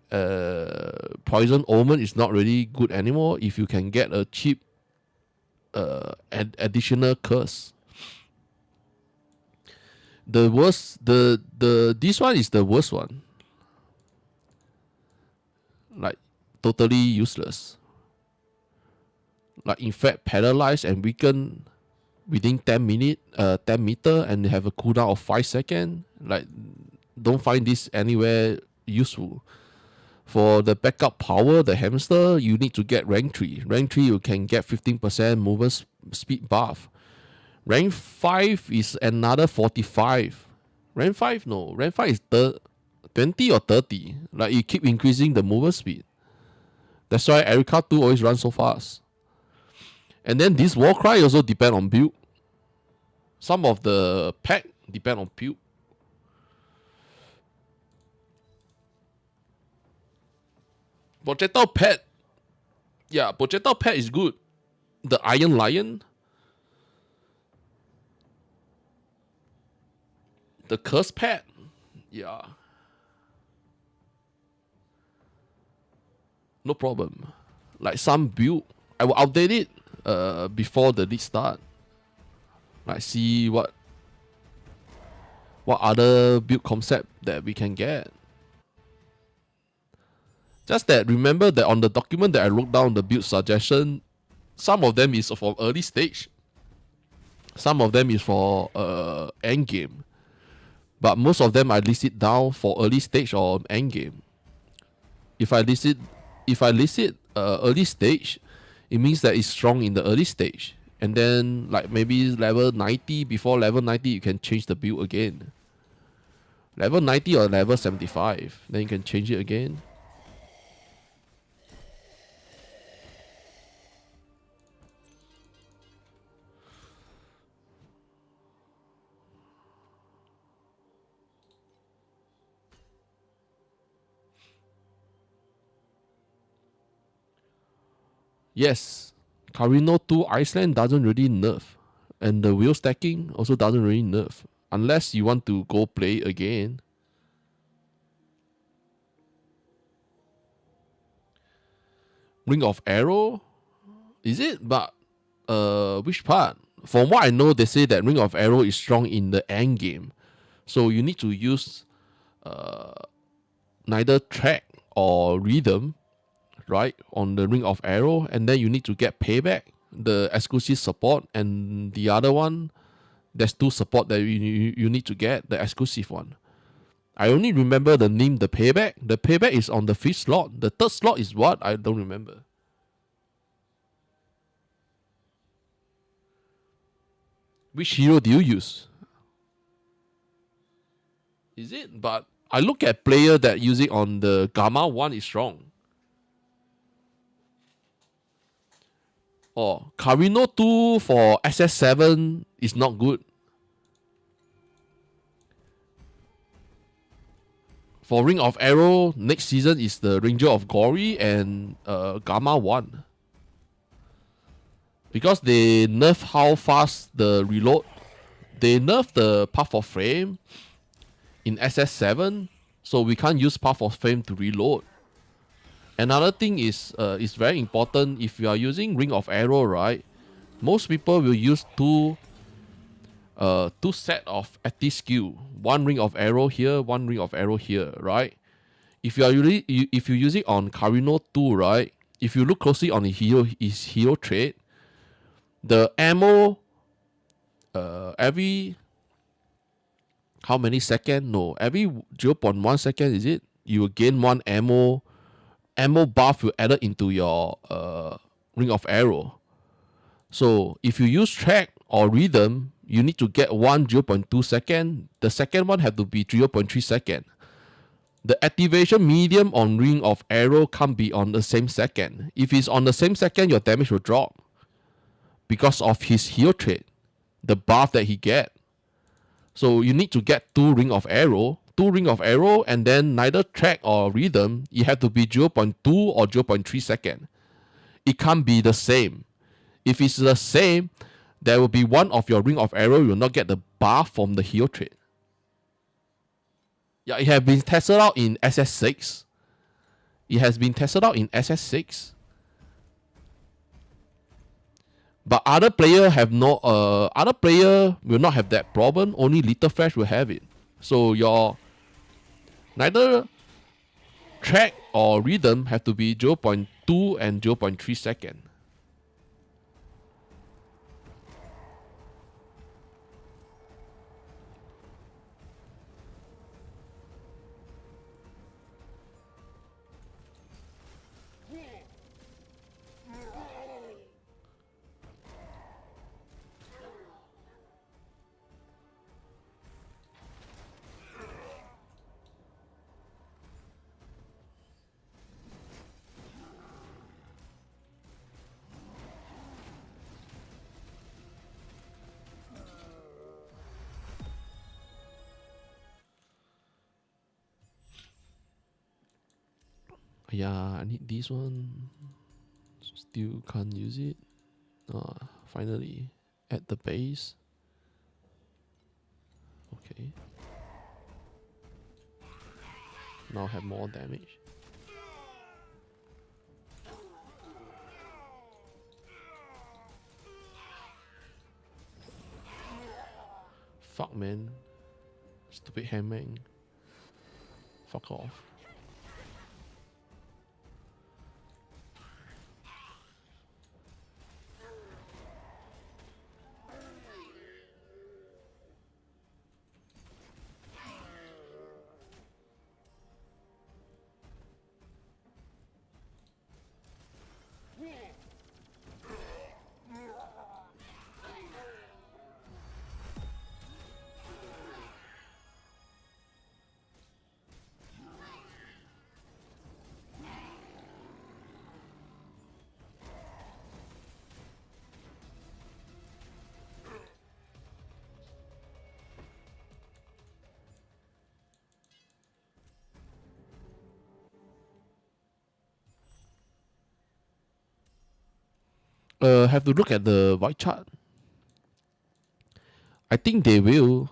Poison Omen is not really good anymore if you can get a cheap additional curse. The worst, this one is the worst one. Like totally useless. Like in fact, paralyzed and weakened within 10 meter and have a cooldown of 5 seconds. Like don't find this anywhere useful. For the backup power, the hamster, you need to get rank 3. Rank 3 you can get 15% movement speed buff. Rank 5 is another 45. Rank 5 no. Rank 5 is 20 or 30. Like you keep increasing the movement speed. That's why Erika 2 always runs so fast. And then this Warcry also depend on build. Some of the pack depend on build. Projectile pet. Yeah, projectile pet is good. The Iron Lion. The curse pet. Yeah. No problem. Like some build, I will update it before the league start. Like see what other build concept that we can get. Just that remember that on the document that I wrote down the build suggestion, some of them is for early stage. Some of them is for end game. But most of them I list it down for early stage or end game. If I list it early stage, it means that it's strong in the early stage. And then like maybe level 90, before level 90 you can change the build again. Level 90 or level 75, then you can change it again. Yes, Carino 2 Iceland doesn't really nerf. And the wheel stacking also doesn't really nerf. Unless you want to go play again. Ring of Arrow? Is it? But which part? From what I know, they say that Ring of Arrow is strong in the end game. So you need to use neither track or rhythm, right, on the Ring of Arrow, and then you need to get payback, the exclusive support, and the other one, there's 2 support that you need to get, the exclusive one. I only remember the name, the payback. The payback is on the 5th slot. The 3rd slot is what? I don't remember. Which hero do you use? Is it? But I look at player that use it on the Gamma 1 is strong. Oh, Carino 2 for SS7 is not good. For Ring of Arrow, next season is the Ranger of Glory and Gamma 1. Because they nerf how fast the reload. They nerf the path of frame in SS7, so we can't use path of frame to reload. Another thing is very important. If you are using Ring of Arrow, right? Most people will use two set of active skill. One Ring of Arrow here, one Ring of Arrow here, right? If you use it on Carino 2, right? If you look closely on his hero trait, the ammo every how many second? No, every 0.1 second is it? You will gain one ammo buff you added into your Ring of Arrow. So if you use track or rhythm, you need to get one 0.2 second. The second one have to be 0.3 second. The activation medium on Ring of Arrow can't be on the same second. If it's on the same second, your damage will drop because of his hero trait, the buff that he get. So you need to get two Ring of Arrow, and then neither track or rhythm. It have to be 0.2 or 0.3 second. It can't be the same. If it's the same, there will be one of your Ring of Arrow you will not get the buff from the hero trait. Yeah, it has been tested out in SS6. But other player will not have that problem. Only Little Flash will have it. So your neither track or rhythm have to be 0.2 and 0.3 second. Yeah, I need this one. Still can't use it. Finally, at the base. Okay. Now have more damage. Fuck, man. Stupid hammering. Fuck off. Have to look at the void chart. I think they will.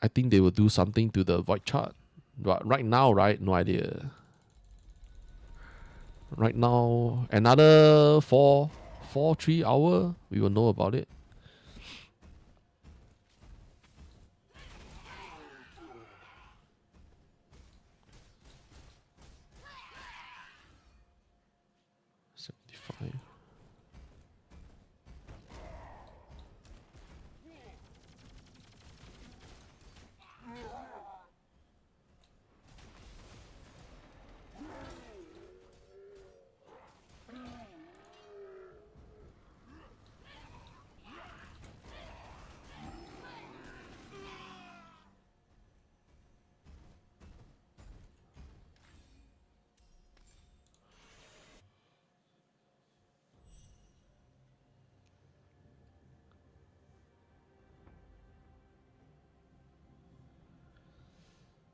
I think they will do something to the void chart. But right now, right, no idea. Right now, another 3 hour, we will know about it.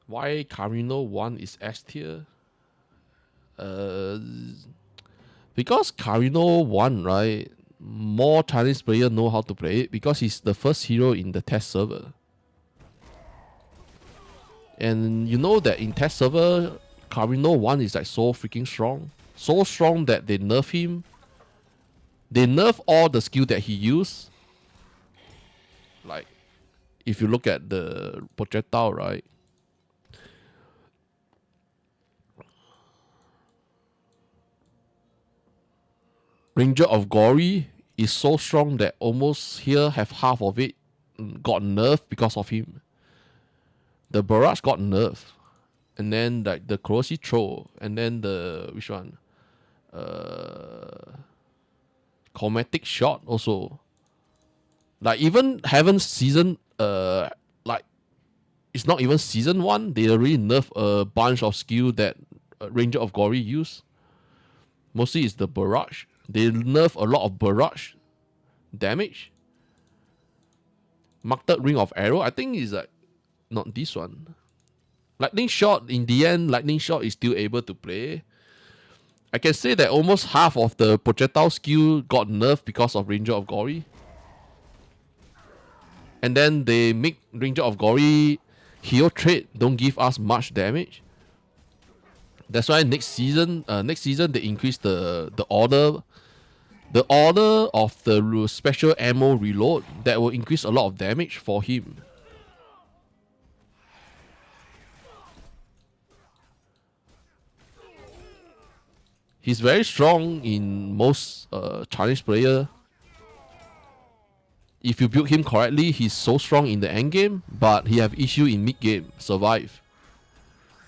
Why Carino 1 is S tier? Because Carino 1, right? More Chinese player know how to play it because he's the first hero in the test server. And you know that in test server, Carino 1 is like so freaking strong. So strong that they nerf him. They nerf all the skill that he used. Like, if you look at the projectile, right? Ranger of Gory is so strong that almost here have half of it got nerfed because of him. The barrage got nerfed. And then like the corrosive throw. And then the which one? Chromatic shot also. Like even haven't season like it's not even season 1. They already nerf a bunch of skill that Ranger of Gory use. Mostly it's the barrage. They nerf a lot of barrage damage. Marked ring of arrow. I think is like not this one. Lightning shot, in the end, lightning shot is still able to play. I can say that almost half of the projectile skill got nerfed because of Ranger of Gory. And then they make Ranger of Gory hero trait don't give us much damage. That's why next season they increase the order of the special ammo reload that will increase a lot of damage for him. He's very strong in most Chinese player. If you build him correctly, he's so strong in the end game, but he have issue in mid game, survive.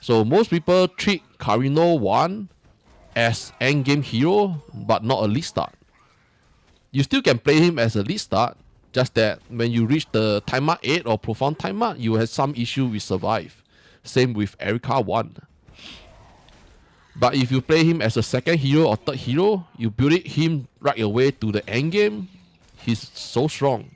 So most people treat Carino 1 as end game hero, but not a lead start. You still can play him as a lead start, just that when you reach the timeout 8 or profound timeout, you have some issue with survive. Same with Erica 1. But if you play him as a second hero or third hero, you build him right away to the end game, he's so strong.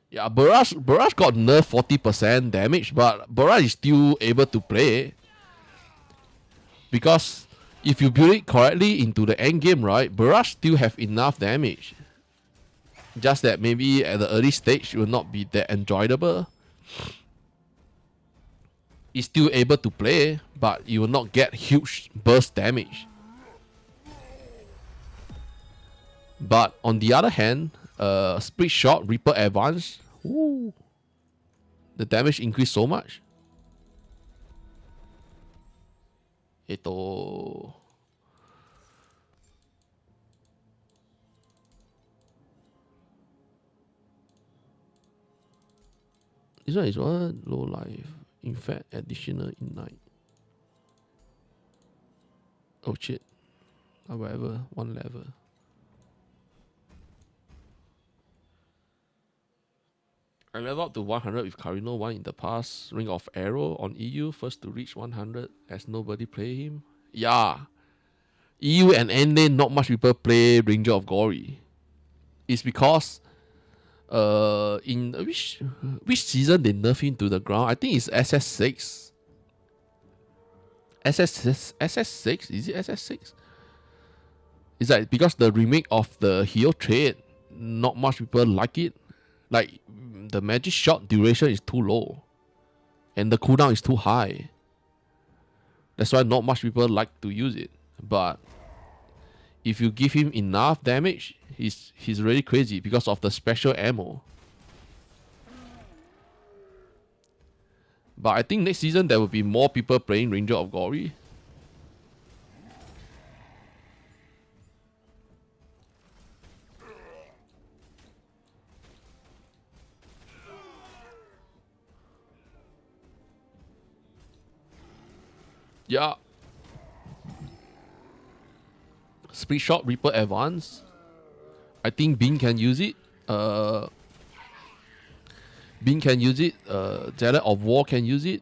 Yeah, Barrage got nerfed 40% damage, but Barrage is still able to play. Because if you build it correctly into the end game, right, Barrage still have enough damage. Just that maybe at the early stage it will not be that enjoyable. It's still able to play, but you will not get huge burst damage. But on the other hand, split shot, Reaper advance, ooh, the damage increased so much. Ito. This one is what? Low life. In fact, additional ignite. Oh shit. Whatever, one level. I leveled up to 100 with Carino 1 in the past. Ring of Arrow on EU, first to reach 100 as nobody play him. Yeah. EU and NA, not much people play Ranger of Gory. It's because in which season they nerf him to the ground? I think it's SS6. SS6? Is it SS6? It's like because the remake of the hero trait, not much people like it. Like the magic shot duration is too low, and the cooldown is too high. That's why not much people like to use it. But if you give him enough damage, he's really crazy because of the special ammo. But I think next season there will be more people playing Ranger of Gory. Yeah. Split shot, Reaper advance. I think Bean can use it. Bean can use it. Zealot of War can use it.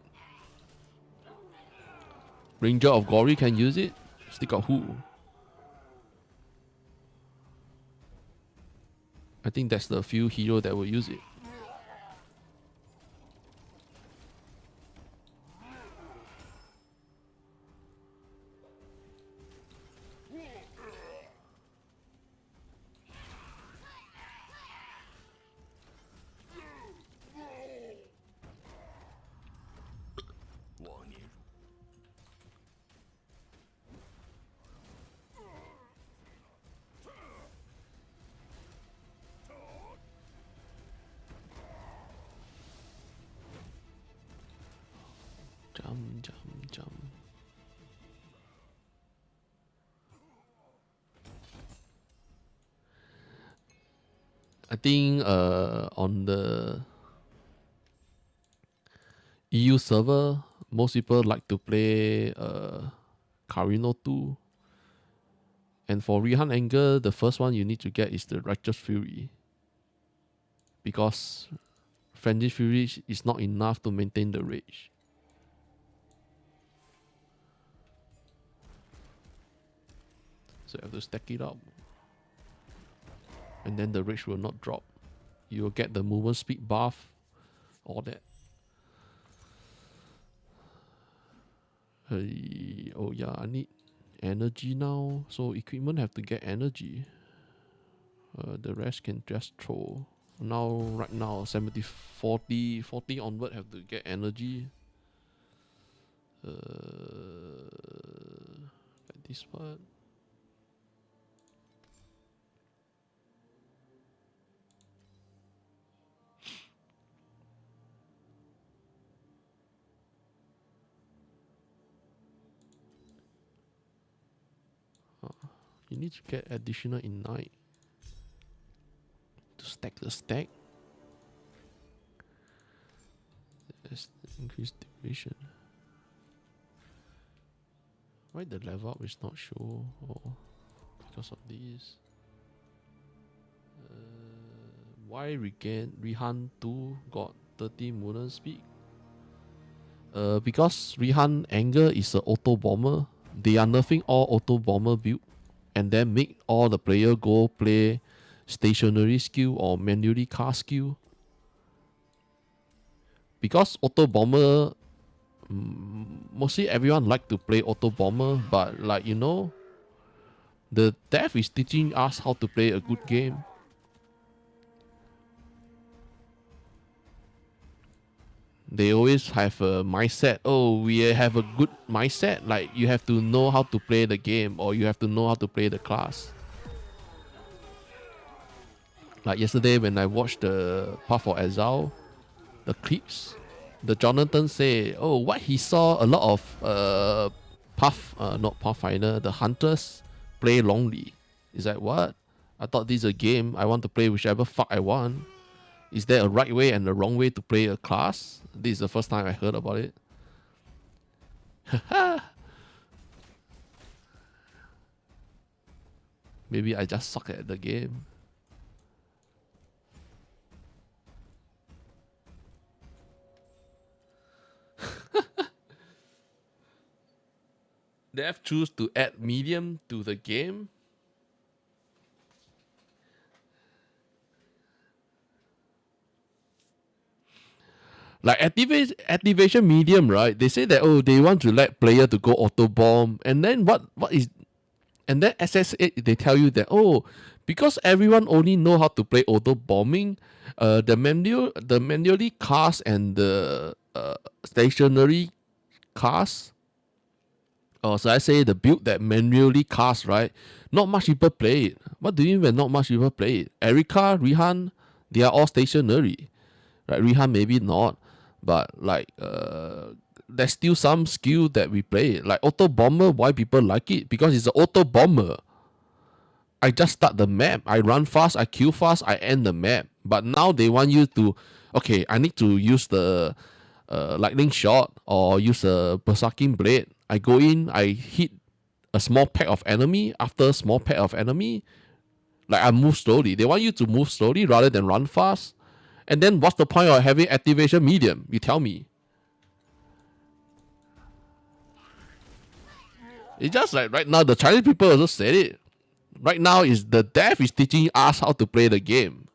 Ranger of Glory can use it. Still got who? I think that's the few hero that will use it. Jump. I think on the EU server, most people like to play Carino 2. And for Rihan Anger, the first one you need to get is the Righteous Fury. Because Frenzied Fury is not enough to maintain the rage. So you have to stack it up. And then the rage will not drop. You will get the movement speed buff. All that. Oh yeah, I need energy now. So equipment have to get energy. The rest can just throw. Right now 70, 40 onward have to get energy. Like this part. You need to get additional Ignite to stack the stack. Let's increase duration. Why the level up is not show? Oh, because of this. Why Rihan 2 got 30 movement speed? Because Rihan Anger is an auto bomber. They are nerfing all auto bomber build and then make all the player go play stationary skill or manually cast skill. Because auto bomber, mostly everyone like to play auto bomber, but like you know, the dev is teaching us how to play a good game. They always have a mindset. Oh, we have a good mindset. Like you have to know how to play the game, or you have to know how to play the class. Like yesterday when I watched the Path of Exile, the clips, the Jonathan say, oh, what he saw a lot of not Pathfinder, the hunters play lonely. He's like, what? I thought this is a game. I want to play whichever fuck I want. Is there a right way and a wrong way to play a class? This is the first time I heard about it. Maybe I just suck at the game. They have choose to add medium to the game. Like activation medium, right? They say that they want to let player to go auto bomb, and then and then SS8 they tell you that because everyone only know how to play auto bombing, the manually cast and the stationary cast, or so I say the build that manually cast, right? Not much people play it. What do you mean when not much people play it? Erika, Rihan, they are all stationary, right? Rihan maybe not. But like there's still some skill that we play. Like auto bomber, why people like it? Because it's an auto bomber. I just start the map. I run fast, I kill fast, I end the map. But now they want you to, okay, I need to use the lightning shot or use a berserking blade. I go in, I hit a small pack of enemy. After a small pack of enemy, like I move slowly. They want you to move slowly rather than run fast. And then what's the point of having activation medium? You tell me. It's just like right now the Chinese people also said it. Right now is the dev is teaching us how to play the game.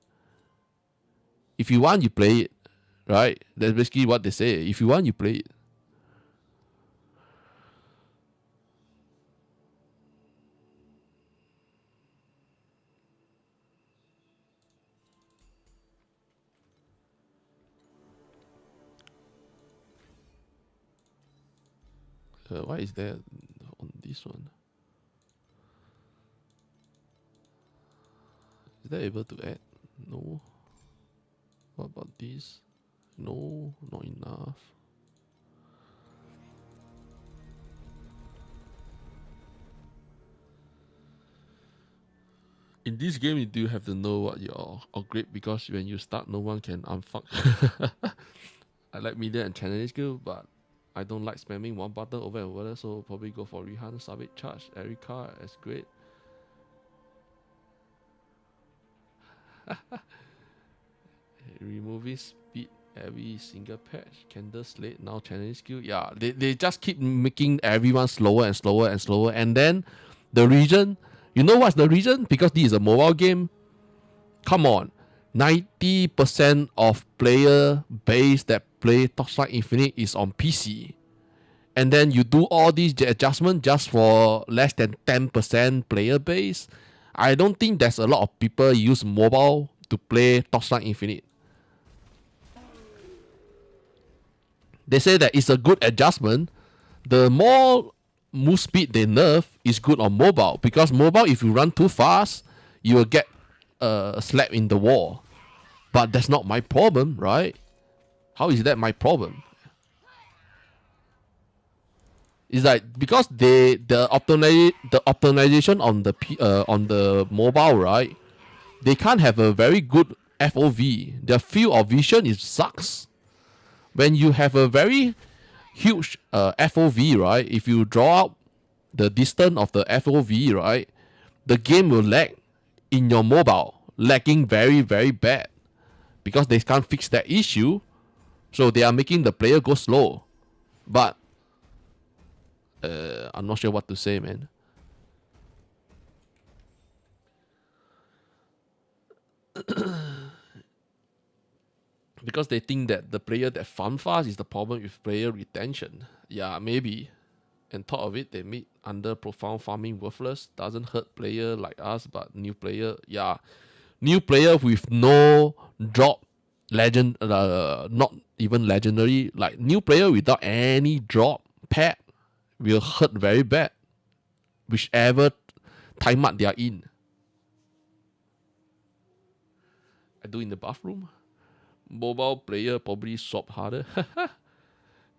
If you want, you play it, right? That's basically what they say. If you want, you play it. Why is there on this one? Is that able to add? No. What about this? No, not enough. In this game, you do have to know what your upgrade because when you start, no one can unfuck. I like media and channeling skill, but I don't like spamming one button over and over, so probably go for Rihan, Savage Charge, Erika as great. Removing speed every single patch. Candle Slate, now channeling skill. Yeah, they just keep making everyone slower and slower and slower. And then the reason, you know what's the reason? Because this is a mobile game. Come on. 90% of player base that play Torchlight Infinite is on PC. And then you do all these adjustments just for less than 10% player base. I don't think there's a lot of people use mobile to play Torchlight Infinite. They say that it's a good adjustment. The more move speed they nerf is good on mobile. Because mobile, if you run too fast, you will get a slap in the wall. But that's not my problem, right? How is that my problem? It's like because the optimization on the mobile, right? They can't have a very good FOV. Their field of vision is sucks. When you have a very huge FOV, right? If you draw out the distance of the FOV, right? The game will lag in your mobile, lagging very, very bad. Because they can't fix that issue, so they are making the player go slow. But I'm not sure what to say, man. Because they think that the player that farm fast is the problem with player retention. Yeah, maybe. And top of it, they made under profound farming worthless. Doesn't hurt player like us, but new player, yeah. New player with no drop legend, not even legendary, like new player without any drop pet will hurt very bad, whichever time mark they are in. I do in the bathroom. Mobile player probably swap harder.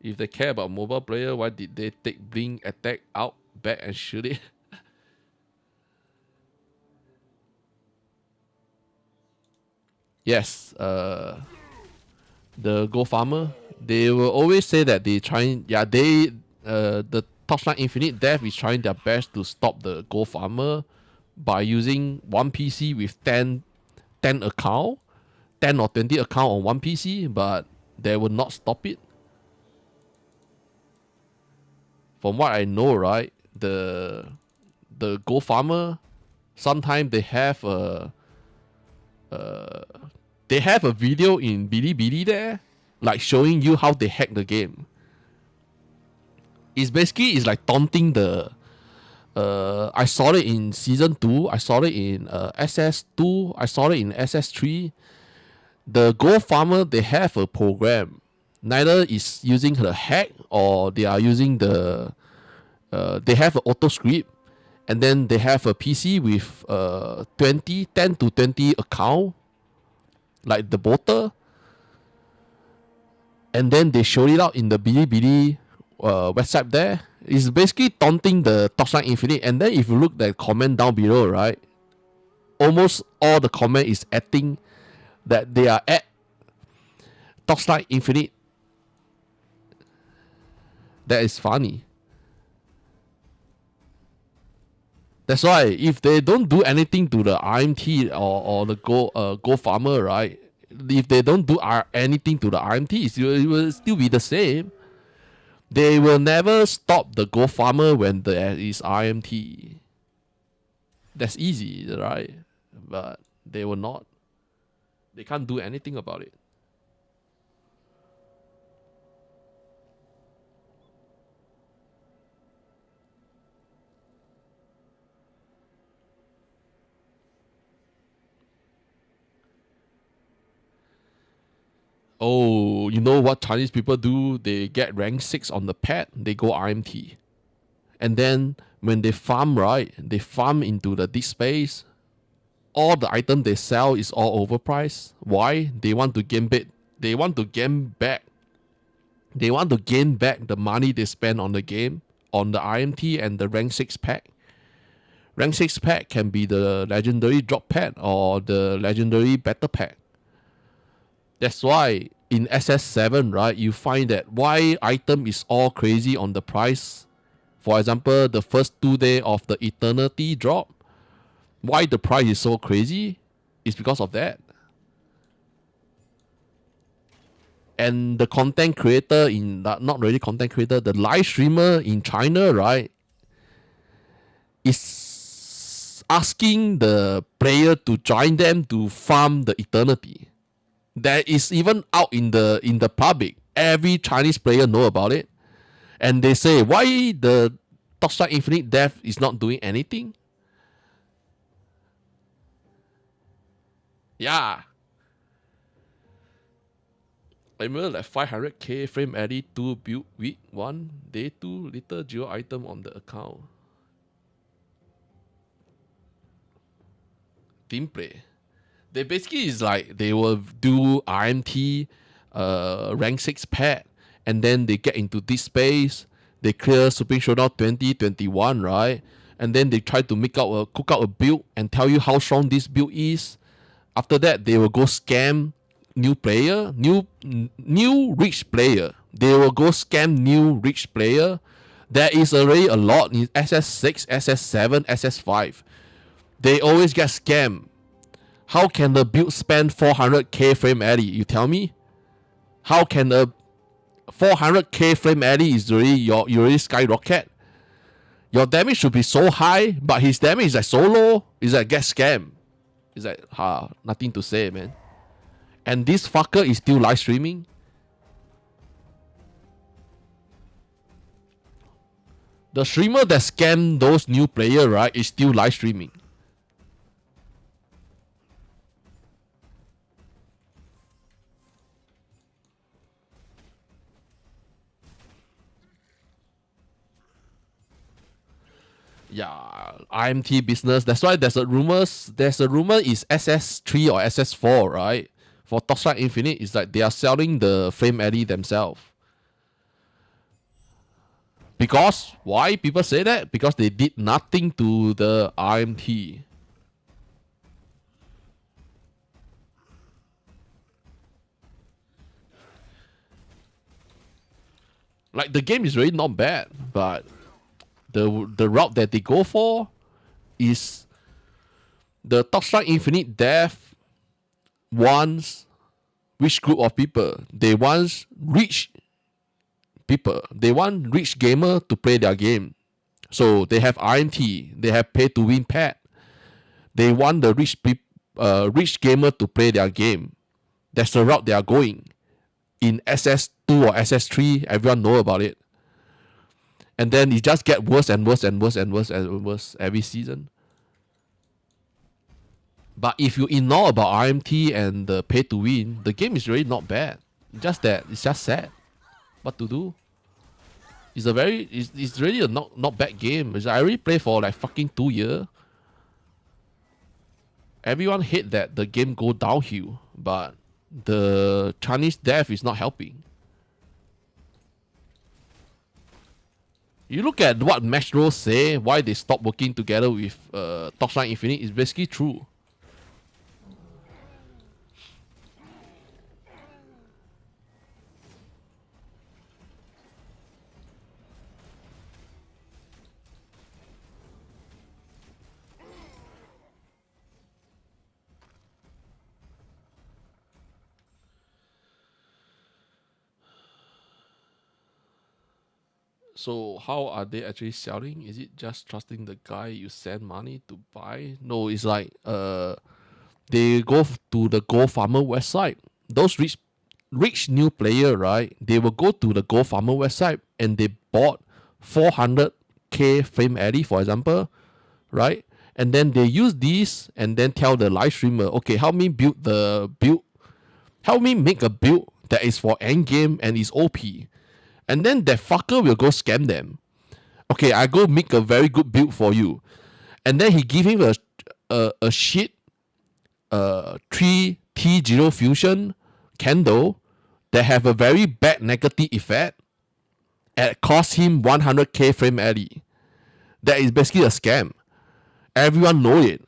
If they care about mobile player, why did they take Blink attack out back and shoot it? Yes, the Go Farmer, they will always say that they trying, yeah, the Torchlight Infinite dev is trying their best to stop the Go Farmer by using one PC with 10 account, 10 or 20 account on one PC, but they will not stop it. From what I know, right, the Go Farmer, sometimes they have a video in Bilibili there, like showing you how they hack the game. It's basically like taunting the. I saw it in season 2. I saw it in SS2. I saw it in SS3. The Go Farmer, they have a program. Neither is using the hack or they are using the. They have an auto script, and then they have a PC with 10 to 20 account, like the botter, and then they show it out in the Bilibili website there. It's basically taunting the Torchlight Infinite. And then if you look at the comment down below, right, almost all the comment is adding that they are at Torchlight Infinite. That is funny. That's why if they don't do anything to the RMT or the Go Farmer, right? If they don't do anything to the RMT, it will still be the same. They will never stop the gold farmer when there is RMT. That's easy, right? But they will not. They can't do anything about it. Oh, you know what Chinese people do? They get rank 6 on the pad, they go RMT. And then when they farm, right, they farm into the deep space. All the item they sell is all overpriced. Why? They want to gain back. They want to gain back. They want to gain back the money they spend on the game, on the IMT and the rank 6 pack. Rank 6 pack can be the legendary drop pack or the legendary battle pack. That's why in SS7, right, you find that why item is all crazy on the price. For example, the first 2 days of the Eternity drop, why the price is so crazy is because of that. And the content creator in that, not really content creator, the live streamer in China, right, is asking the player to join them to farm the Eternity. That is even out in the public. Every Chinese player know about it. And they say, why the Torchlight Infinite Death is not doing anything? Yeah. I remember like 500k frame eddy 2 build week 1, day 2, little 0 item on the account. Team play. They basically is like they will do RMT, rank 6 pad, and then they get into this space, they clear Supreme Showdown 2021, right? And then they try to cook out a build and tell you how strong this build is. After that, they will go scam new player, new rich player. They will go scam new rich player. There is already a lot in SS6, SS7, SS5. They always get scammed. How can the build spend 400k frame eddy? You tell me? How can a 400k frame eddy is already you already skyrocket? Your damage should be so high, but his damage is like so low. It's like get scammed. It's like nothing to say, man. And this fucker is still live streaming. The streamer that scammed those new player, right, is still live streaming. Yeah, IMT business. That's why there's a rumor is SS3 or SS4, right? For Torchlight Infinite, it's like they are selling the frame eddy themselves. Because why people say that? Because they did nothing to the IMT. Like the game is really not bad, but the route that they go for is the Torchlight Infinite Death wants which group of people? They want rich people. They want rich gamer to play their game. So they have RMT, they have pay to win pad. They want the rich gamer to play their game. That's the route they are going. In SS2 or SS3, everyone know about it. And then it just get worse and worse and worse and worse and worse every season. But if you ignore about RMT and the pay to win, the game is really not bad. Just that it's just sad. What to do? It's really a not bad game. I already played for like fucking 2 years. Everyone hate that the game go downhill, but the Chinese dev is not helping. You look at what Metro say, why they stopped working together with Torchlight Infinite is basically true. So how are they actually selling? Is it just trusting the guy you send money to buy? No, it's like they go to the Go Farmer website. Those rich new player, right? They will go to the Go Farmer website and they bought 400k frame eddy, for example, right? And then they use this and then tell the live streamer, okay, help me make a build that is for end game and is OP. And then that fucker will go scam them. Okay, I go make a very good build for you. And then he give him a shit 3T0 fusion candle that have a very bad negative effect and cost him 100k frame eddy. That is basically a scam. Everyone know it.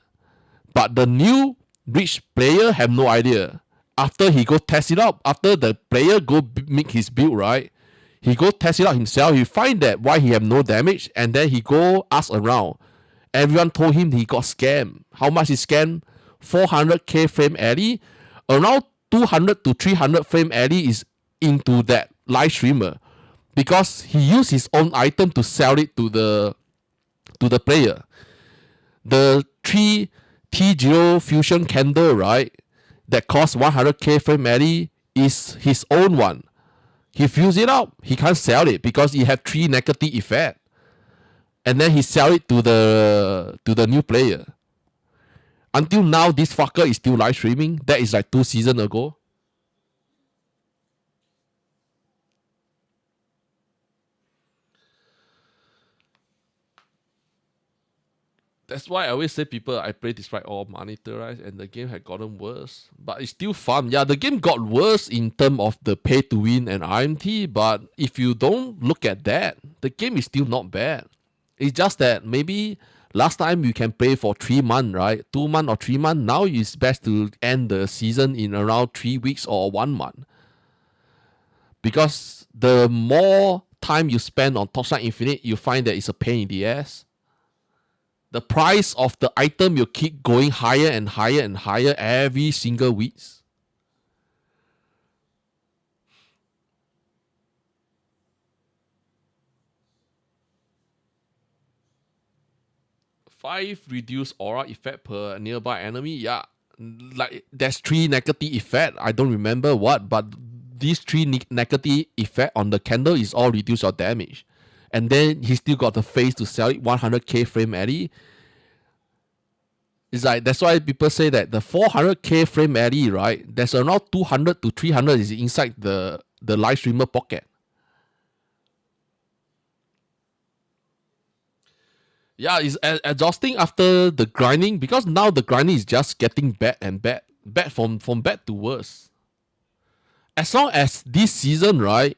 But the new rich player have no idea. After he go test it out, after the player go make his build, right? He go test it out himself. He find that why he have no damage, and then he go ask around. Everyone told him he got scammed. How much he scammed? 400k frame eddy. Around 200 to 300 frame eddy is into that live streamer because he used his own item to sell it to the player. The 3T0 fusion candle, right? That costs 100k frame eddy is his own one. He fuse it up. He can't sell it because it have 3 negative effect. And then he sell it to the new player. Until now, this fucker is still live streaming. That is like 2 seasons ago. That's why I always say people I play despite all monetized and the game had gotten worse. But it's still fun. Yeah, the game got worse in terms of the pay to win and RMT, but if you don't look at that, the game is still not bad. It's just that maybe last time you can play for 3 months, right? 2 months or 3 months. Now it's best to end the season in around 3 weeks or 1 month. Because the more time you spend on Torchlight Infinite, you find that it's a pain in the ass. The price of the item will keep going higher and higher and higher every single week. Five reduce aura effect per nearby enemy. Yeah, like there's 3 negative effect. I don't remember what, but these 3 negative effect on the candle is all reduce your damage. And then he still got the face to sell it 100k frame eddy. It's like that's why people say that the 400k frame eddy, right? There's around 200 to 300 is inside the live streamer pocket. Yeah, it's exhausting after the grinding because now the grinding is just getting bad and bad from bad to worse. As long as this season, right,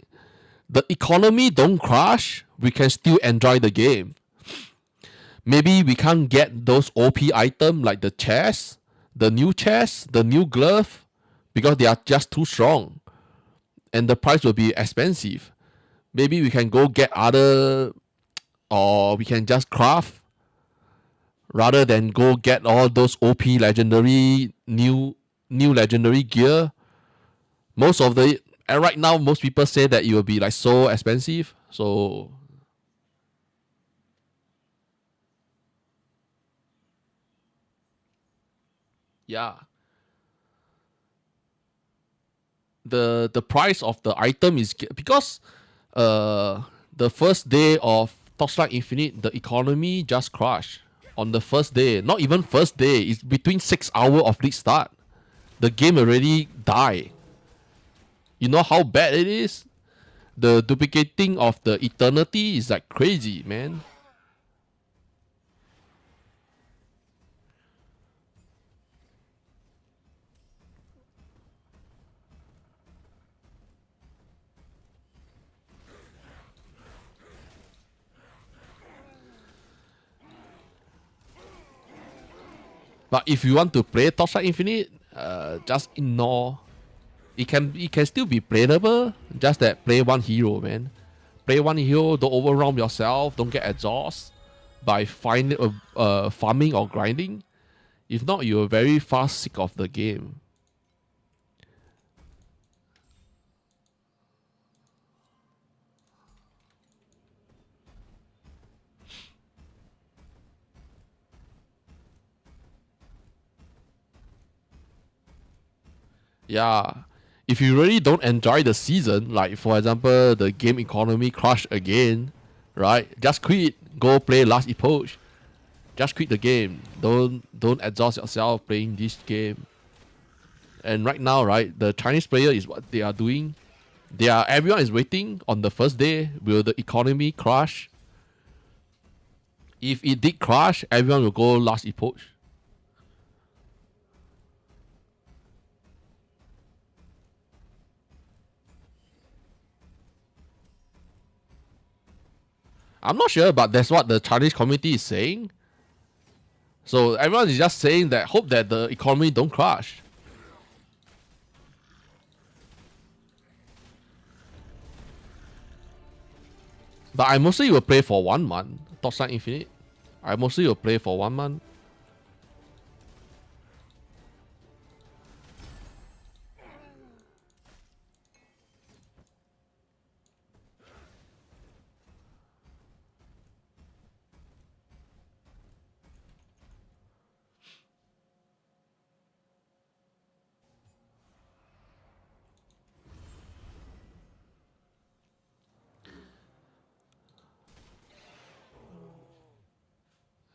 the economy don't crash, we can still enjoy the game. Maybe we can't get those OP items like the chest, the new glove, because they are just too strong. And the price will be expensive. Maybe we can go get other, or we can just craft, rather than go get all those OP legendary, new legendary gear. And right now, most people say that it will be like so expensive. So yeah, the price of the item is because the first day of Torchlight Infinite, the economy just crashed on the first day. Not even first day, it's between 6 hours of league start. The game already died. You know how bad it is? The duplicating of the eternity is like crazy, man. But if you want to play Torchlight Infinite, just ignore. It can still be playable. Just that play one hero, man. Play one hero. Don't overwhelm yourself. Don't get exhausted by farming or grinding. If not, you're very fast sick of the game. Yeah. If you really don't enjoy the season, like for example, the game economy crash again, right? Just quit. Go play Last Epoch. Just quit the game. Don't exhaust yourself playing this game. And right now, right, the Chinese player is what they are doing. Everyone is waiting on the first day. Will the economy crash? If it did crash, everyone will go Last Epoch. I'm not sure, but that's what the Chinese community is saying. So everyone is just saying that hope that the economy don't crash. But I mostly will play for 1 month. Torchlight Infinite. I mostly will play for 1 month.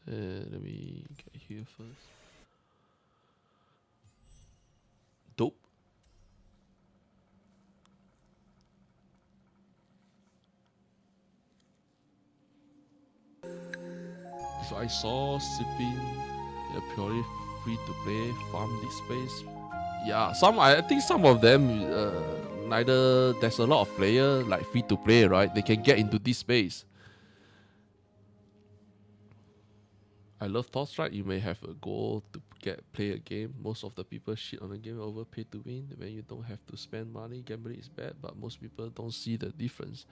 Let me get here first. Dope. So I saw Sipping purely free to play farm this space. Yeah, I think some of them neither there's a lot of player like free to play, right? They can get into this space. I love Torchlight. You may have a goal to play a game. Most of the people shit on the game over pay to win. When you don't have to spend money, gambling is bad, but most people don't see the difference.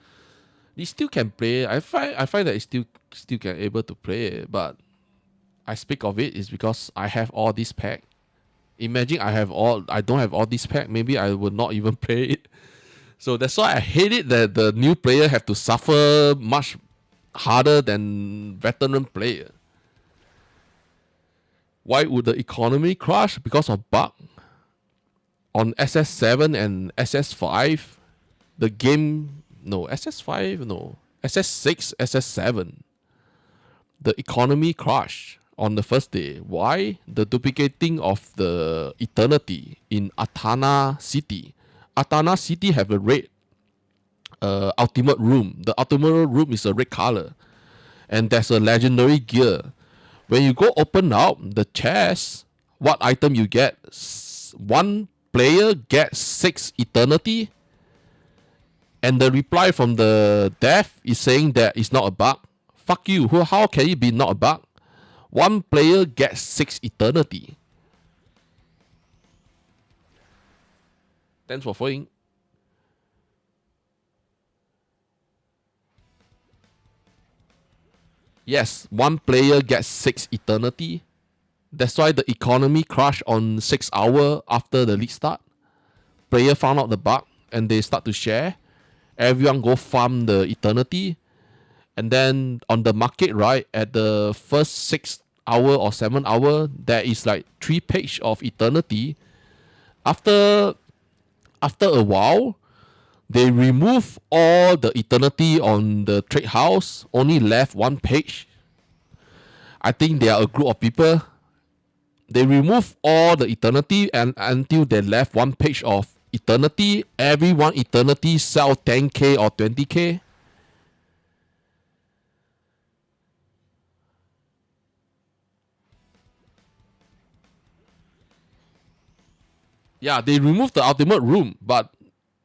They still can play. I find that it still can able to play, but I speak of it is because I have all this pack. Imagine I don't have all this pack, maybe I would not even play it. So that's why I hate it that the new player have to suffer much harder than veteran player. Why would the economy crash? Because of bug. On SS7 and SS5, the game no SS5 no SS6 SS7, the economy crashed on the first day. Why? The duplicating of the eternity in Atana City. Atana City have a red ultimate room. The ultimate room is a red color, and there's a legendary gear. When you go open up the chest, what item you get? One player gets 6 eternity, and the reply from the dev is saying that it's not a bug. Fuck you. How can it be not a bug? One player gets 6 eternity. Thanks for following. Yes, one player gets 6 eternity. That's why the economy crashed on 6 hours after the league start. Player found out the bug and they start to share. Everyone go farm the eternity. And then on the market, right, at the first 6 hour or 7 hour, there is like 3 page of eternity. After a while, they remove all the eternity on the trade house, only left 1 page. I think they are a group of people. They remove all the eternity and until they left 1 page of eternity. Every 1 eternity sell 10k or 20k. Yeah, they removed the ultimate room, but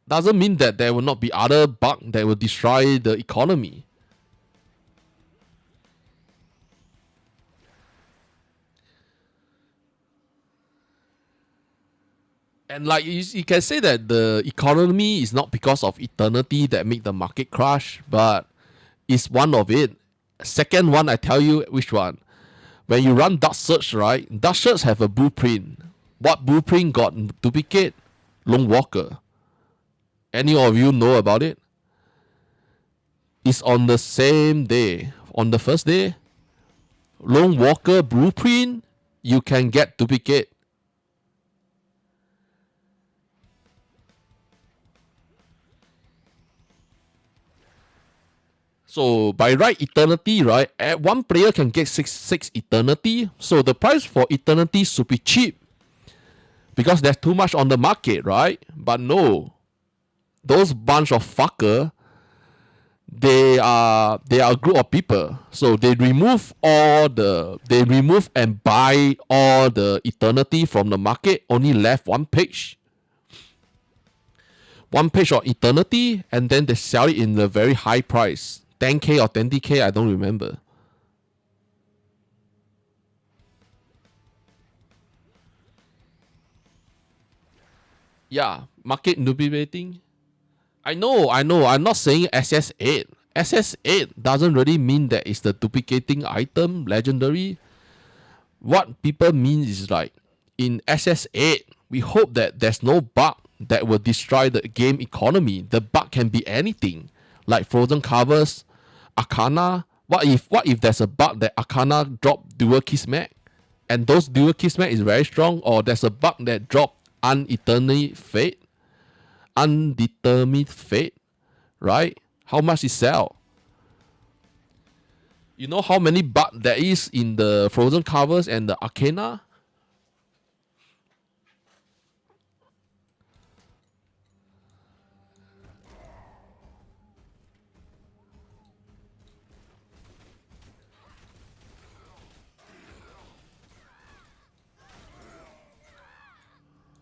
doesn't mean that there will not be other bugs that will destroy the economy. And like you can say that the economy is not because of eternity that make the market crash, but it's one of it. Second one, I tell you which one. When you run Dark Search, right? Dark Search have a blueprint. What blueprint got duplicate? Lone Walker. Any of you know about it? It's on the same day. On the first day, Lone Walker blueprint, you can get duplicate. So by right eternity, right, one player can get six eternity. So the price for eternity should be cheap because there's too much on the market, right? But no, those bunch of fucker, they are a group of people. So they remove and buy all the eternity from the market. Only left one page of eternity, and then they sell it in a very high price, 10k or 20k. I don't remember. Yeah, market manipulating. I know. I'm not saying SS8. SS8 doesn't really mean that it's the duplicating item legendary. What people mean is like in SS8, we hope that there's no bug that will destroy the game economy. The bug can be anything, like frozen covers, Arcana. What if there's a bug that Arcana drop dual kismet, and those dual kismet is very strong, or there's a bug that drop undetermined fate, right? How much it sell? You know how many bug there is in the frozen covers and the Arcana?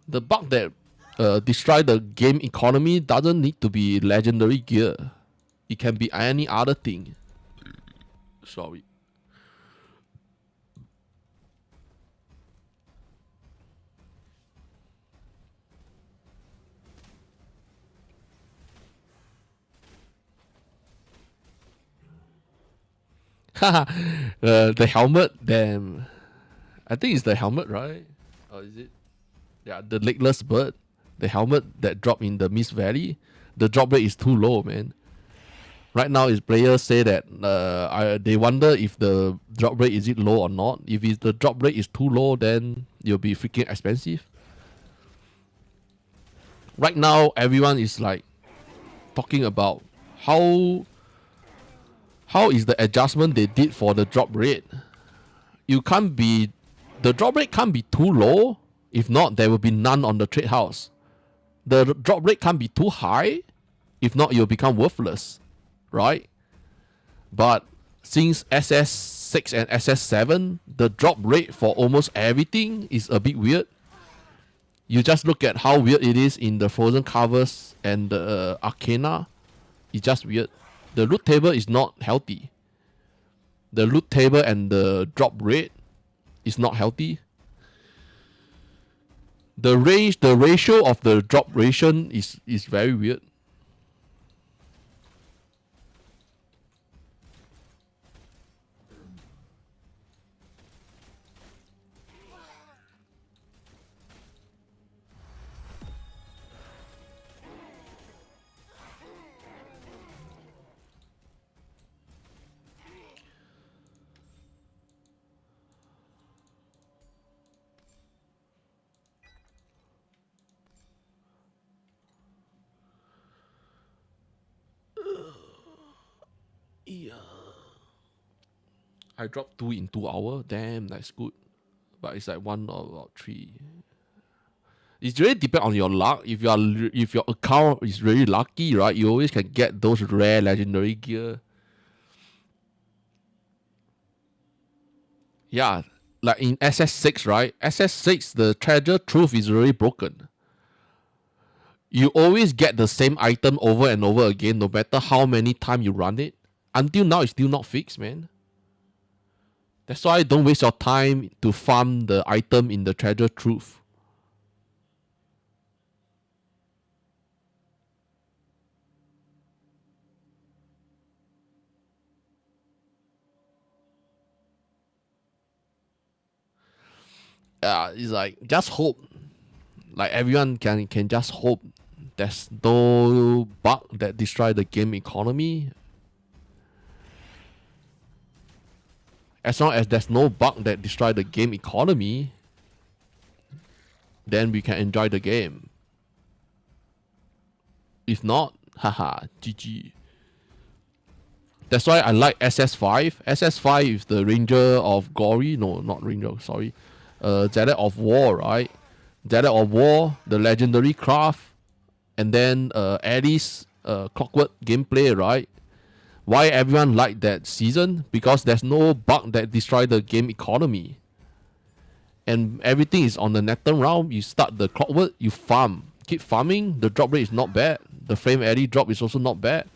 The bug that destroy the game economy doesn't need to be legendary gear. It can be any other thing. Sorry. The helmet, damn. I think it's the helmet, right? Or is it? Yeah, the legless bird. The helmet that drop in the Mist Valley. The drop rate is too low, man. Right now, is players say that they wonder if the drop rate is it low or not. If the drop rate is too low, then it'll be freaking expensive. Right now, everyone is like talking about how is the adjustment they did for the drop rate. The drop rate can't be too low. If not, there will be none on the trade house. The drop rate can't be too high. If not, you'll become worthless, right? But since SS6 and SS7, the drop rate for almost everything is a bit weird. You just look at how weird it is in the frozen covers and the Arcana. It's just weird. The loot table is not healthy. The loot table and the drop rate is not healthy. The ratio of the drop ration is very weird. Yeah. I dropped 2 in 2 hours. Damn, that's good. But it's like 1 or about 3. It really depends on your luck. If your account is really lucky, right, you always can get those rare legendary gear. Yeah, like in SS6, right? SS6, the treasure truth is really broken. You always get the same item over and over again, no matter how many times you run it. Until now, it's still not fixed, man. That's why don't waste your time to farm the item in the treasure truth. It's like just hope. Like everyone can just hope there's no bug that destroy the game economy. As long as there's no bug that destroy the game economy, then we can enjoy the game. If not, haha, GG. That's why I like SS5. SS5 is the Ranger of Glory. No, not Ranger, sorry. Zealot of War, right? Zealot of War, the legendary craft, and then Alice clockwork gameplay, right? Why everyone like that season? Because there's no bug that destroy the game economy. And everything is on the Nathan round. You start the clockwork, you farm. Keep farming, the drop rate is not bad. The frame alley drop is also not bad.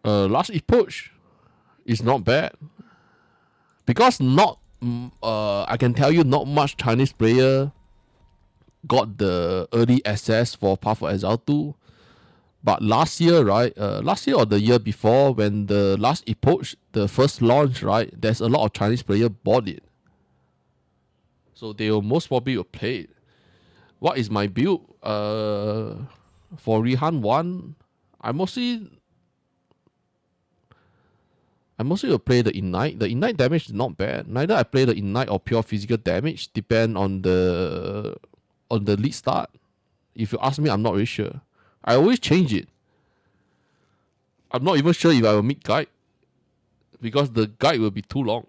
Last approach is not bad because not I can tell you not much Chinese player got the early access for Path of Exile 2. But last year, right? Last year or the year before, when the last approach, the first launch, right? There's a lot of Chinese player bought it, so they will most probably will play it. What is my build? For Rihan 1, I mostly will play the Ignite. The Ignite damage is not bad. Neither I play the Ignite or pure physical damage. Depend on the lead start. If you ask me, I'm not really sure. I always change it. I'm not even sure if I will meet guide, because the guide will be too long.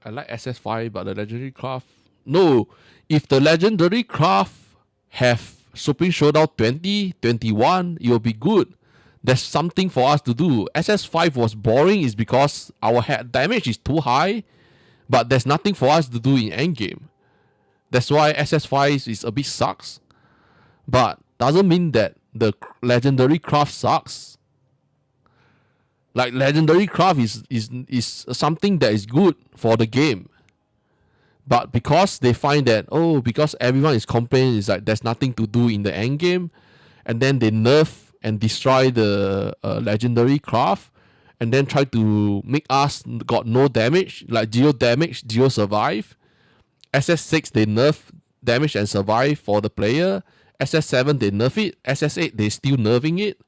I like SS5, but the legendary craft. No, if the legendary craft have Supreme Showdown 20, 21, it will be good. There's something for us to do. SS5 was boring is because our damage is too high, but there's nothing for us to do in endgame. That's why SS5 is a bit sucks. But doesn't mean that the legendary craft sucks. Like legendary craft is something that is good for the game. But because they find that, because everyone is complaining, it's like there's nothing to do in the end game, and then they nerf and destroy the legendary craft, and then try to make us got no damage, like 0 damage, 0 survive. SS6 they nerf damage and survive for the player. SS7 they nerf it. SS8 they still nerfing it.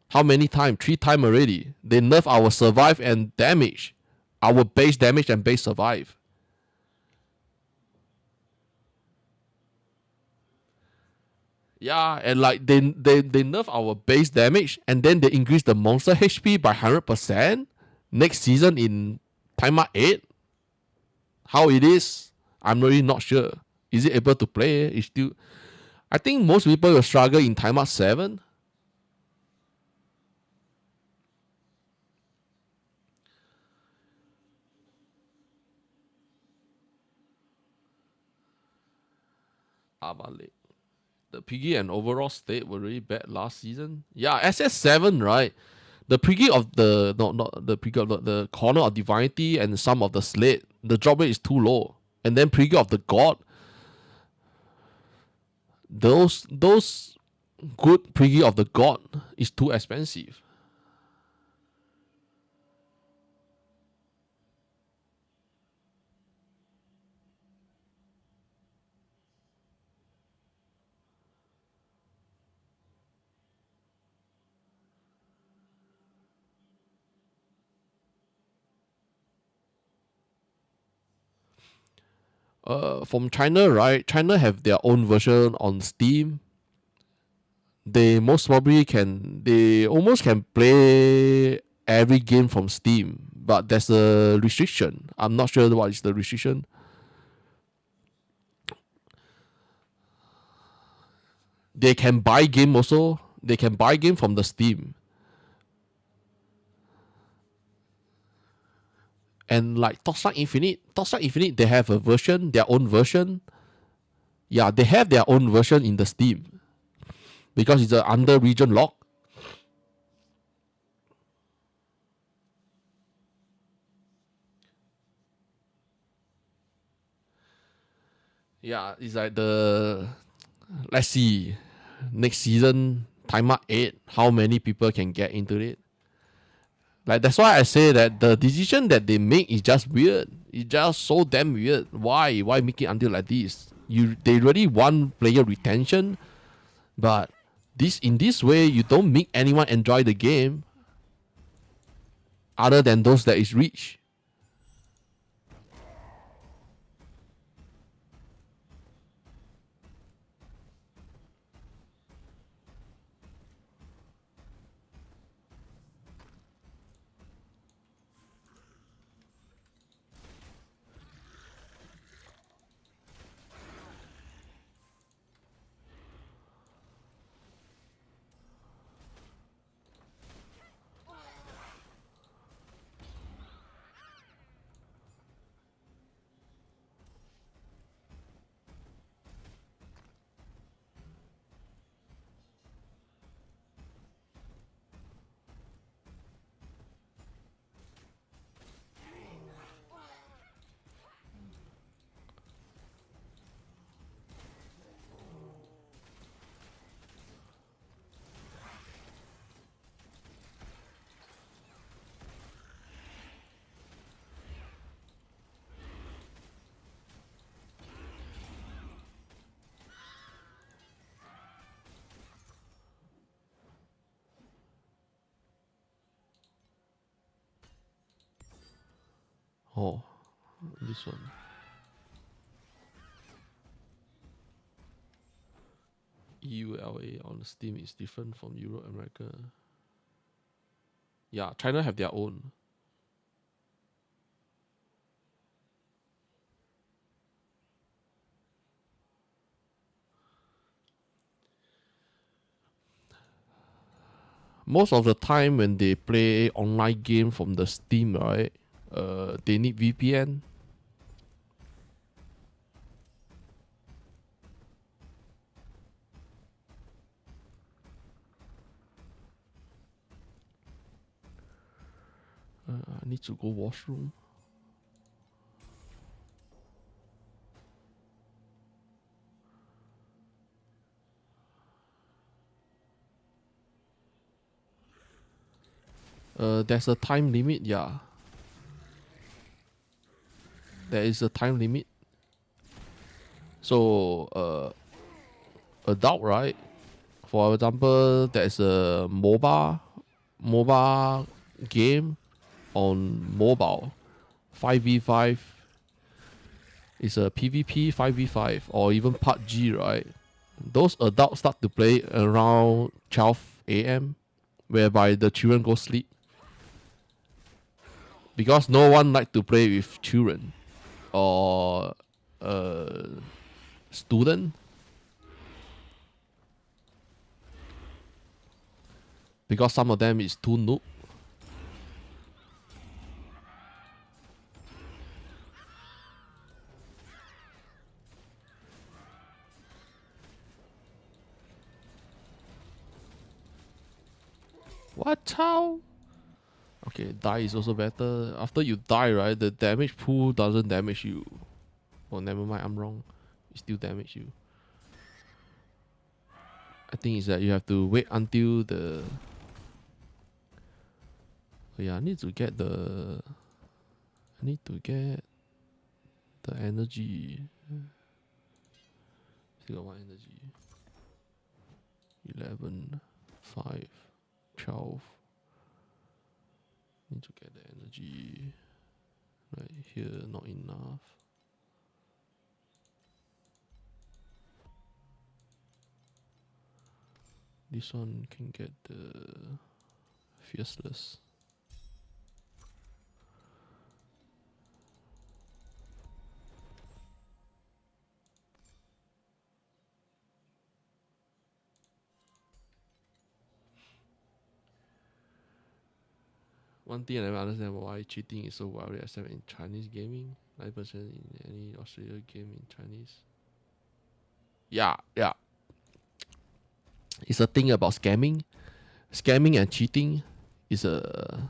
How many times? 3 times already. They nerf our survive and damage, our base damage and base survive. Yeah, and like they nerf our base damage, and then they increase the monster HP by 100% next season in Timer 8. How it is, I'm really not sure. Is it able to play? It's still, I think most people will struggle in Timer 7. Abale. The PG and overall state were really bad last season. Yeah, SS7, right? The PG of the not the PG of the corner of divinity and some of the slate, the drop rate is too low. And then PG of the god, those good PG of the god is too expensive. From China, right? China have their own version on Steam. They most probably they almost can play every game from Steam, but there's a restriction. I'm not sure what is the restriction. They can buy game also. They can buy game from the Steam. And like Torchlight Infinite, they have a version, their own version. Yeah, they have their own version in the Steam because it's a under region lock. Yeah, it's like let's see, next season, Timer 8, how many people can get into it? Like that's why I say that the decision that they make is just weird. It's just so damn weird. Why? Why make it until like this? They really want player retention, but in this way you don't make anyone enjoy the game other than those that is rich. Oh, this one. EULA on Steam is different from Europe, America. Yeah, China have their own. Most of the time when they play online game from the Steam, right? They need VPN. I need to go washroom. There's a time limit, yeah. There is a time limit. So, adult, right? For example, there's a MOBA game on mobile. 5v5 is a PvP 5v5 or even PUBG, right? Those adults start to play around 12 a.m. whereby the children go sleep. Because no one like to play with children or student. Because some of them is too noob. What? How? Okay, die is also better. After you die, right, the damage pool doesn't damage you. Oh, never mind, I'm wrong. It still damage you. I think it's that you have to wait until the... Oh yeah, I need to get the... I need to get the energy. Still got one energy. 11, 5, 12. Need to get the energy. Right here, not enough. This one can get the fierceless. One thing I never understand why cheating is so widely accepted in Chinese gaming. 9% in any Australia game in Chinese. Yeah. It's a thing about scamming. Scamming and cheating is a...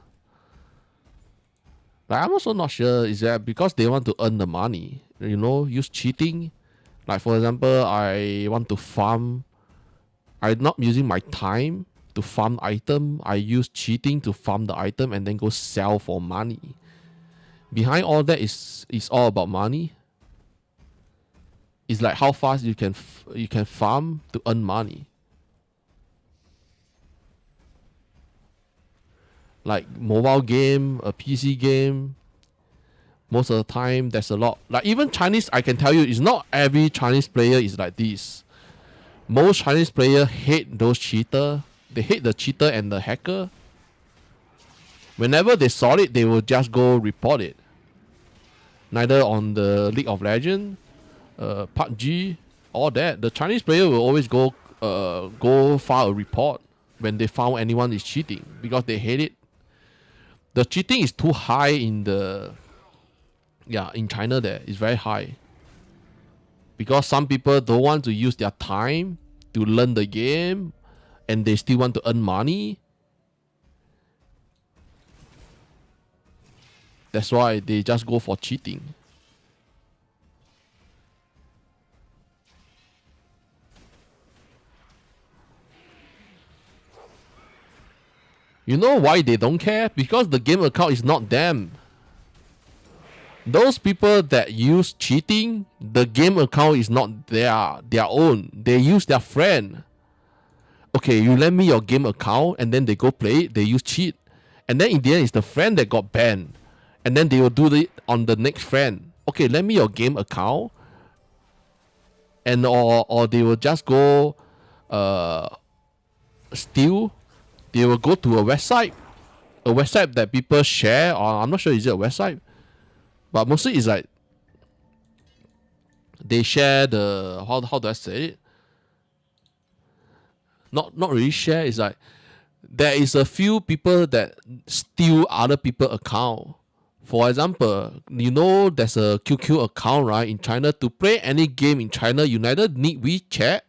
Like, I'm also not sure, is that because they want to earn the money, you know, use cheating. Like, for example, I want to farm. I'm not using my time to farm item. I use cheating to farm the item and then go sell for money. Behind all that is all about money. It's like how fast you can farm to earn money. Like mobile game, a PC game, most of the time there's a lot. Like even Chinese, I can tell you, it's not every Chinese player is like this. Most Chinese players hate those cheater. They hate the cheater and the hacker. Whenever they saw it, they will just go report it. Neither on the League of Legends, PUBG, all that. The Chinese player will always go file a report when they found anyone is cheating because they hate it. The cheating is too high in China. There it's very high because some people don't want to use their time to learn the game, and they still want to earn money. That's why they just go for cheating. You know why they don't care? Because the game account is not them. Those people that use cheating, the game account is not their own. They use their friend. Okay, you lend me your game account and then they go play it, they use cheat. And then in the end, it's the friend that got banned. And then they will do it on the next friend. Okay, lend me your game account. And or they will just go steal. They will go to a website that people share, or I'm not sure is it a website, but mostly it's like they share the how do I say it? Not really share. It's like there is a few people that steal other people account. For example, you know there's a QQ account, right? In China, to play any game in China, you neither need WeChat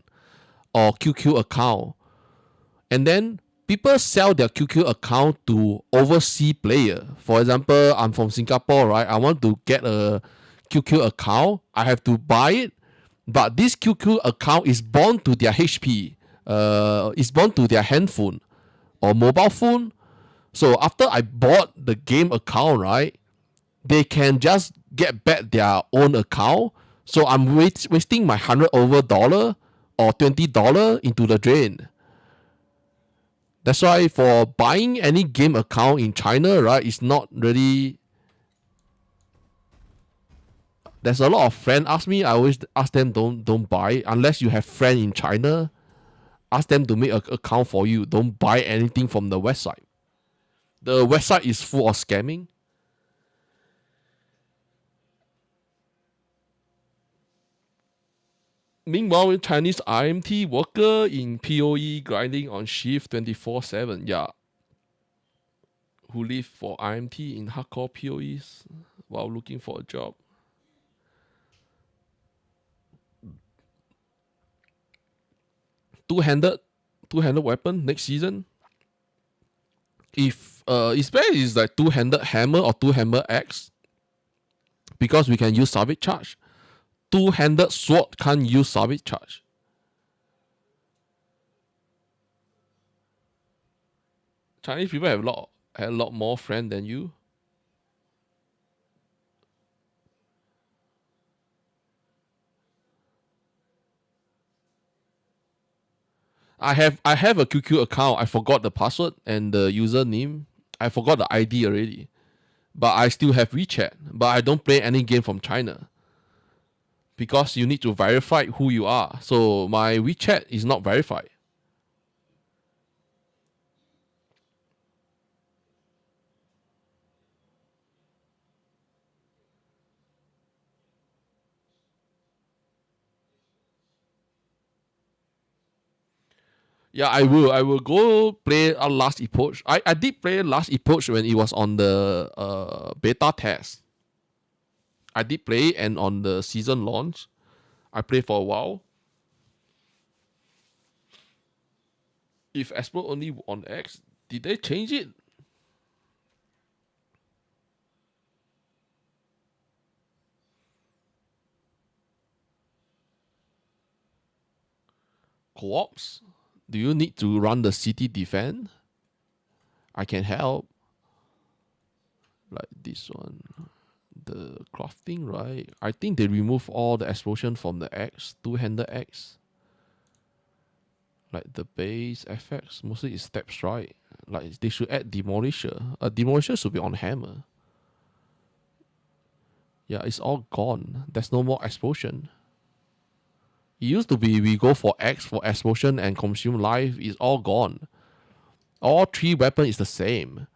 or QQ account. And then people sell their QQ account to overseas player. For example, I'm from Singapore, right? I want to get a QQ account. I have to buy it, but this QQ account is bound to their HP. It's bound to their handphone or mobile phone. So after I bought the game account, right, they can just get back their own account. So I'm wasting my $100 over or $20 into the drain. That's why for buying any game account in China, right, it's not really. There's a lot of friends ask me. I always ask them don't buy unless you have friend in China. Ask them to make an account for you. Don't buy anything from the website. The website is full of scamming. Meanwhile, Chinese IMT worker in POE grinding on shift 24/7. Yeah. Who live for IMT in hardcore POEs while looking for a job. Two-handed weapon next season. If it's better is like two-handed hammer or two-hammer axe. Because we can use salvage charge. Two-handed sword can't use salvage charge. Chinese people have a lot more friends than you. I have a QQ account. I forgot the password and the username. I forgot the ID already. But I still have WeChat. But I don't play any game from China. Because you need to verify who you are. So my WeChat is not verified. Yeah, I will. I will go play a Last Epoch. I did play Last Epoch when it was on the beta test. I did play, and on the season launch, I played for a while. If Explode only on X, did they change it? Co-ops? Do you need to run the city defend? I can help. Like this one. The crafting, right? I think they remove all the explosion from the axe, two-handed axe. Like the base effects, mostly is step strike. Like they should add demolisher. A demolisher should be on hammer. Yeah, it's all gone. There's no more explosion. It used to be we go for X for explosion and consume life. It's all gone. All three weapon is the same.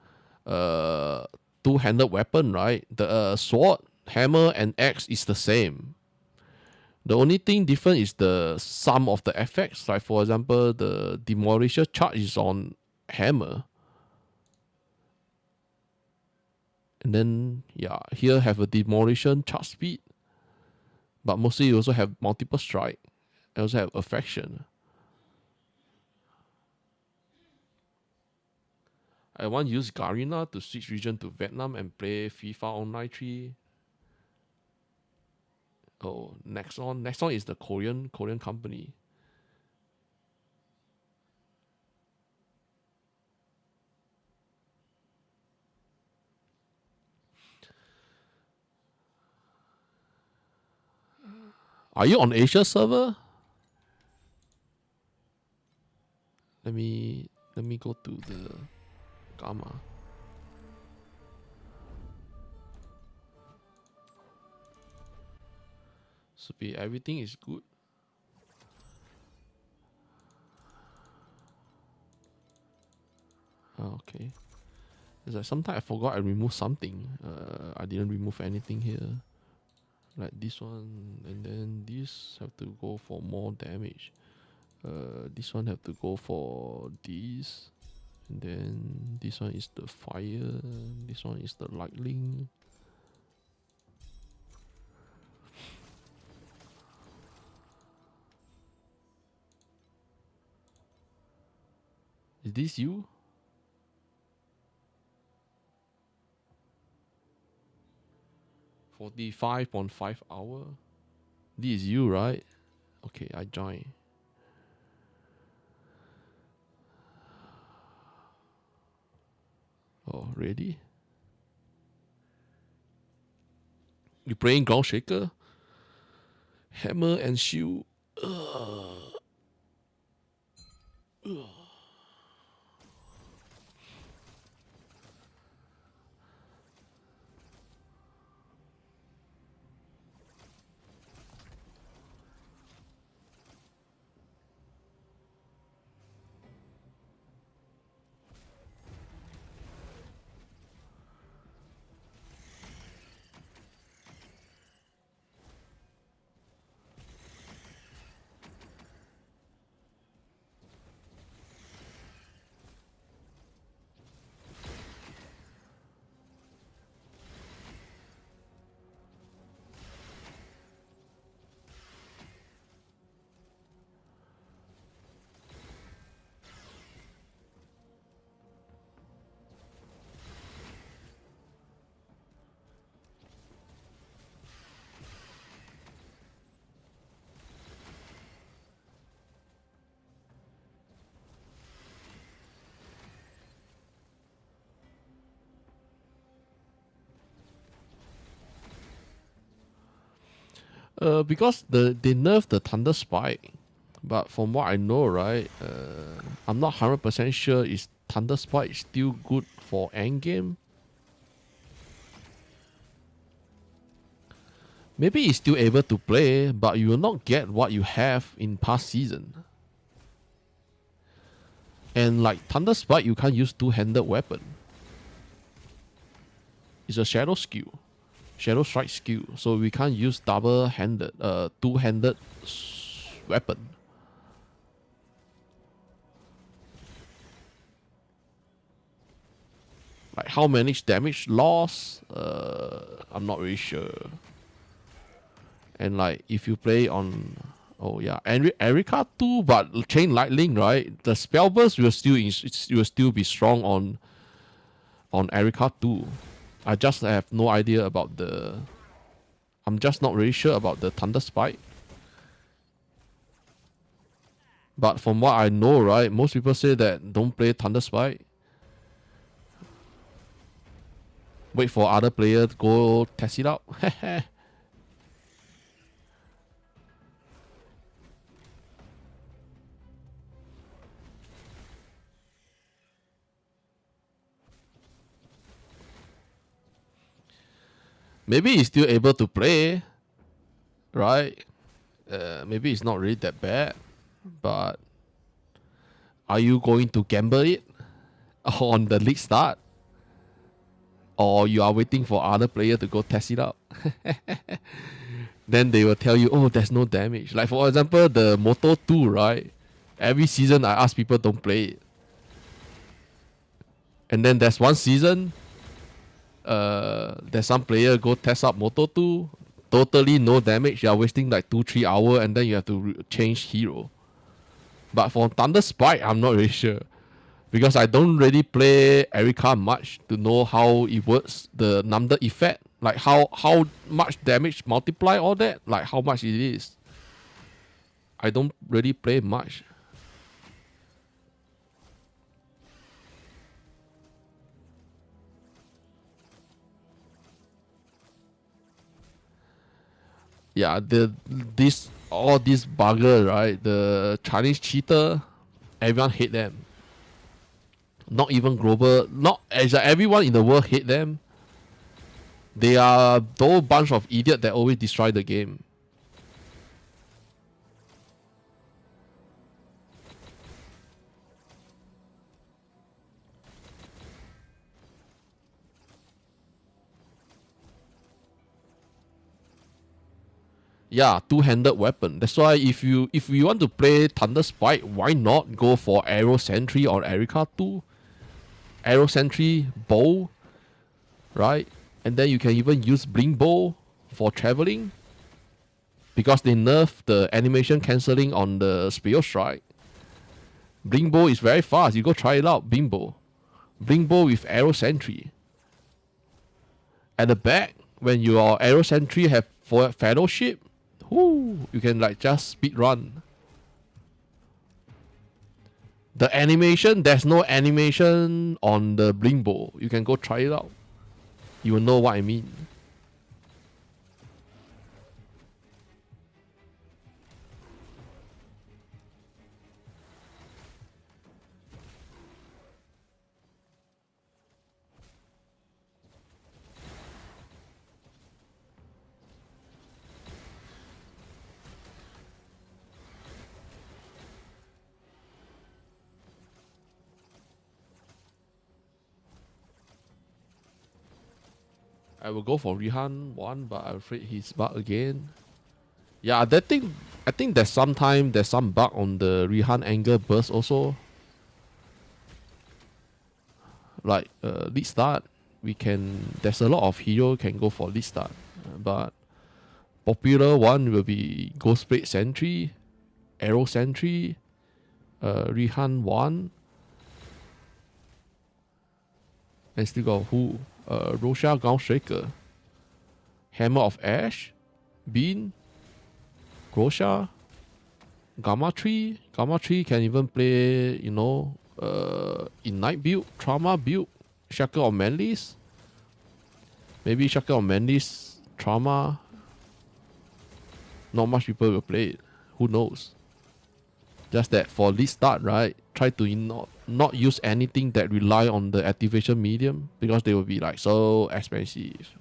Two-handed weapon, right? The sword, hammer, and axe is the same. The only thing different is the sum of the effects. Like for example, the demolisher charge is on hammer. And then yeah, here have a demolition charge speed. But mostly you also have multiple strike. You also have affection. I want to use Garena to switch region to Vietnam and play FIFA Online 3. Oh, Nexon. Nexon is the Korean company. Are you on Asia server? Let me go to the Gamma. Should be everything is good. Oh, okay. It's like sometimes I forgot I removed something. I didn't remove anything here. Like this one, and then this have to go for more damage. This one have to go for this, and then this one is the fire. This one is the lightning. Is this you? $45.5 hours. This is you, right? Okay, I join. Oh, ready? You playing Ground Shaker? Hammer and shield. Because they nerfed the Thunder Spike, but from what I know, right, I'm not 100% sure is Thunder Spike still good for endgame. Maybe it's still able to play, but you will not get what you have in past season. And like Thunder Spike, you can't use two-handed weapon. It's a shadow skill. Shadow strike skill, so we can't use double-handed, two-handed weapon. Like how many damage loss? I'm not really sure. And like if you play on, oh yeah, Erika too, but chain lightning, right? The spell burst will still be strong on Erika too. I just have no idea about the. I'm just not really sure about the Thunder Spike. But from what I know, right, most people say that don't play Thunder Spike. Wait for other players to go test it out. Maybe he's still able to play, right? Maybe it's not really that bad, but are you going to gamble it on the league start? Or you are waiting for other player to go test it out? Then they will tell you, oh, there's no damage. Like for example, the Moto 2, right? Every season I ask people don't play it. And then there's one season, there's some player go test out Moto 2, totally no damage. You are wasting like 2-3 hours and then you have to change hero. But for Thunder Spike, I'm not really sure. Because I don't really play Erika much to know how it works, the number effect, like how much damage multiply all that, like how much it is. I don't really play much. Yeah, all these bugger, right? The Chinese cheater, everyone hate them. Not even global, not as everyone in the world hate them. They are those bunch of idiots that always destroy the game. Yeah, two-handed weapon. That's why if you want to play Thunder Spike, why not go for Arrow Sentry or Erika 2? Arrow Sentry bow, right? And then you can even use Blink Bow for traveling. Because they nerf the animation cancelling on the Spear Strike. Blink Bow is very fast. You go try it out, Blink Bow. Blink Bow with Arrow Sentry. At the back, when your Arrow Sentry have Fellowship, you can like just speed run. The animation, there's no animation on the Blink Bow. You can go try it out. You will know what I mean. I will go for Rihan 1, but I'm afraid he's bug again. Yeah, that thing, I think there's some bug on the Rihan angle burst also. Like lead start, there's a lot of hero can go for lead start. But popular one will be Ghost Blade Sentry, Arrow Sentry, Rihan 1. And still got who? Rosha Ground Shaker, Hammer of Ash, Bean, Rosha, Gamma Tree. Gamma Tree can even play, Ignite build, Trauma build, Shackle of Manlis. Maybe Shackle of Manlis, Trauma. Not much people will play it. Who knows? Just that for lead start, right? Try to not use anything that rely on the activation medium because they will be like so expensive.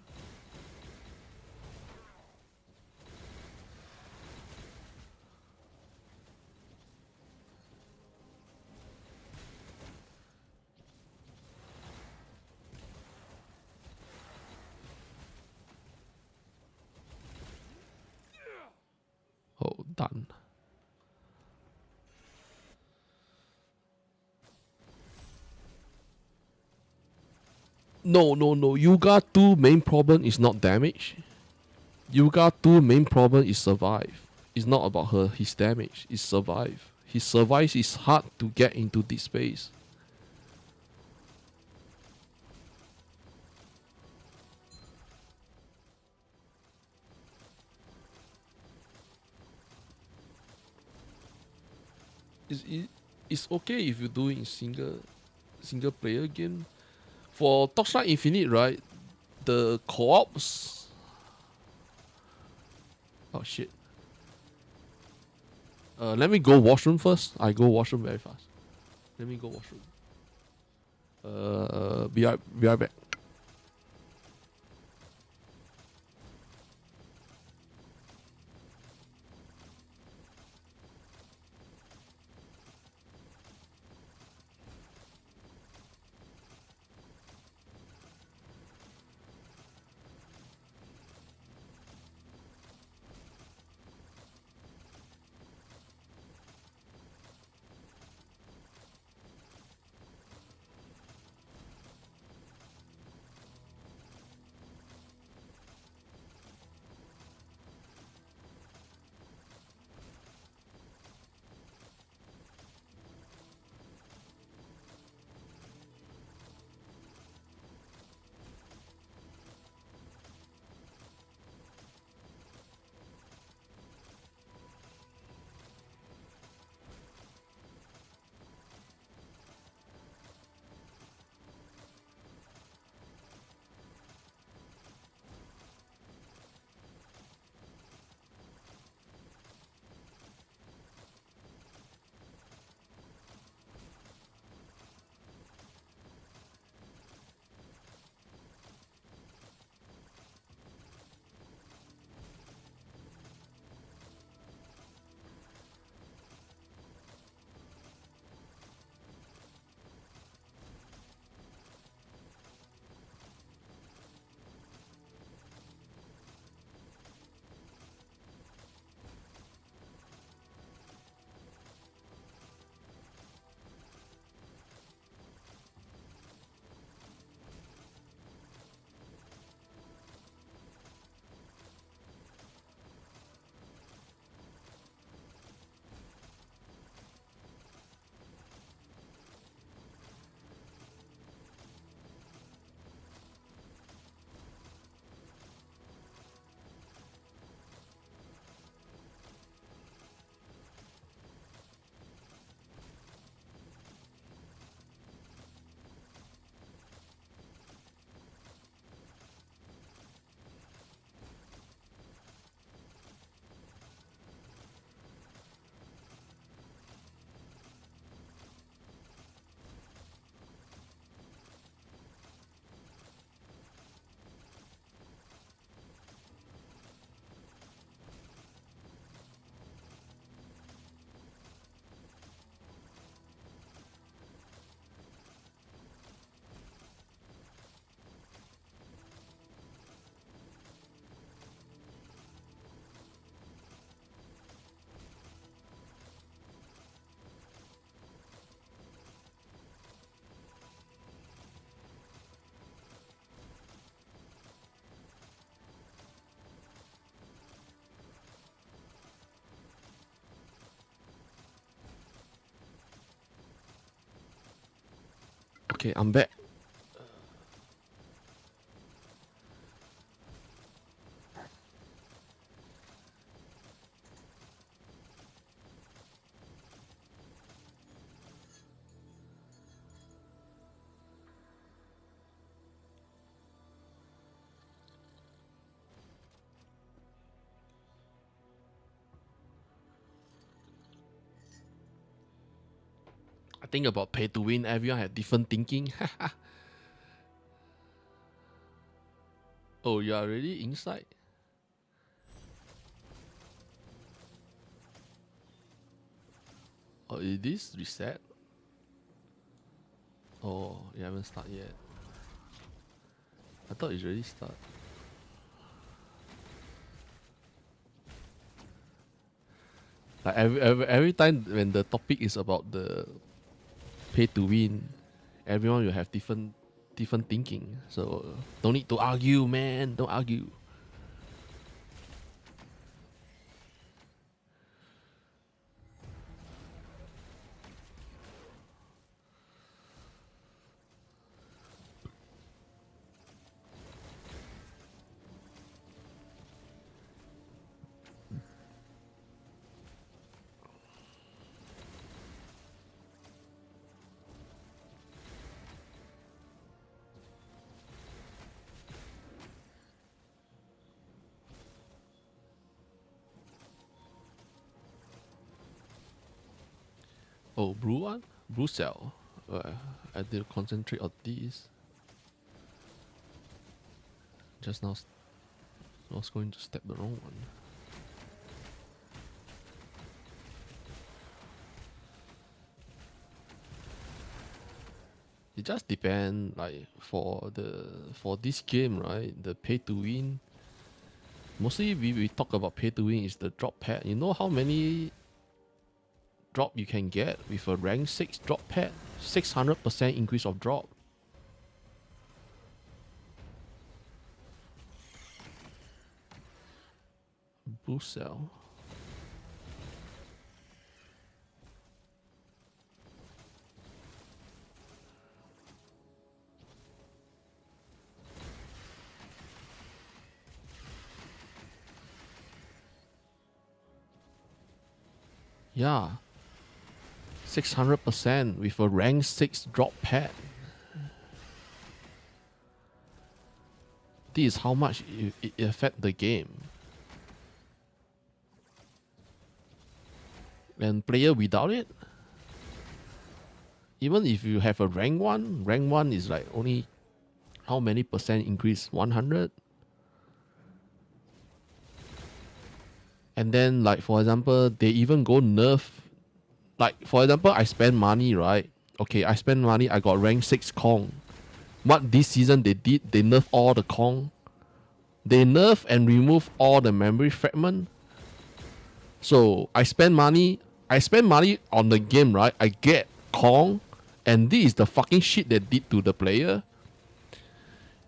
Oh, done. No. Yuga 2 main problem is not damage. Yuga 2 main problem is survive. It's not about his damage. It's survive. His survive is hard to get into this space. it's okay if you do it in single player game. For Torchlight Infinite, right? The co-ops. Oh shit. Let me go washroom first. I go washroom very fast. Let me go washroom. Be right back. Okay, I'm back. I think about pay to win. Everyone had different thinking. Oh, you are already inside. Oh, is this reset? Oh, you haven't started yet. I thought it's already start. Like every time when the topic is about the pay to win, everyone will have different thinking. So don't need to argue, man. Don't argue. Oh, blue one? Blue cell. I did concentrate on these. Just now, I was going to step the wrong one. It just depends, like for this game, right? The pay to win. Mostly we talk about pay to win is the drop pad. You know how many drop you can get with a rank 6 drop pad? 600% increase of drop. Blue cell. Yeah. 600% with a rank 6 drop pad. This is how much it affect the game. And player without it, even if you have a rank 1 is like only how many percent increase? 100? And then like for example, they even go nerf. Like for example, I spend money, right? Okay, I spend money, I got rank 6 Kong. What this season they did, they nerf all the Kong. They nerf and remove all the memory fragment. So I spend money on the game, right? I get Kong, and this is the fucking shit they did to the player.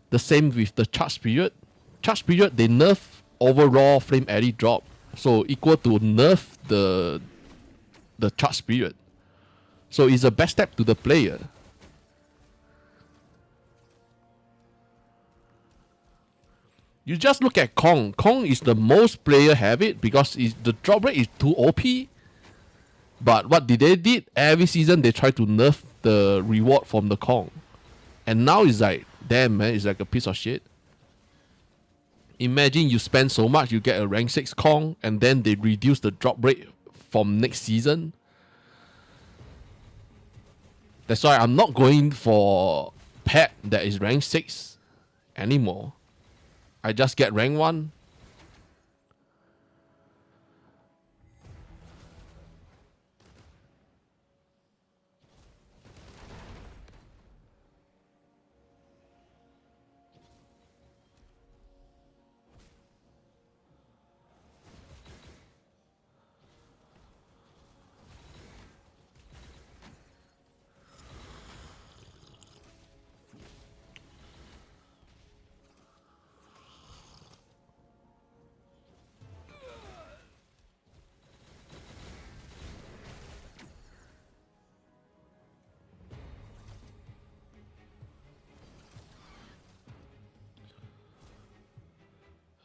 The same with the charge period. Charge period, they nerf overall flame eddy drop. So equal to nerf the charge period. So it's a bad step to the player. You just look at Kong. Kong is the most player have it because the drop rate is too OP. But what did they did? Every season they try to nerf the reward from the Kong. And now it's like, damn man, it's like a piece of shit. Imagine you spend so much, you get a rank 6 Kong, and then they reduce the drop rate from next season. That's why I'm not going for pet that is rank 6 anymore. I just get rank 1.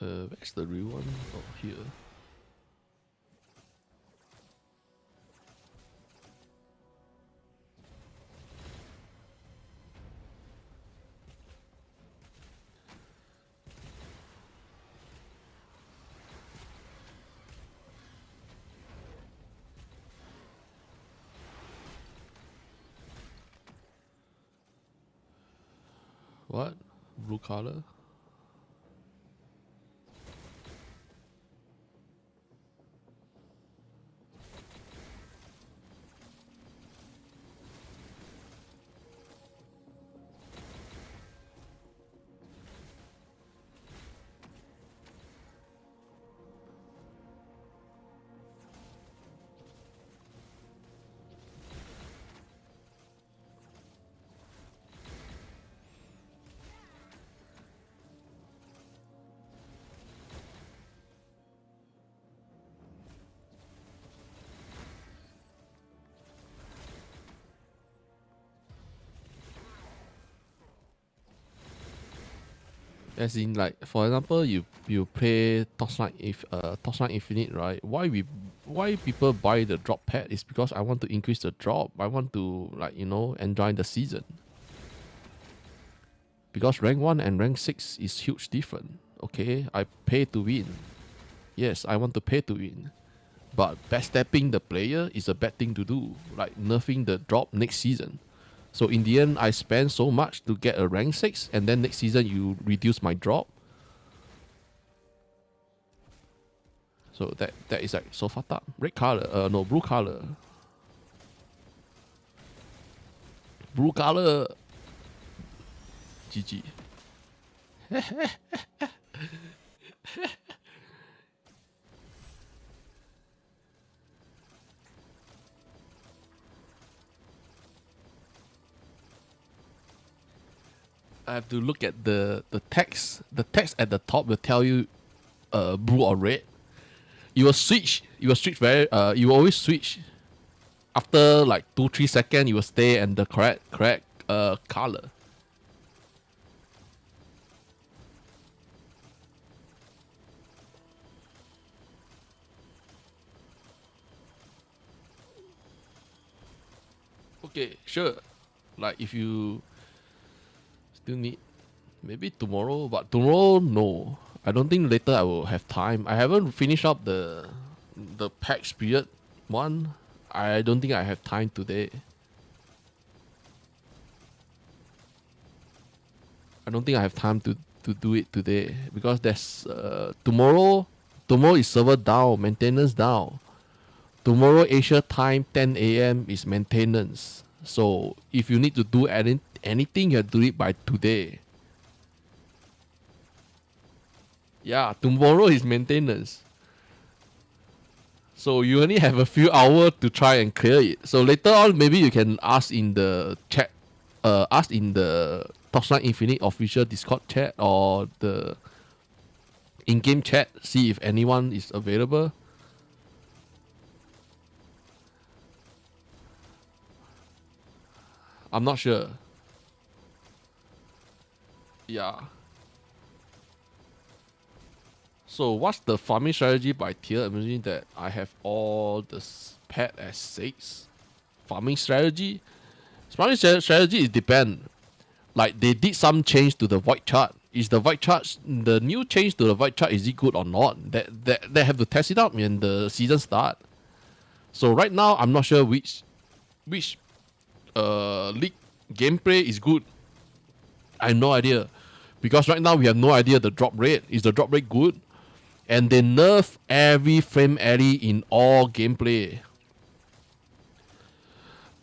Where's the real one? Oh, here. What? Blue color? As in, like for example, you play Torchlight Infinite, right? Why people buy the drop pad is because I want to increase the drop. I want to enjoy the season. Because rank 1 and rank 6 is huge different. Okay, I pay to win. Yes, I want to pay to win. But backstepping the player is a bad thing to do, like nerfing the drop next season. So in the end, I spend so much to get a rank 6, and then next season you reduce my drop. So that is like so fucked up. Red color, no, blue color. Blue color. GG. I have to look at the text. The text at the top will tell you blue or red. You will switch. You will switch very you will always switch. After like 2-3 seconds you will stay and the correct color. Okay, sure. Like if you still need maybe tomorrow, but tomorrow no. I don't think later I will have time. I haven't finished up the patch period one. I don't think I have time today. I don't think I have time to do it today because there's tomorrow is server down, maintenance down. Tomorrow Asia time 10 a.m. is maintenance. So if you need to do anything, you have to do it by today. Yeah, tomorrow is maintenance. So you only have a few hours to try and clear it. So later on, maybe you can ask in the chat, ask in the Torchlight Infinite official Discord chat or the in-game chat, see if anyone is available. I'm not sure. Yeah. So what's the farming strategy by tier? Imagine that I have all the pet as 6. Farming strategy? Farming strategy is depend. Like they did some change to the void chart. Is the void chart, the new change to the void chart, is it good or not? They have to test it out when the season start. So right now I'm not sure which league gameplay is good. I have no idea. Because right now we have no idea the drop rate. Is the drop rate good? And they nerf every frame alley in all gameplay.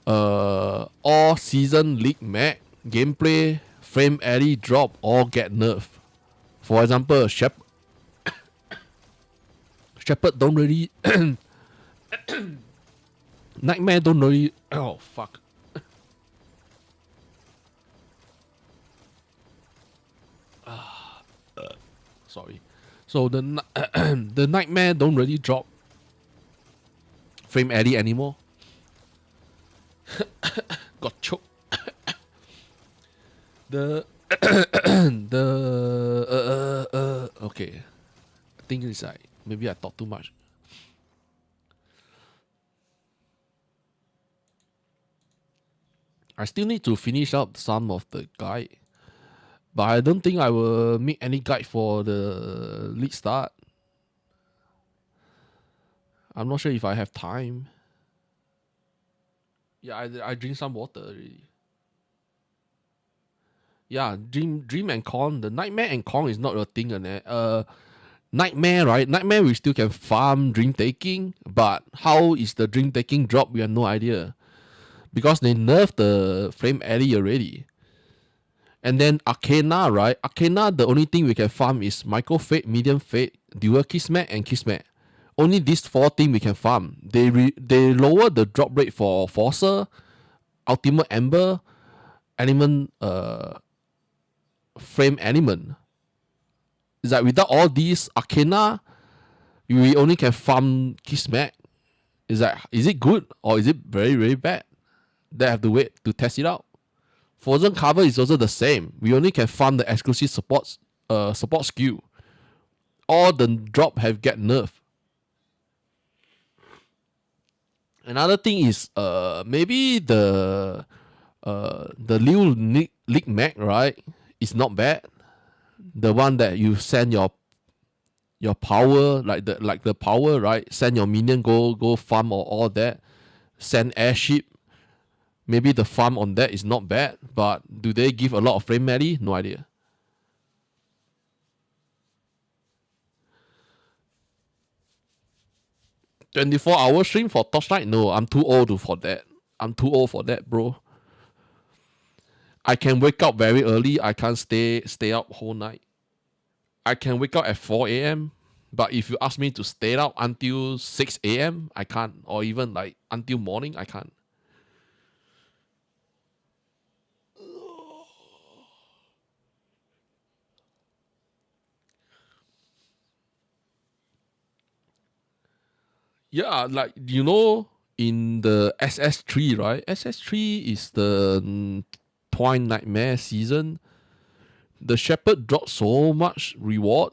All season league map gameplay, frame alley drop all get nerfed. For example, Shepherd don't really Nightmare don't really. Oh fuck. Sorry. So the the Nightmare don't really drop frame alley anymore. Got choked. The okay. I think it's like maybe I talk too much. I still need to finish up some of the guide. But I don't think I will make any guide for the league start. I'm not sure if I have time. Yeah, I drink some water already. Yeah, Dream and Con. The Nightmare and Con is not a thing. Nightmare, right? Nightmare we still can farm Dream Taking, but how is the Dream Taking drop? We have no idea. Because they nerfed the Flame Alley already. And then Arcana, right? Arcana, the only thing we can farm is Micro Fate, Medium Fate, Dual Kismet, and Kismet. Only these 4 things we can farm. They lower the drop rate for Forcer, Ultimate Ember, Element, Frame Element. It's like without all these Arcana, we only can farm Kismet. Is it good or is it very, very bad? They have to wait to test it out. Frozen Cover is also the same. We only can farm the exclusive support skill. All the drop have get nerfed. Another thing is maybe the new League Mag, right, is not bad. The one that you send your your power, like the power, right? Send your minion go farm or all that. Send airship. Maybe the farm on that is not bad, but do they give a lot of frame rate? No idea. "24-hour stream for Torchlight? No, I'm too old for that. I'm too old for that, bro. I can wake up very early. I can't stay up whole night. I can wake up at 4 a.m. But if you ask me to stay up until 6 a.m., I can't. Or even like until morning, I can't. Yeah, like in the SS3, right? SS3 is the Twine Nightmare season. The Shepherd dropped so much reward,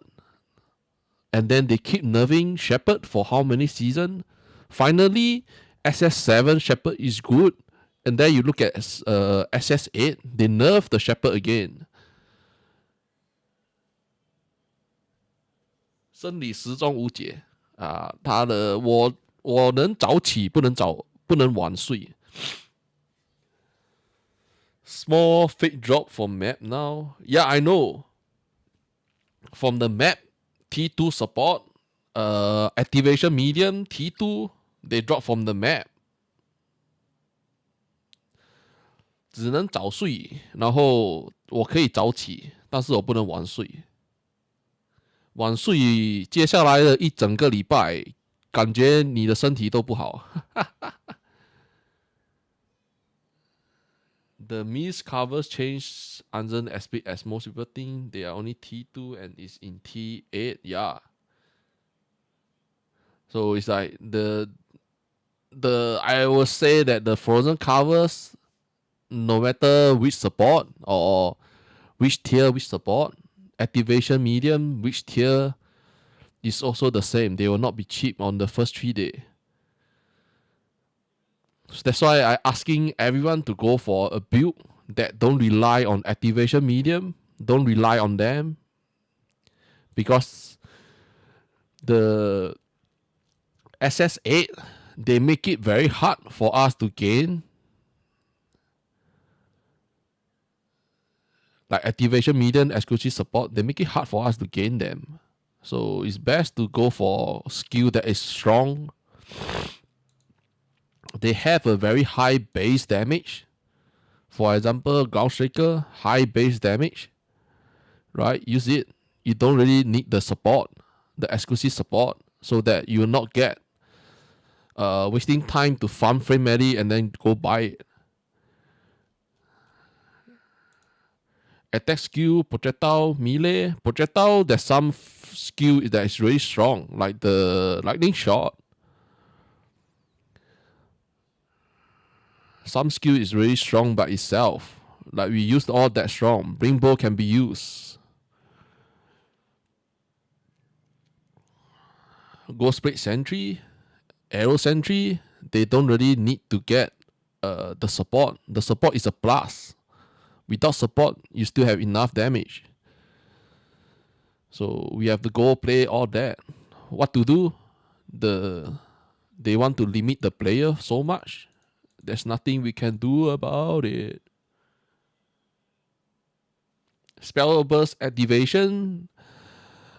and then they keep nerfing Shepherd for how many season? Finally, SS7 Shepherd is good, and then you look at SS8, they nerf the Shepherd again. 生理时钟无解啊，他的我能早起，不能晚睡。Small fake drop for map now. Yeah, I know. From the map, T2 support, activation medium, T2, they drop from the map. 只能早睡，然后我可以早起，但是我不能晚睡。晚睡，接下来的一整个礼拜，感觉你的身体都不好。The mist covers change aren't as big as most people think. They are only T2 and it's in T8. Yeah. So it's like I will say that the frozen covers, no matter which support or which tier which support, activation medium which tier, is also the same. They will not be cheap on the first 3 days. So that's why I asking everyone to go for a build that don't rely on activation medium, don't rely on them, because the SS8, they make it very hard for us to gain. Like activation medium, exclusive support, they make it hard for us to gain them. So it's best to go for skill that is strong. They have a very high base damage. For example, Ground Shaker, high base damage. Right? Use it. You don't really need the support, the exclusive support, so that you will not get wasting time to farm frame ready and then go buy it. Attack skill, projectile, melee. Projectile, there's some skill that is really strong, like the lightning shot. Some skill is really strong by itself. Like we used all that strong. Bring bow can be used. Ghost Blade Sentry, Arrow Sentry, they don't really need to get the support. The support is a plus. Without support, you still have enough damage. So we have to go play all that. What to do? They want to limit the player so much. There's nothing we can do about it. Spell burst activation.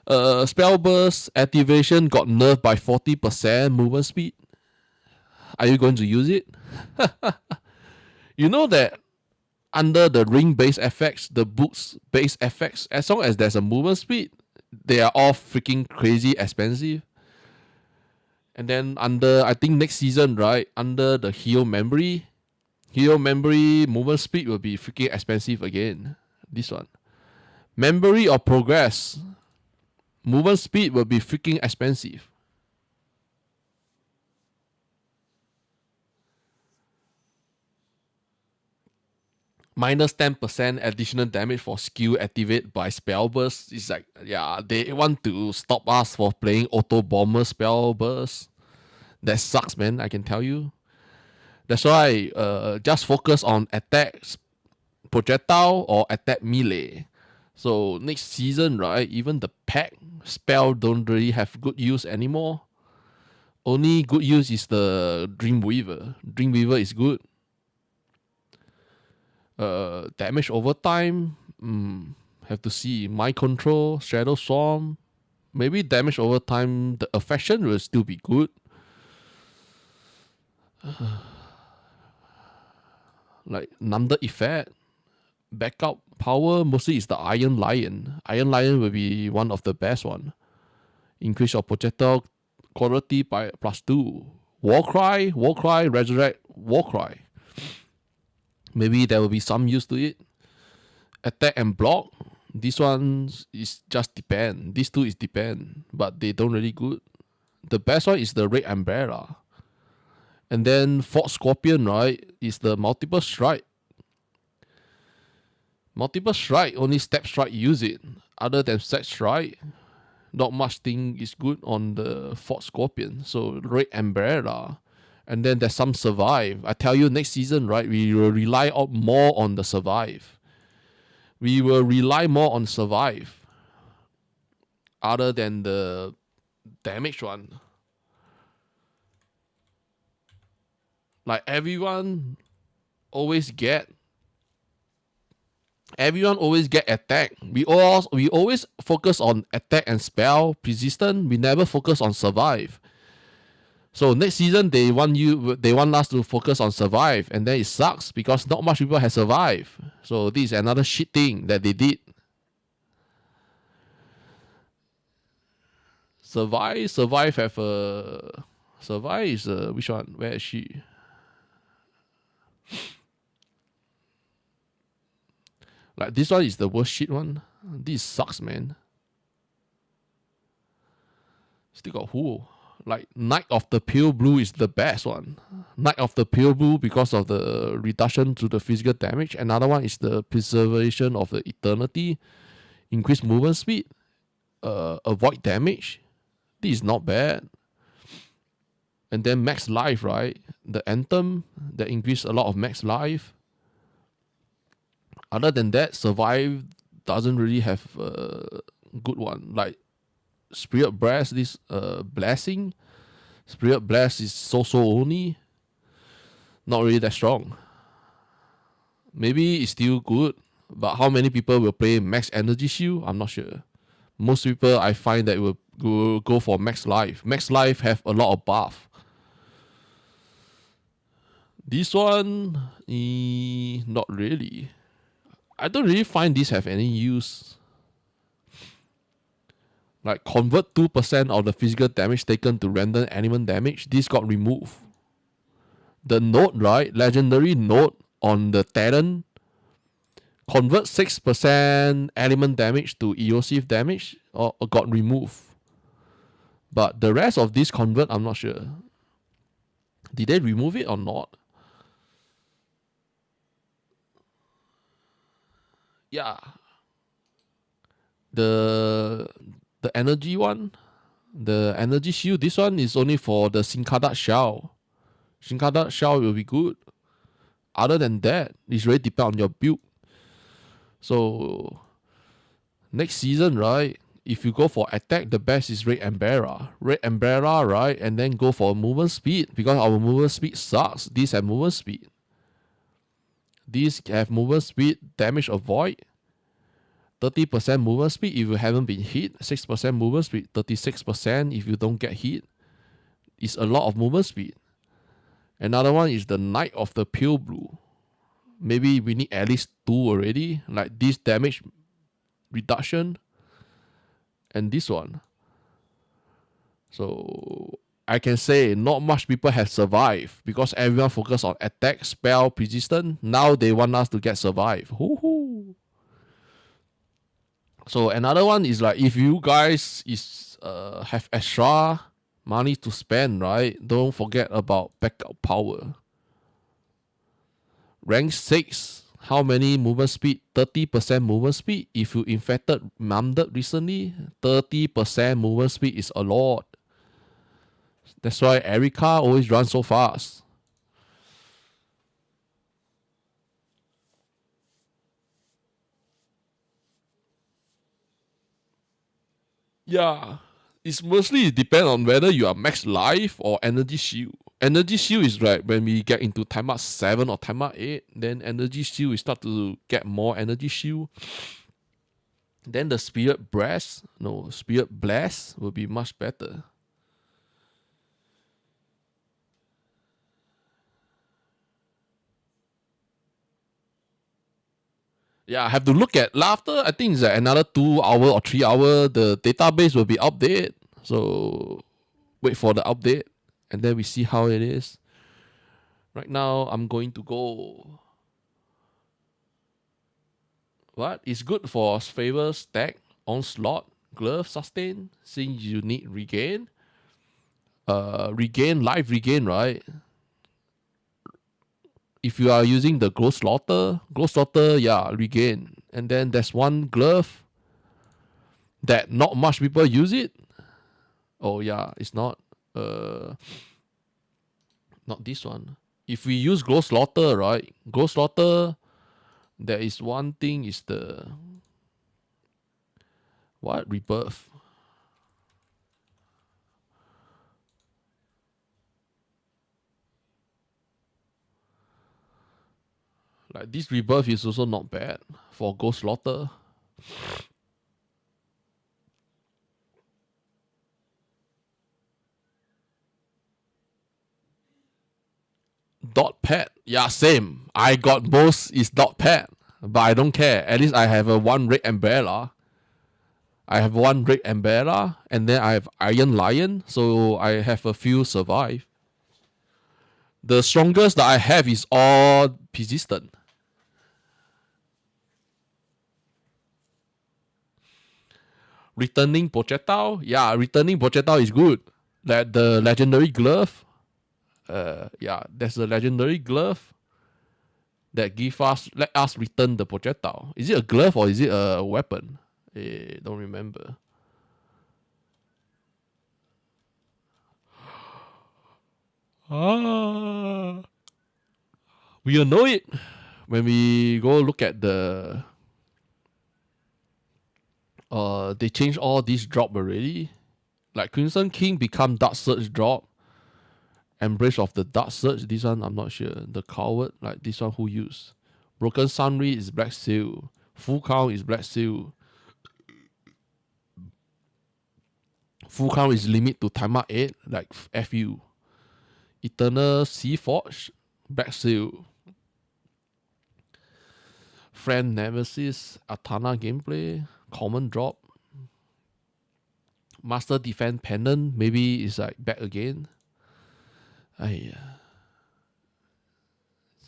Spell burst activation got nerfed by 40% movement speed. Are you going to use it? You know that under the ring base effects, the boots base effects, as long as there's a movement speed, they are all freaking crazy expensive. And then under, I think next season, right, under the hero memory movement speed will be freaking expensive again. This one. Memory or progress, movement speed will be freaking expensive. Minus 10% additional damage for skill activate by spell burst. It's like, yeah, they want to stop us for playing auto bomber spell burst. That sucks, man, I can tell you. That's why just focus on attack projectile or attack melee. So next season, right, even the pack. Spell don't really have good use anymore. Only good use is the Dreamweaver. Dreamweaver is good. Damage over time, have to see. Mind Control, Shadow Swarm. Maybe damage over time, the affection will still be good. Like Number Effect. Backup power mostly is the Iron Lion. Iron Lion will be one of the best one. Increase your projectile quality by +2. Warcry, Resurrect, Warcry. Maybe there will be some use to it. Attack and block. This one is just depend. These two is depend, but they don't really good. The best one is the Red Umbrella. And then Fort Scorpion, right, is the multiple strike. Multiple strike, only step strike use it. Other than step strike, not much thing is good on the Fort Scorpion. So Red Umbrella. And then there's some survive. I tell you, next season, right, we will rely more on the survive. We will rely more on survive. Other than the damage one. Like everyone always get attack. We always focus on attack and spell persistent. We never focus on survive. So next season they want us to focus on survive, and then it sucks because not much people have survived. So this is another shit thing that they did. Survive is which one? Where is she? Like this one is the worst shit one. This sucks, man. Still got who? Like Knight of the Pale Blue is the best one. Knight of the Pale Blue because of the reduction to the physical damage. Another one is the Preservation of the Eternity. Increase movement speed. Avoid damage. This is not bad. And then max life, right? The Anthem that increase a lot of max life. Other than that, survive doesn't really have a good one. Like Spirit Blast, this blessing. Spirit Blast is so only. Not really that strong. Maybe it's still good, but how many people will play max energy shield? I'm not sure. Most people I find that will go for max life. Max life have a lot of buff. This one, not really. I don't really find this have any use. Like convert 2% of the physical damage taken to random element damage. This got removed. The note, right? Legendary note on the talent. Convert 6% element damage to erosive damage or got removed. But the rest of this convert, I'm not sure. Did they remove it or not? Yeah. The energy one, the energy shield, this one is only for the Sinkadat Shell. Sinkadat Shell will be good. Other than that, it's really depend on your build. So next season, right, if you go for attack, the best is Red Umbrella. Red Umbrella, right, and then go for movement speed because our movement speed sucks. These have movement speed. These have movement speed, damage avoid. 30% movement speed if you haven't been hit. 6% movement speed. 36% if you don't get hit. It's a lot of movement speed. Another one is the Knight of the Pale Blue. Maybe we need at least 2 already. Like this damage reduction. And this one. So I can say not much people have survived because everyone focused on attack, spell, persistent. Now they want us to get survive. Hoo-hoo. So another one is like if you guys have extra money to spend, right? Don't forget about backup power. Rank 6, how many movement speed? 30% movement speed. If you infected Mamdut recently, 30% movement speed is a lot. That's why Erika always runs so fast. Yeah, it's mostly depend on whether you are max life or energy shield. Energy shield is like when we get into timeout 7 or timeout 8, then energy shield we start to get more energy shield. Then the spirit blast will be much better. Yeah, I have to look at after. I think it's like another 2 hour or 3 hour. The database will be updated. So wait for the update, and then we see how it is. Right now, I'm going to go. What is good for favor stack onslaught glove sustain since you need regain. Regain life regain, right? If you are using the ghost slaughter, yeah, regain. And then there's one glove that not much people use it. Oh yeah, it's not this one. If we use ghost slaughter, right? Ghost slaughter, there is one thing is the what rebirth. Like this rebirth is also not bad for ghost slaughter. Dot pad, yeah, same. I got both is dot pad, but I don't care. At least I have a one red umbrella. And then I have Iron Lion, so I have a few survive. The strongest that I have is all persistent. Returning projectile, yeah, returning projectile is good. That the legendary glove, yeah, there's a legendary glove that let us return the projectile. Is it a glove or is it a weapon? Don't remember. Ah, we'll know it when we go look at the. They changed all these drop already. Like Crimson King become Dark Surge drop. Embrace of the Dark Surge. This one I'm not sure. The Coward, like this one who use. Broken Sunray is Black Seal. Full Count is Black Seal. Full Count is limit to timer 8, like FU. Eternal Sea Forge, Black Seal. Friend Nemesis, Atana gameplay, common drop. Master Defense Pendant, maybe is like back again. It's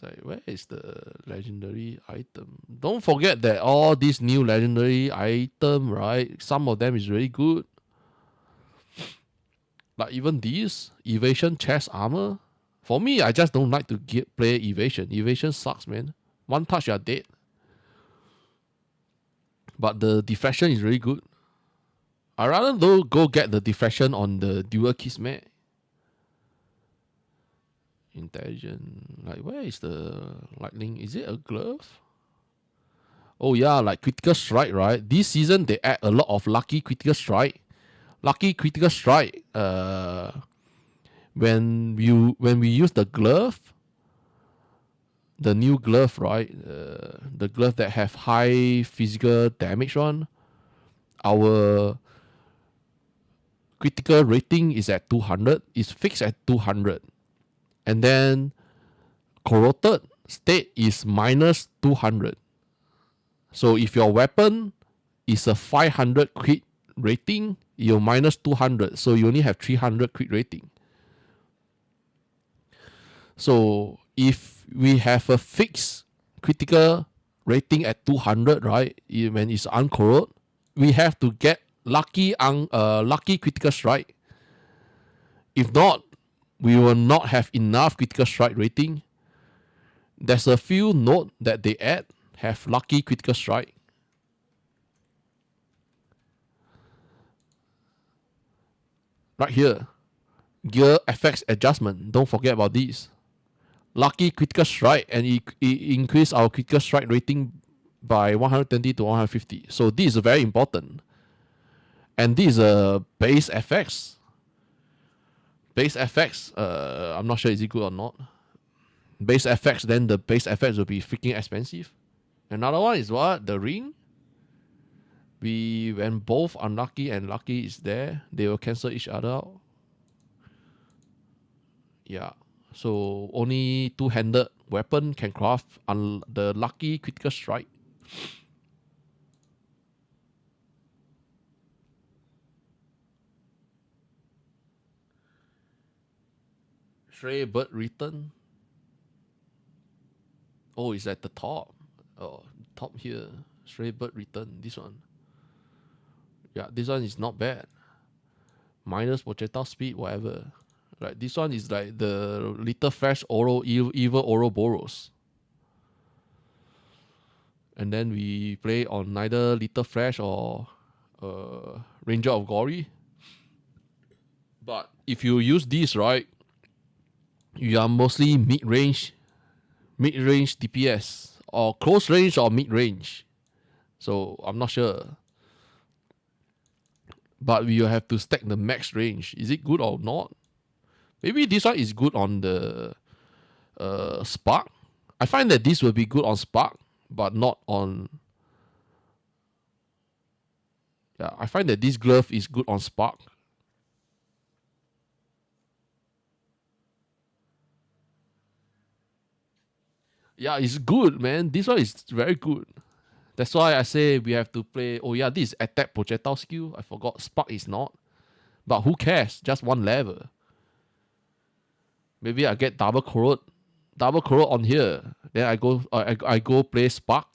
like, where is the legendary item? Don't forget that all these new legendary item, right? Some of them is really good. Like even these evasion chest armor. For me, I just don't like to play evasion. Evasion sucks, man. One touch, you're dead. But the deflection is really good. I rather though go get the deflection on the dual kismet. Intelligent. Like where is the lightning? Is it a glove? Oh yeah, like critical strike, right? This season they add a lot of lucky critical strike. Lucky critical strike. When we use the glove, the new glove, right? The glove that have high physical damage one. Our critical rating is at 200. It's fixed at 200. And then corrupted state is minus 200. So if your weapon is a 500 crit rating, you're minus 200. So you only have 300 crit rating. So if we have a fixed critical rating at 200, right? When it's uncorrupted, we have to get lucky critical strike. If not, we will not have enough critical strike rating. There's a few note that they add have lucky critical strike. Right here, gear effects adjustment. Don't forget about these. Lucky critical strike, and it increase our critical strike rating by 120 to 150. So this is very important. And this is a base FX. Base FX, I'm not sure is it good or not. Base FX, then the base FX will be freaking expensive. Another one is what? The ring. When both unlucky and lucky is there, they will cancel each other out. Yeah. So only two-handed weapon can craft the lucky critical strike. Stray bird return. Oh, it's at the top. Oh, top here. Stray bird return. This one. Yeah, this one is not bad. Minus projectile speed, whatever. Right, this one is like the little fresh Oro, evil Ouroboros. And then we play on neither Little Fresh or Ranger of Glory. But if you use this, right, you are mostly mid-range DPS or close range or mid-range. So I'm not sure. But we will have to stack the max range. Is it good or not? Maybe this one is good on the Spark. I find that this will be good on Spark, but not on... Yeah, I find that this glove is good on Spark. Yeah, it's good, man. This one is very good. That's why I say we have to play... Oh yeah, this is attack projectile skill. I forgot. Spark is not. But who cares? Just one level. Maybe I get double corrode on here. Then I go play Spark.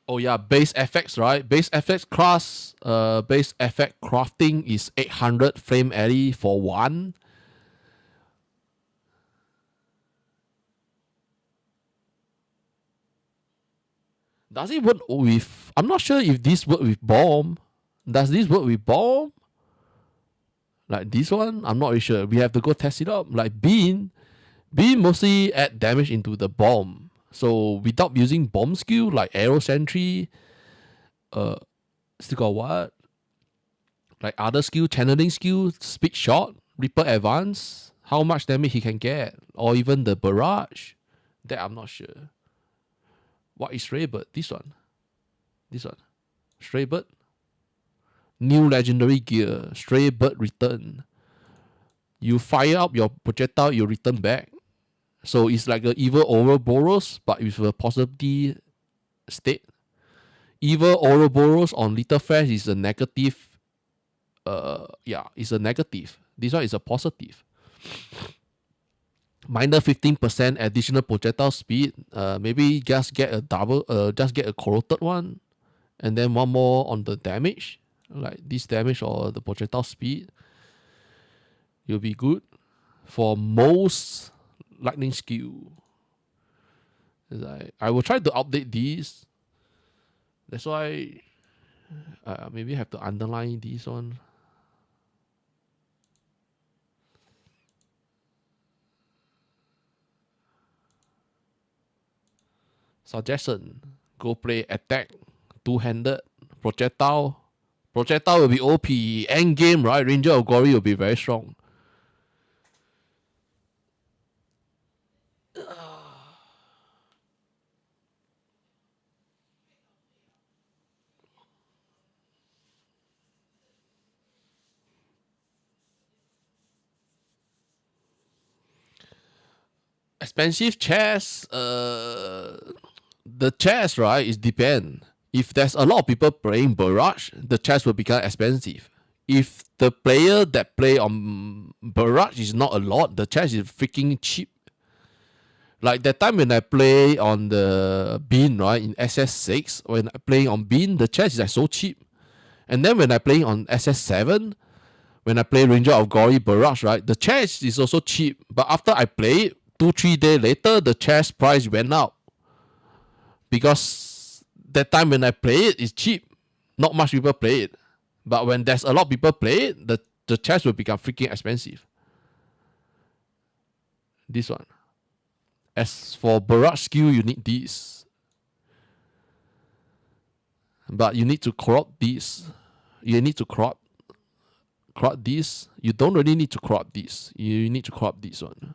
Oh yeah, base FX, right? Base FX class, base FX crafting is 800 flame alley for one. Does it work with... I'm not sure if this work with bomb. Does this work with bomb? Like this one? I'm not really sure. We have to go test it out. Like Bean mostly add damage into the bomb. So without using bomb skill, like arrow sentry, still got what? Like other skill, channeling skill, speed shot, Reaper advance, how much damage he can get, or even the barrage. That I'm not sure. What is Straybird? This one. Straybird. New legendary gear. Straybird return. You fire up your projectile, you return back. So it's like an evil Ouroboros, but with a possibility state. Evil Ouroboros on Little Fresh is a negative. It's a negative. This one is a positive. Minor 15% additional projectile speed. Maybe just get a corrupted one, and then one more on the damage, like this damage or the projectile speed. You'll be good for most lightning skill. I will try to update these. That's why maybe have to underline this one. Suggestion: go play attack, two-handed, projectile. Projectile will be OP. End game, right? Ranger of Glory will be very strong. Expensive chest. The chest, right, is depend. If there's a lot of people playing Barrage, the chest will become expensive. If the player that play on Barrage is not a lot, the chest is freaking cheap. Like that time when I play on the Bean, right, in SS8, when I play on Bean, the chest is like so cheap. And then when I play on SS7, when I play Ranger of Glory Barrage, right, the chest is also cheap. But after I play it, 2-3 days later, the chest price went up. Because that time when I play it, it's cheap. Not much people play it. But when there's a lot of people play it, the chest will become freaking expensive. This one. As for barrage skill, you need this. But you need to crop this. You need to crop this. You don't really need to crop this. You need to crop this one.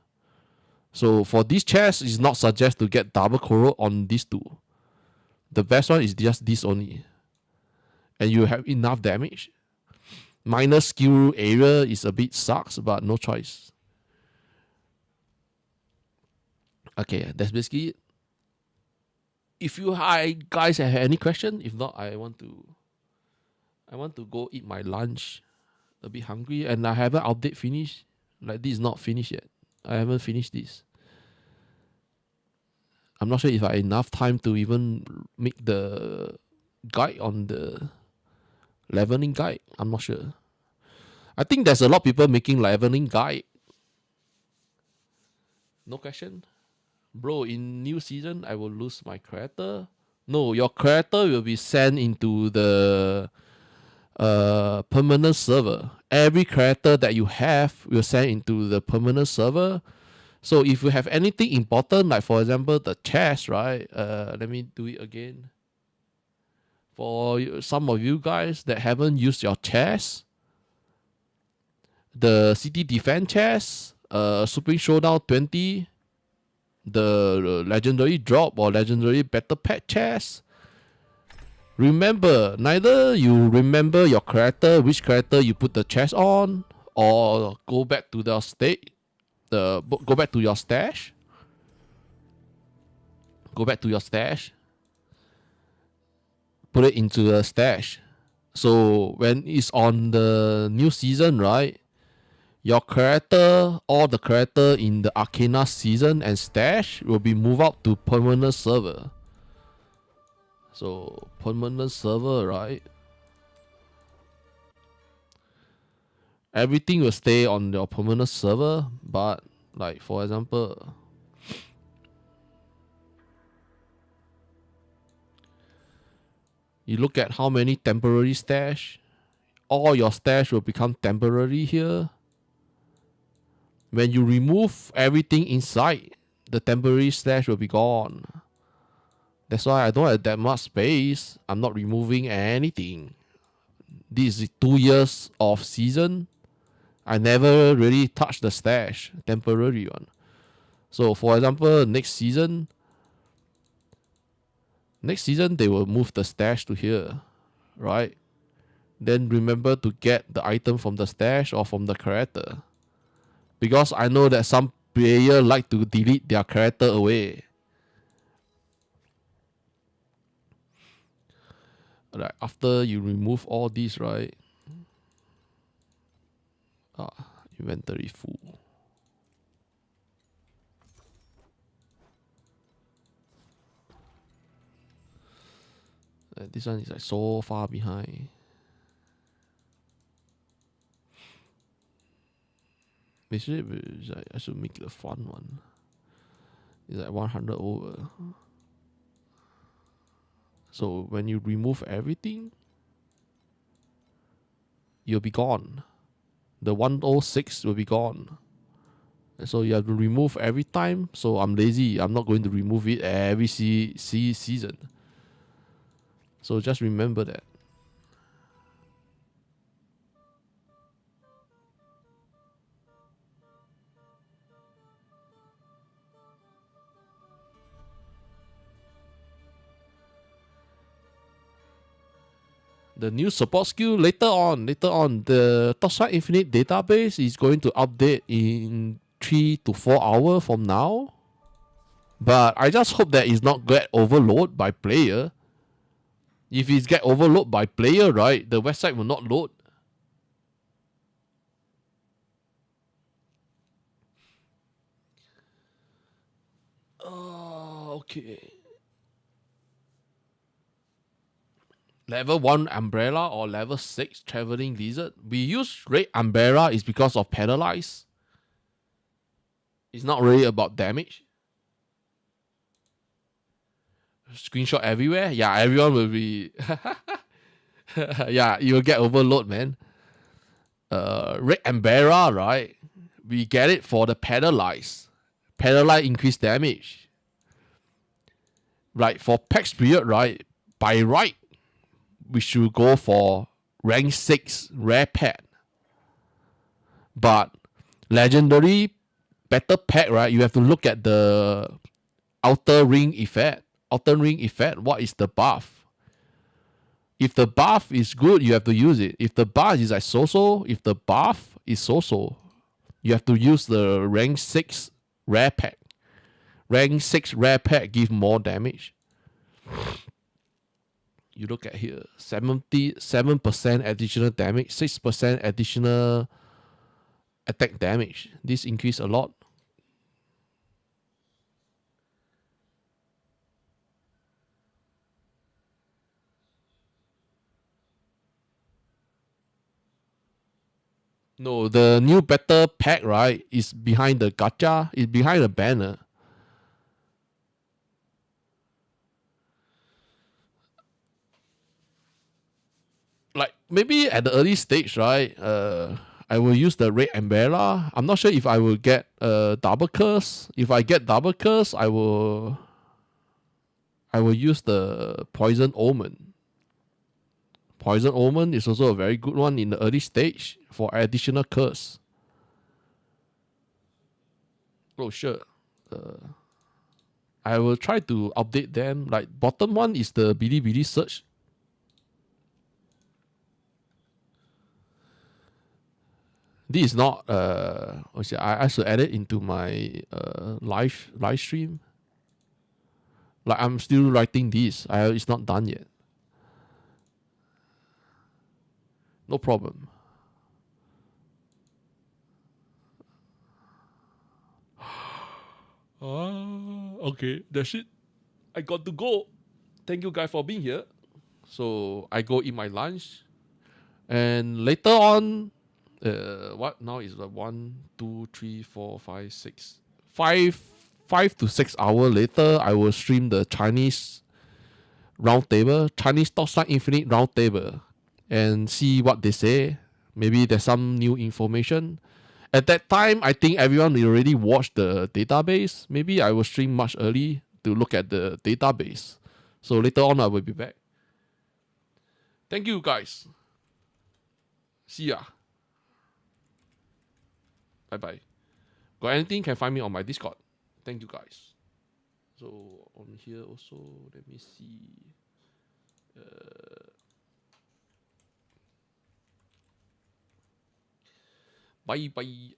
So for this chest, it's not suggest to get double corrode on these two. The best one is just this only. And you have enough damage. Minor skill area is a bit sucks, but no choice. Okay, that's basically it. If you guys have any question, if not, I want to go eat my lunch. A bit hungry, and I haven't update finished. Like, this is not finished yet. I haven't finished this. I'm not sure if I have enough time to even make the guide on the leveling guide. I'm not sure. I think there's a lot of people making leveling guide. No question? Bro, in new season, I will lose my character. No, your character will be sent into the permanent server. Every character that you have will send into the permanent server. So if you have anything important, like for example the chest, right? Let me do it again. For some of you guys that haven't used your chest, the city defense chest, Supreme Showdown 20, the legendary drop or legendary battle pet chest. Remember, neither you remember your character, which character you put the chest on, or go back to the state, go back to your stash. Go back to your stash. Put it into the stash. So when it's on the new season, right? Your character, all the character in the Arcana season and stash will be moved out to permanent server. So permanent server, right? Everything will stay on your permanent server, but like for example, you look at how many temporary stash. All your stash will become temporary here. When you remove everything inside, the temporary stash will be gone. That's why I don't have that much space. I'm not removing anything. This is 2 years of season. I never really touched the stash, temporary one. So for example, next season they will move the stash to here, right? Then remember to get the item from the stash or from the character. Because I know that some player like to delete their character away. Like after you remove all these, right? Inventory full. This one is like so far behind. Basically, I should make the fun one. It's like 100 over. So when you remove everything, you'll be gone. The 106 will be gone. And so you have to remove every time. So I'm lazy. I'm not going to remove it every season. So just remember that. The new support skill later on, the Torchlight Infinite database is going to update in 3 to 4 hours from now. But I just hope that it's not get overloaded by player. If it's get overloaded by player, right, the website will not load. Oh, okay. Level 1 Umbrella or level 6 Traveling Lizard. We use Red Umbrella is because of Paralyze. It's not really about damage. Screenshot everywhere. Yeah, everyone will be... yeah, you will get overload, man. Red Umbrella, right? We get it for the Paralyze. paralyze increase damage. Like for pack spirit, right? By right, we should go for rank 6 rare pet. But legendary battle pack, right? You have to look at the outer ring effect. Outer ring effect, what is the buff? If the buff is good, you have to use it. If the buff is like so-so, if the buff is so-so, you have to use the rank 6 rare pack. Rank 6 rare pack give more damage. You look at here, 77% additional damage, 6% additional attack damage. This increase a lot. No, the new battle pack, right, is behind the gacha, is behind the banner. Like maybe at the early stage, right? I will use the red umbrella. I'm not sure if I will get double curse. If I get double curse, I will use the poison omen. Poison omen is also a very good one in the early stage for additional curse. Oh sure. I will try to update them. Like bottom one is the Bilibili search. This is not I should add it into my live stream. Like I'm still writing this. It's not done yet. No problem. Okay, that's it. I got to go. Thank you guys for being here. So I go eat my lunch, and later on, what now is the 5 to 6 hour later, I will stream the Chinese roundtable, Chinese Torchlight Infinite roundtable, and see what they say. Maybe there's some new information. At that time, I think everyone will already watched the database. Maybe I will stream much early to look at the database. So later on, I will be back. Thank you, guys. See ya. Bye bye. Got anything, can find me on my Discord. Thank you, guys. So on here also, let me see. Bye bye.